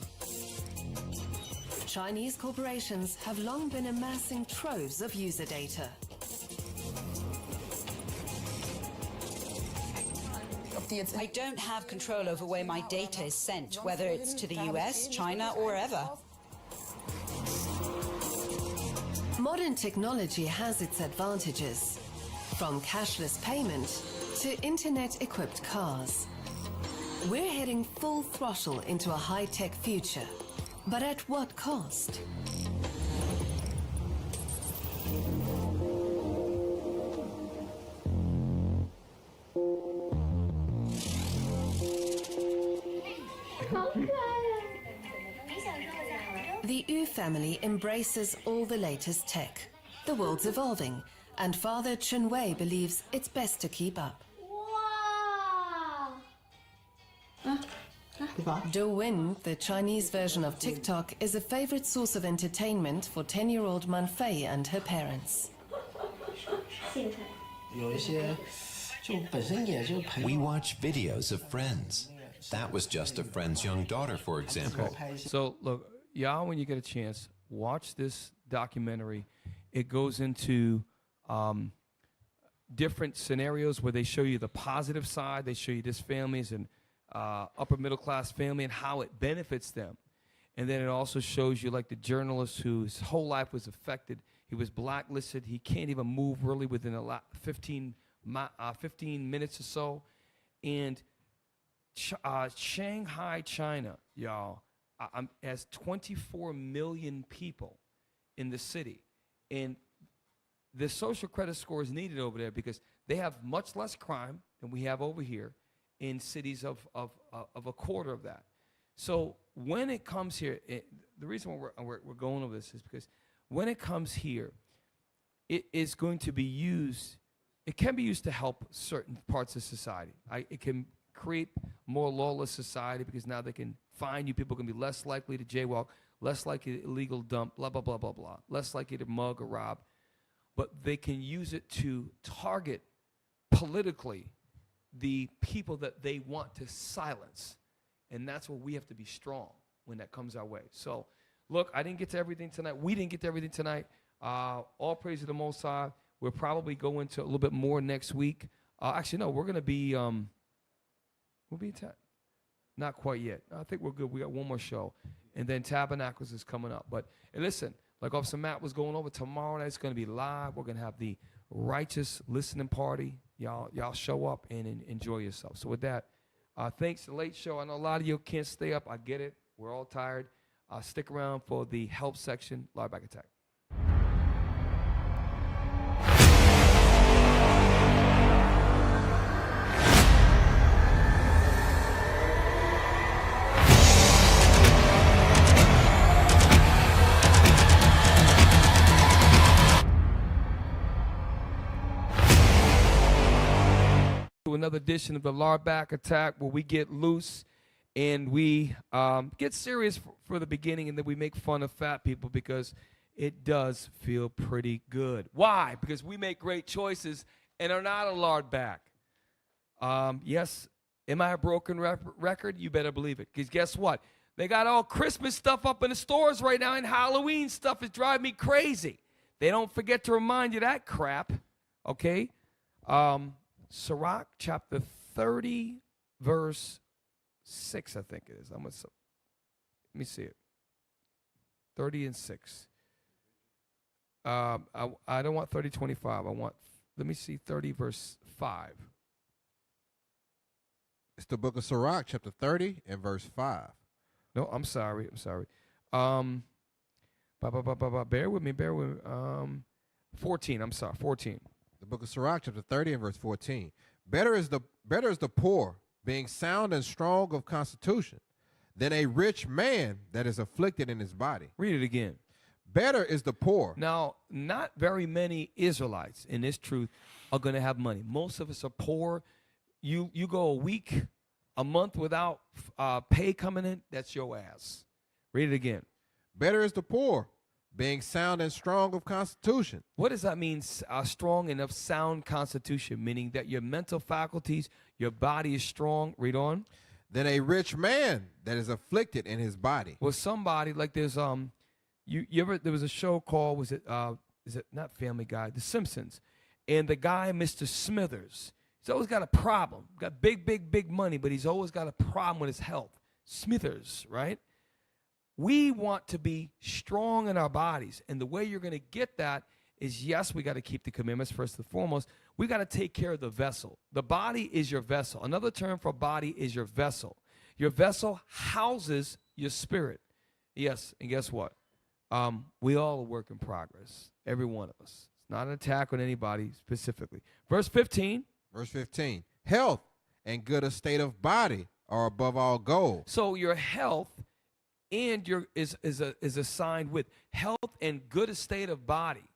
Chinese corporations have long been amassing troves of user data. I don't have control over where my data is sent, whether it's to the US, China, or wherever. Modern technology has its advantages, from cashless payment to internet-equipped cars. We're heading full throttle into a high-tech future, but at what cost? family embraces all the latest tech. The world's evolving, and Father Chunwei believes it's best to keep up. Douyin, the Chinese version of TikTok, is a favorite source of entertainment for 10-year-old Manfei and her parents. We watch videos of friends. That was just a friend's young daughter, for example. So, look, y'all, when you get a chance, watch this documentary. It goes into different scenarios where they show you the positive side. They show you this family is an upper middle class family and how it benefits them. And then it also shows you like the journalist whose whole life was affected. He was blacklisted. He can't even move really within 15 minutes or so. And Shanghai, China, y'all, has 24 million people in the city. And the social credit score is needed over there because they have much less crime than we have over here in cities of a quarter of that. So when it comes here, the reason why we're going over this is because when it comes here, it is going to be used, it can be used to help certain parts of society. It can create more lawless society because now they can fine you. People can be less likely to jaywalk, less likely to illegal dump, blah, blah, blah, blah, blah, less likely to mug or rob. But they can use it to target politically the people that they want to silence. And that's where we have to be strong when that comes our way. So, look, I didn't get to everything tonight. We didn't get to everything tonight. All praise to the Most High. We'll probably go into a little bit more next week. Actually, no, we're going to be, we'll be not quite yet. I think we're good. We got one more show. And then Tabernacles is coming up. But hey, listen, like Officer Matt was going over, tomorrow night's going to be live. We're going to have the Righteous Listening Party. Y'all show up and enjoy yourself. So with that, thanks to the late show. I know a lot of you can't stay up. I get it. We're all tired. Stick around for the help section, live back attack. Another edition of the Larback Attack where we get loose and we get serious for the beginning and then we make fun of fat people because it does feel pretty good. Why? Because we make great choices and are not a Larback. Yes, am I a broken record? You better believe it. Because guess what? They got all Christmas stuff up in the stores right now and Halloween stuff is driving me crazy. They don't forget to remind you that crap, okay? Sirach chapter 30, verse 6, I think it is. Let me see it. 30 and 6. I don't want 30, 25. Let me see 30, verse 5. It's the book of Sirach, chapter 30 and verse 5. No, I'm sorry. Bear with me. 14, I'm sorry, 14. The book of Sirach, chapter 30 and verse 14. Better is the poor, being sound and strong of constitution, than a rich man that is afflicted in his body. Read it again. Better is the poor. Now, not very many Israelites in this truth are going to have money. Most of us are poor. You go a week, a month without pay coming in, that's your ass. Read it again. Better is the poor, being sound and strong of constitution. What does that mean, strong and of sound constitution? Meaning that your mental faculties, your body is strong. Read on. Than a rich man that is afflicted in his body. Well, somebody, like there's, there was a show called, is it not Family Guy, The Simpsons. And the guy, Mr. Smithers, he's always got a problem. Got big money, but he's always got a problem with his health. Smithers, right? We want to be strong in our bodies. And the way you're going to get that is, yes, we got to keep the commandments first and foremost. We got to take care of the vessel. The body is your vessel. Another term for body is your vessel. Your vessel houses your spirit. Yes, and guess what? We all are work in progress, every one of us. It's not an attack on anybody specifically. Verse 15. Verse 15. Health and good estate of body are above all gold. So your health and is assigned with health and good estate of body.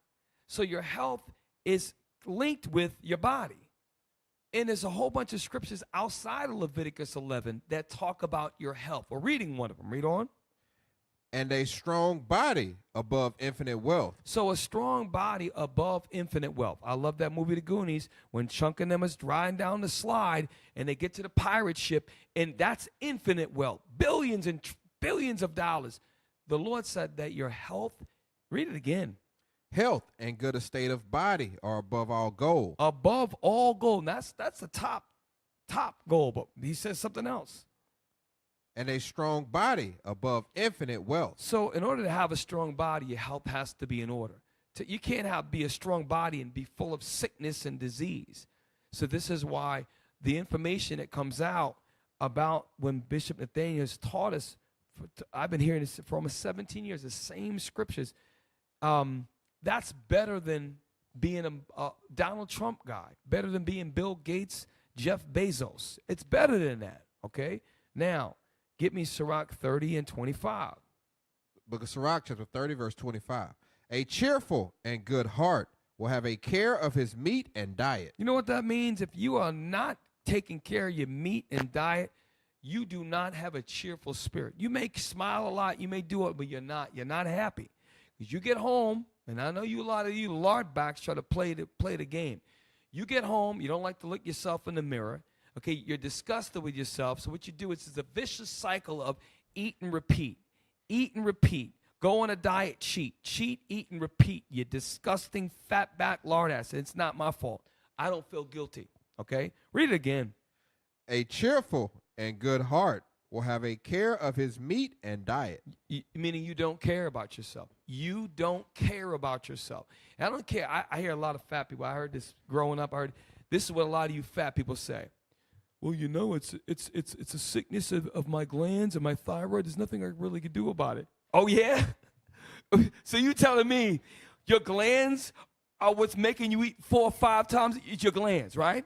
So your health is linked with your body. And there's a whole bunch of scriptures outside of Leviticus 11 that talk about your health. We're reading one of them. Read on. And a strong body above infinite wealth. So a strong body above infinite wealth. I love that movie, The Goonies, when Chunk and them is riding down the slide and they get to the pirate ship, and that's infinite wealth, billions and billions of dollars. The Lord said that your health, read it again. Health and good estate of body are above all gold. Above all gold. And that's the top goal, but he says something else. And a strong body above infinite wealth. So in order to have a strong body, your health has to be in order. You can't be a strong body and be full of sickness and disease. So this is why the information that comes out about when Bishop Nathaniel has taught us, I've been hearing this for almost 17 years, the same scriptures, that's better than being a Donald Trump guy, better than being Bill Gates, Jeff Bezos. It's better than that, okay? Now, get me Sirach 30 and 25. Book of Sirach, chapter 30, verse 25. A cheerful and good heart will have a care of his meat and diet. You know what that means? If you are not taking care of your meat and diet, you do not have a cheerful spirit. You may smile a lot, you may do it, but you're not happy. Because you get home, and I know a lot of you lardbacks try to play the game. You get home, you don't like to look yourself in the mirror. Okay, you're disgusted with yourself. So what you do is it's a vicious cycle of eat and repeat. Eat and repeat. Go on a diet, cheat. Cheat, eat, and repeat. You disgusting fat back lard ass. It's not my fault. I don't feel guilty. Okay? Read it again. A cheerful and good heart will have a care of his meat and diet. Meaning you don't care about yourself. You don't care about yourself. And I don't care. I hear a lot of fat people. I heard this growing up. This is what a lot of you fat people say. Well, you know, it's a sickness of my glands and my thyroid. There's nothing I really can do about it. Oh, yeah? So you telling me your glands are what's making you eat 4 or 5 times? It's your glands, right?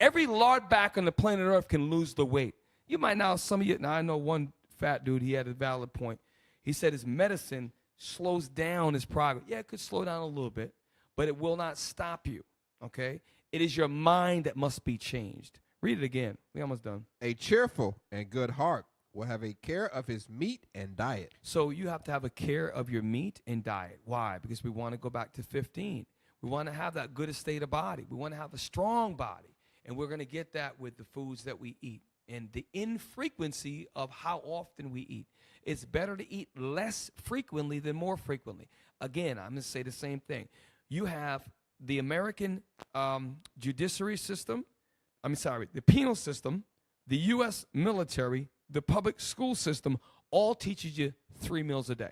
Every lard back on the planet Earth can lose the weight. You might now, some of you, now I know one fat dude, he had a valid point. He said his medicine slows down his progress. Yeah, it could slow down a little bit, but it will not stop you, okay? It is your mind that must be changed. Read it again. We're almost done. A cheerful and good heart will have a care of his meat and diet. So you have to have a care of your meat and diet. Why? Because we want to go back to 15. We want to have that good estate of body. We want to have a strong body. And we're going to get that with the foods that we eat and the infrequency of how often we eat. It's better to eat less frequently than more frequently. Again, I'm going to say the same thing. You have the American judiciary system. The penal system, the U.S. military, the public school system all teaches you 3 meals a day.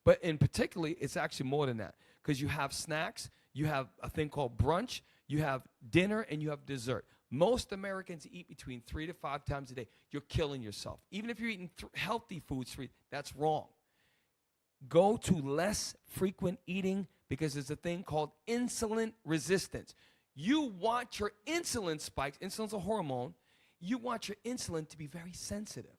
But in particularly, it's actually more than that because you have snacks, you have a thing called brunch, you have dinner, and you have dessert. Most Americans eat between 3 to 5 times a day. You're killing yourself. Even if you're eating healthy foods, that's wrong. Go to less frequent eating because there's a thing called insulin resistance. You want your insulin spikes, insulin's a hormone, you want your insulin to be very sensitive.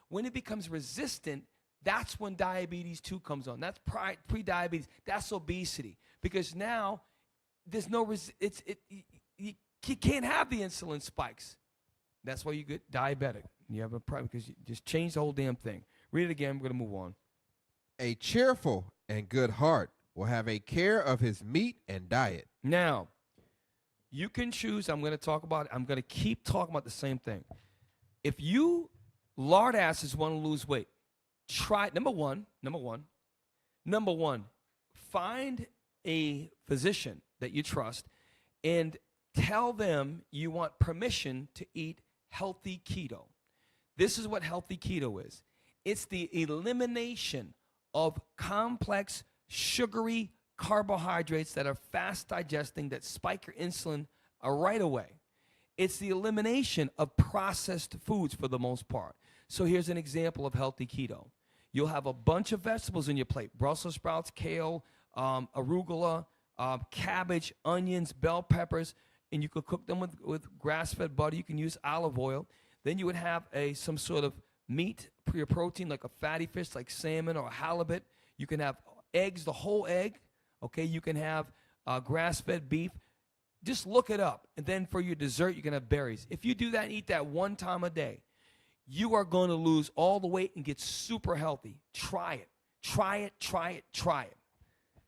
When it becomes resistant, that's when diabetes 2 comes on. That's pre-diabetes, that's obesity. Because now, there's no, you can't have the insulin spikes. That's why you get diabetic. You have a problem because you just change the whole damn thing. Read it again, we're going to move on. A cheerful and good heart will have a care of his meat and diet. Now, you can choose. I'm going to keep talking about the same thing. If you lard asses want to lose weight, try, number one, find a physician that you trust and tell them you want permission to eat healthy keto. This is what healthy keto is. It's the elimination of complex, sugary carbohydrates that are fast digesting, that spike your insulin right away. It's the elimination of processed foods for the most part. So here's an example of healthy keto. You'll have a bunch of vegetables in your plate: Brussels sprouts, kale, arugula, cabbage, onions, bell peppers, and you could cook them with grass-fed butter. You can use olive oil. Then you would have some sort of meat, pure protein, like a fatty fish, like salmon or halibut. You can have eggs, the whole egg. Okay, you can have grass-fed beef. Just look it up. And then for your dessert, you can have berries. If you do that and eat that one time a day, you are going to lose all the weight and get super healthy. Try it. Try it, try it, try it.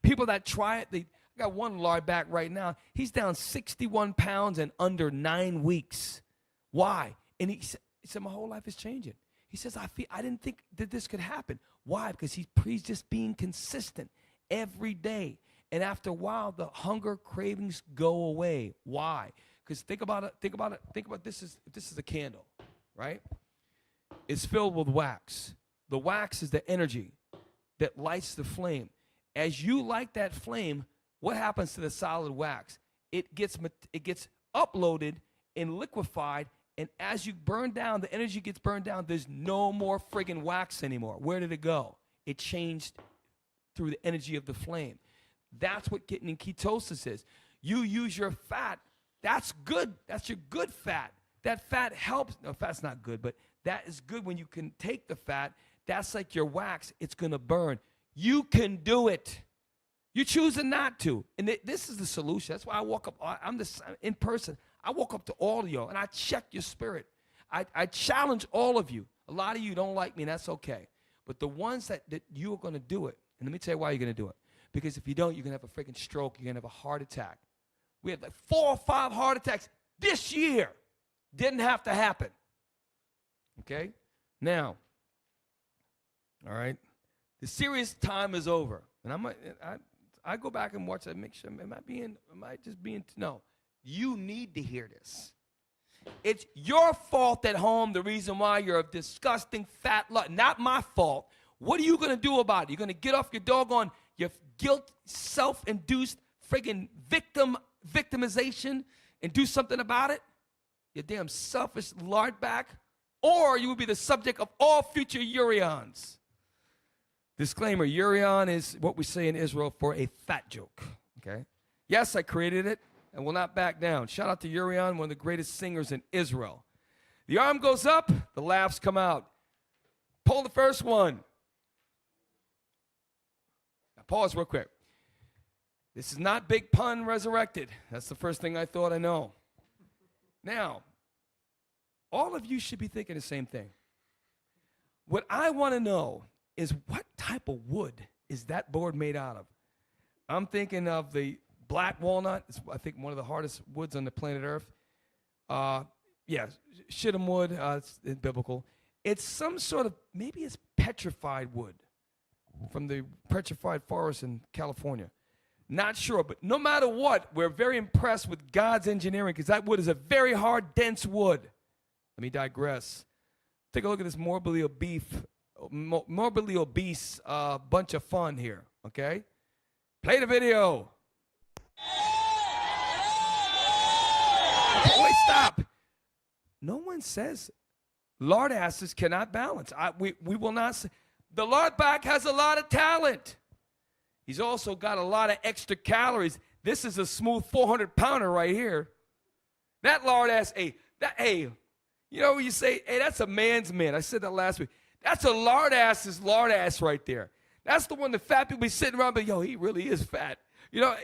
People that try it, I got one lard back right now. He's down 61 pounds in under 9 weeks. Why? And he said, my whole life is changing. He says, I didn't think that this could happen. Why? Because he's just being consistent every day. And after a while, the hunger cravings go away. Why? Because think about it. Think about this is a candle, right? It's filled with wax. The wax is the energy that lights the flame. As you light that flame, what happens to the solid wax? It gets uploaded and liquefied, and as you burn down, the energy gets burned down. There's no more friggin' wax anymore. Where did it go? It changed through the energy of the flame. That's what getting in ketosis is. You use your fat. That's good. That's your good fat. That fat helps. No, fat's not good, but that is good when you can take the fat. That's like your wax. It's going to burn. You can do it. You're choosing not to. And this is the solution. That's why I walk up. I'm in person. I walk up to all of y'all, and I check your spirit. I challenge all of you. A lot of you don't like me, and that's okay. But the ones that you are going to do it, and let me tell you why you're going to do it. Because if you don't, you're going to have a freaking stroke. You're going to have a heart attack. We had like 4 or 5 heart attacks this year. Didn't have to happen. Okay? Now, all right, the serious time is over. And I go back and watch that, make sure, am I just being, no. You need to hear this. It's your fault at home, the reason why you're a disgusting fat lot. Not my fault. What are you going to do about it? You're going to get off your doggone, your guilt, self-induced friggin' victimization and do something about it? You damn selfish lardback. Or you will be the subject of all future Urians. Disclaimer, Urian is what we say in Israel for a fat joke. Okay? Yes, I created it and will not back down. Shout out to Urian, one of the greatest singers in Israel. The arm goes up, the laughs come out. Pull the first one. Now pause real quick. This is not Big Pun resurrected. That's the first thing I thought I know. Now, all of you should be thinking the same thing. What I want to know is what type of wood is that board made out of? I'm thinking of the black walnut. It's, I think, one of the hardest woods on the planet Earth. Yeah, shittim wood. It's biblical. It's some sort of, maybe it's petrified wood from the petrified forest in California. Not sure, but no matter what, we're very impressed with God's engineering because that wood is a very hard, dense wood. Let me digress. Take a look at this morbidly obese bunch of fun here, okay? Play the video. Wait, stop. No one says lard asses cannot balance. We will not say. The lard back has a lot of talent. He's also got a lot of extra calories. This is a smooth 400-pounder right here. That lard ass, you know when you say, hey, that's a man's man. I said that last week. That's a lard ass's lard ass right there. That's the one the fat people be sitting around, but yo, he really is fat. You know,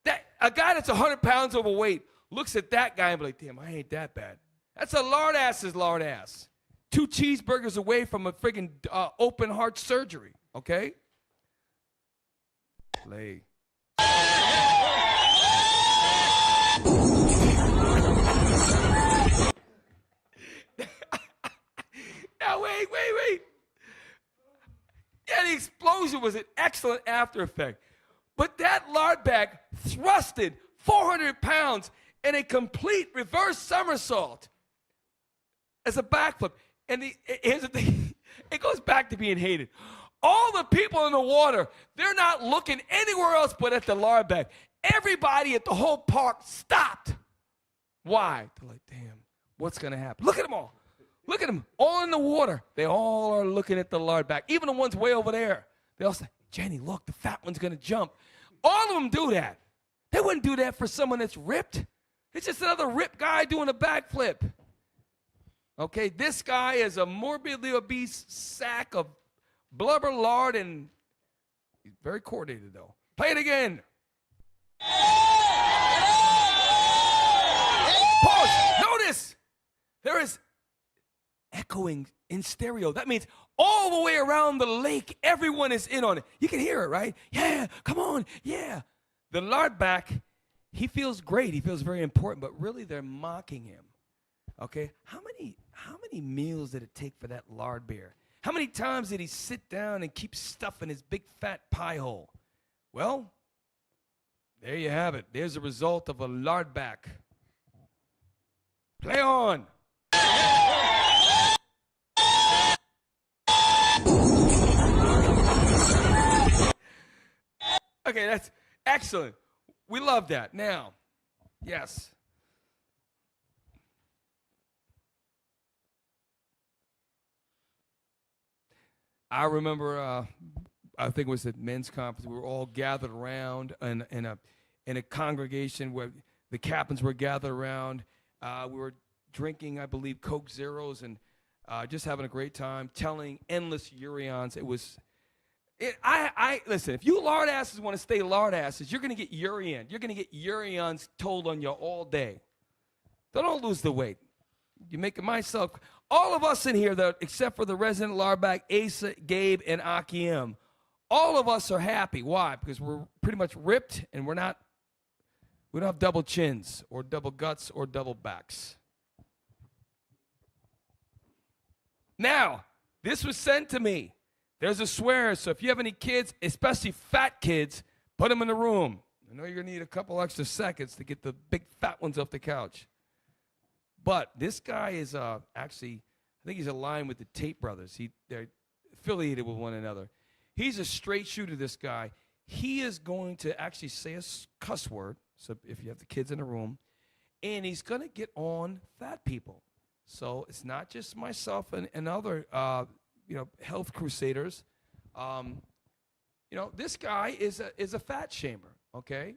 that a guy that's 100 pounds overweight looks at that guy and be like, damn, I ain't that bad. That's a lard ass's lard ass. 2 cheeseburgers away from a friggin' open heart surgery, okay? Play. Now, wait. Yeah, the explosion was an excellent after effect. But that lard bag thrusted 400 pounds in a complete reverse somersault as a backflip. And here's the thing. It goes back to being hated. All the people in the water, they're not looking anywhere else but at the lard bag. Everybody at the whole park stopped. Why? They're like, damn, what's going to happen? Look at them all. Look at them, all in the water. They all are looking at the lard bag. Even the ones way over there. They all say, Jenny, look, the fat one's going to jump. All of them do that. They wouldn't do that for someone that's ripped. It's just another ripped guy doing a backflip. Okay, this guy is a morbidly obese sack of blubber, lard, and he's very coordinated, though. Play it again. Pause. Notice there is echoing in stereo. That means all the way around the lake, everyone is in on it. You can hear it, right? Yeah, come on, yeah. The lardback, he feels great. He feels very important, but really they're mocking him. Okay, how many meals did it take for that lard bear? How many times did he sit down and keep stuffing his big fat pie hole? Well, there you have it. There's a result of a lardback. Play on. Okay, that's excellent. We love that. Now, yes. I remember, I think it was at men's conference. We were all gathered around in a congregation where the captains were gathered around. We were drinking, I believe, Coke Zeros and just having a great time, telling endless urions. It was. Listen, if you lard asses want to stay lard asses, you're going to get urion. You're going to get urions told on you all day. Don't lose the weight. You make it myself. All of us in here, except for the resident lardback, Asa, Gabe, and Akiem, all of us are happy. Why? Because we're pretty much ripped, and we don't have double chins or double guts or double backs. Now, this was sent to me. There's a swear, so if you have any kids, especially fat kids, put them in the room. I know you're going to need a couple extra seconds to get the big fat ones off the couch. But this guy is actually, I think he's aligned with the Tate brothers. They're affiliated with one another. He's a straight shooter, this guy. He is going to actually say a cuss word, so if you have the kids in the room, and he's going to get on fat people. So it's not just myself and other health crusaders. This guy is a fat shamer, okay?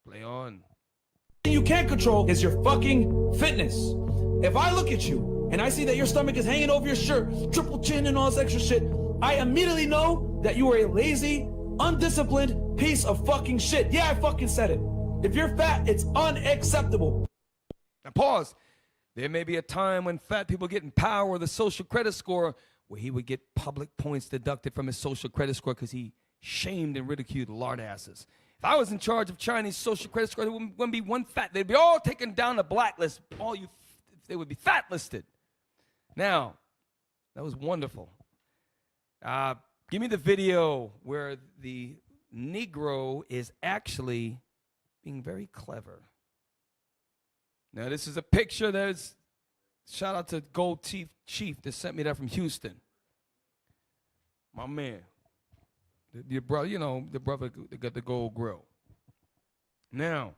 Play on. You can't control is your fucking fitness. If I look at you and I see that your stomach is hanging over your shirt, triple chin and all this extra shit, I immediately know that you are a lazy, undisciplined piece of fucking shit. Yeah, I fucking said it. If you're fat, it's unacceptable. Now pause. There may be a time when fat people get in power with a social credit score where he would get public points deducted from his social credit score because he shamed and ridiculed lard asses. If I was in charge of Chinese social credit score, there wouldn't be one fat. They'd be all taken down the blacklist. They would be fat listed. Now, that was wonderful. Give me the video where the Negro is actually being very clever. Now, this is a picture that's, shout out to Gold Teeth Chief that sent me that from Houston. My man. Your brother, the brother that got the gold grill. Now,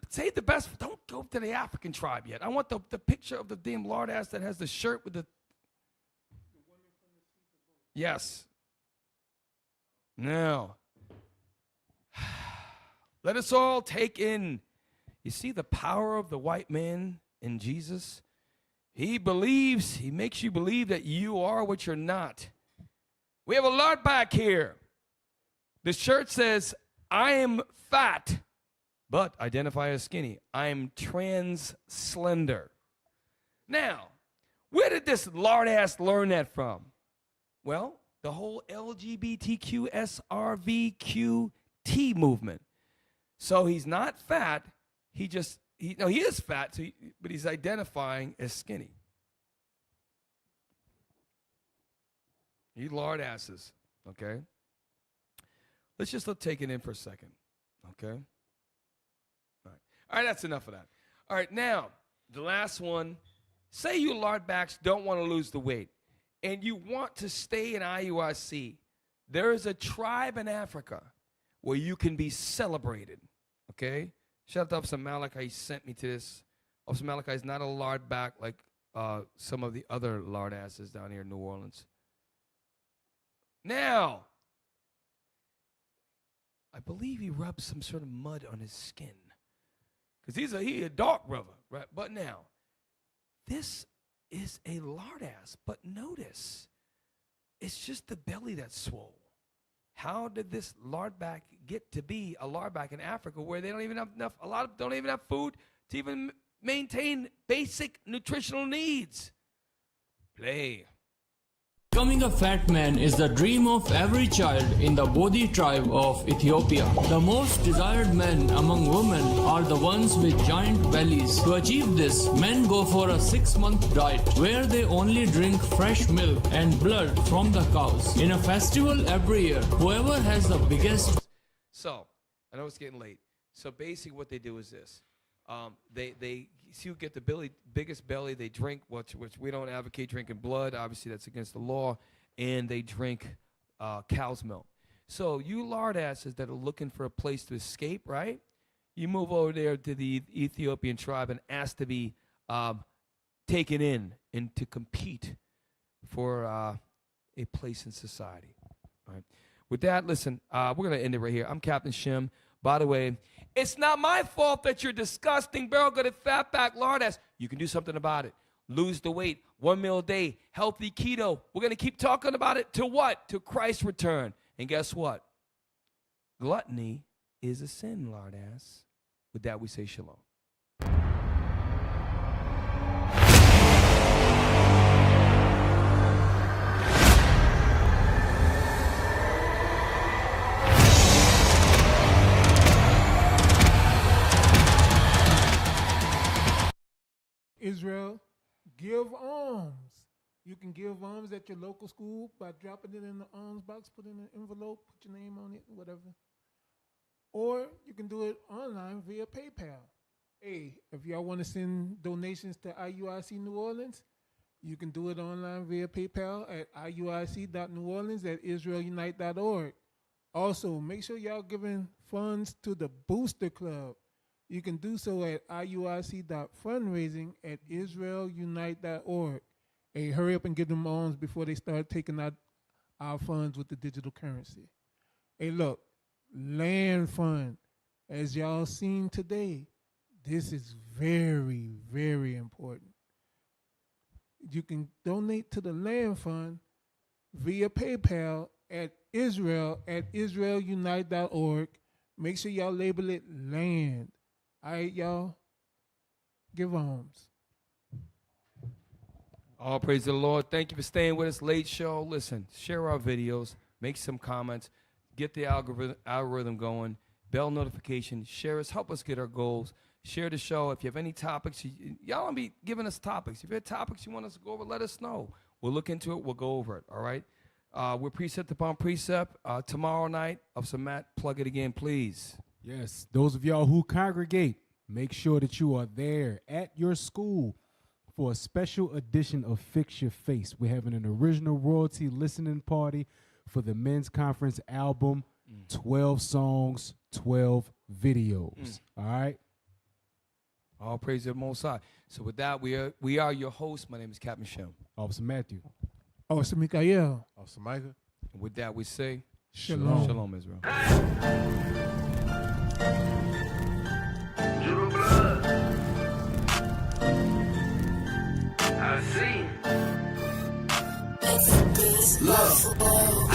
say the best. Don't go to the African tribe yet. I want the picture of the damn lard ass that has the shirt with the. Yes. Now, let us all take in. You see the power of the white man in Jesus? He makes you believe that you are what you're not. We have a lot back here. The shirt says, I am fat, but identify as skinny. I am trans slender. Now, where did this lard ass learn that from? Well, the whole LGBTQ SRVQT movement. So he's not fat. He is fat, but he's identifying as skinny. You lard asses, okay? Let's take it in for a second, okay? All right, that's enough of that. All right, now, the last one. Say you lardbacks don't want to lose the weight, and you want to stay in IUIC. There is a tribe in Africa where you can be celebrated, okay? Shout out to Officer Malachi, he sent me to this. Officer Malachi is not a lardback like some of the other lard asses down here in New Orleans. Now, I believe he rubbed some sort of mud on his skin because he a dark brother, right? But now, this is a lard ass. But notice, it's just the belly that's swole. How did this lardback get to be a lardback in Africa where they don't even have enough, a lot of don't even have food to even maintain basic nutritional needs? Play. Becoming a fat man is the dream of every child in the Bodhi tribe of Ethiopia. The most desired men among women are the ones with giant bellies. To achieve this, men go for a 6-month diet where they only drink fresh milk and blood from the cows. In a festival every year, whoever has the biggest... So, I know it's getting late. So basically what they do is this. They see who get the biggest belly, they drink, which we don't advocate drinking blood. Obviously, that's against the law. And they drink cow's milk. So you lard asses that are looking for a place to escape, right? You move over there to the Ethiopian tribe and ask to be taken in and to compete for a place in society. All right. With that, listen, we're going to end it right here. I'm Captain Shim. By the way, it's not my fault that you're disgusting, barrel-gutted, fatback lard ass. You can do something about it. Lose the weight, 1 meal a day, healthy keto. We're going to keep talking about it to what? To Christ's return. And guess what? Gluttony is a sin, lard ass. With that, we say shalom. Israel, give alms. You can give alms at your local school by dropping it in the alms box, put it in an envelope, put your name on it, whatever. Or you can do it online via PayPal. Hey, if y'all want to send donations to IUIC New Orleans, you can do it online via PayPal at iuic.neworleans@israelunite.org. Also, make sure y'all giving funds to the Booster Club. You can do so at iuic.fundraising@israelunite.org. Hey, hurry up and give them alms before they start taking out our funds with the digital currency. Hey, look, land fund, as y'all seen today, this is very, very important. You can donate to the land fund via PayPal at israelunite.org. Make sure y'all label it land. All right, y'all, give alms. All praise the Lord. Thank you for staying with us. Late show. Listen, share our videos, make some comments, get the algorithm going, bell notification, share us, help us get our goals. Share the show. If you have any topics, y'all want to be giving us topics. If you have topics you want us to go over, let us know. We'll look into it. We'll go over it. All right. We're Precept Upon Precept. Tomorrow night, Officer Matt, plug it again, please. Yes, those of y'all who congregate, make sure that you are there at your school for a special edition of Fix Your Face. We're having an original royalty listening party for the men's conference album, 12 songs, 12 videos. All right? All praise to the Most High. So with that, we are your hosts. My name is Captain Shem. Officer Matthew. Officer Mikha'el. Officer Micah. And with that, we say Shalom. Shalom, Israel. Drew blood. I see. Love.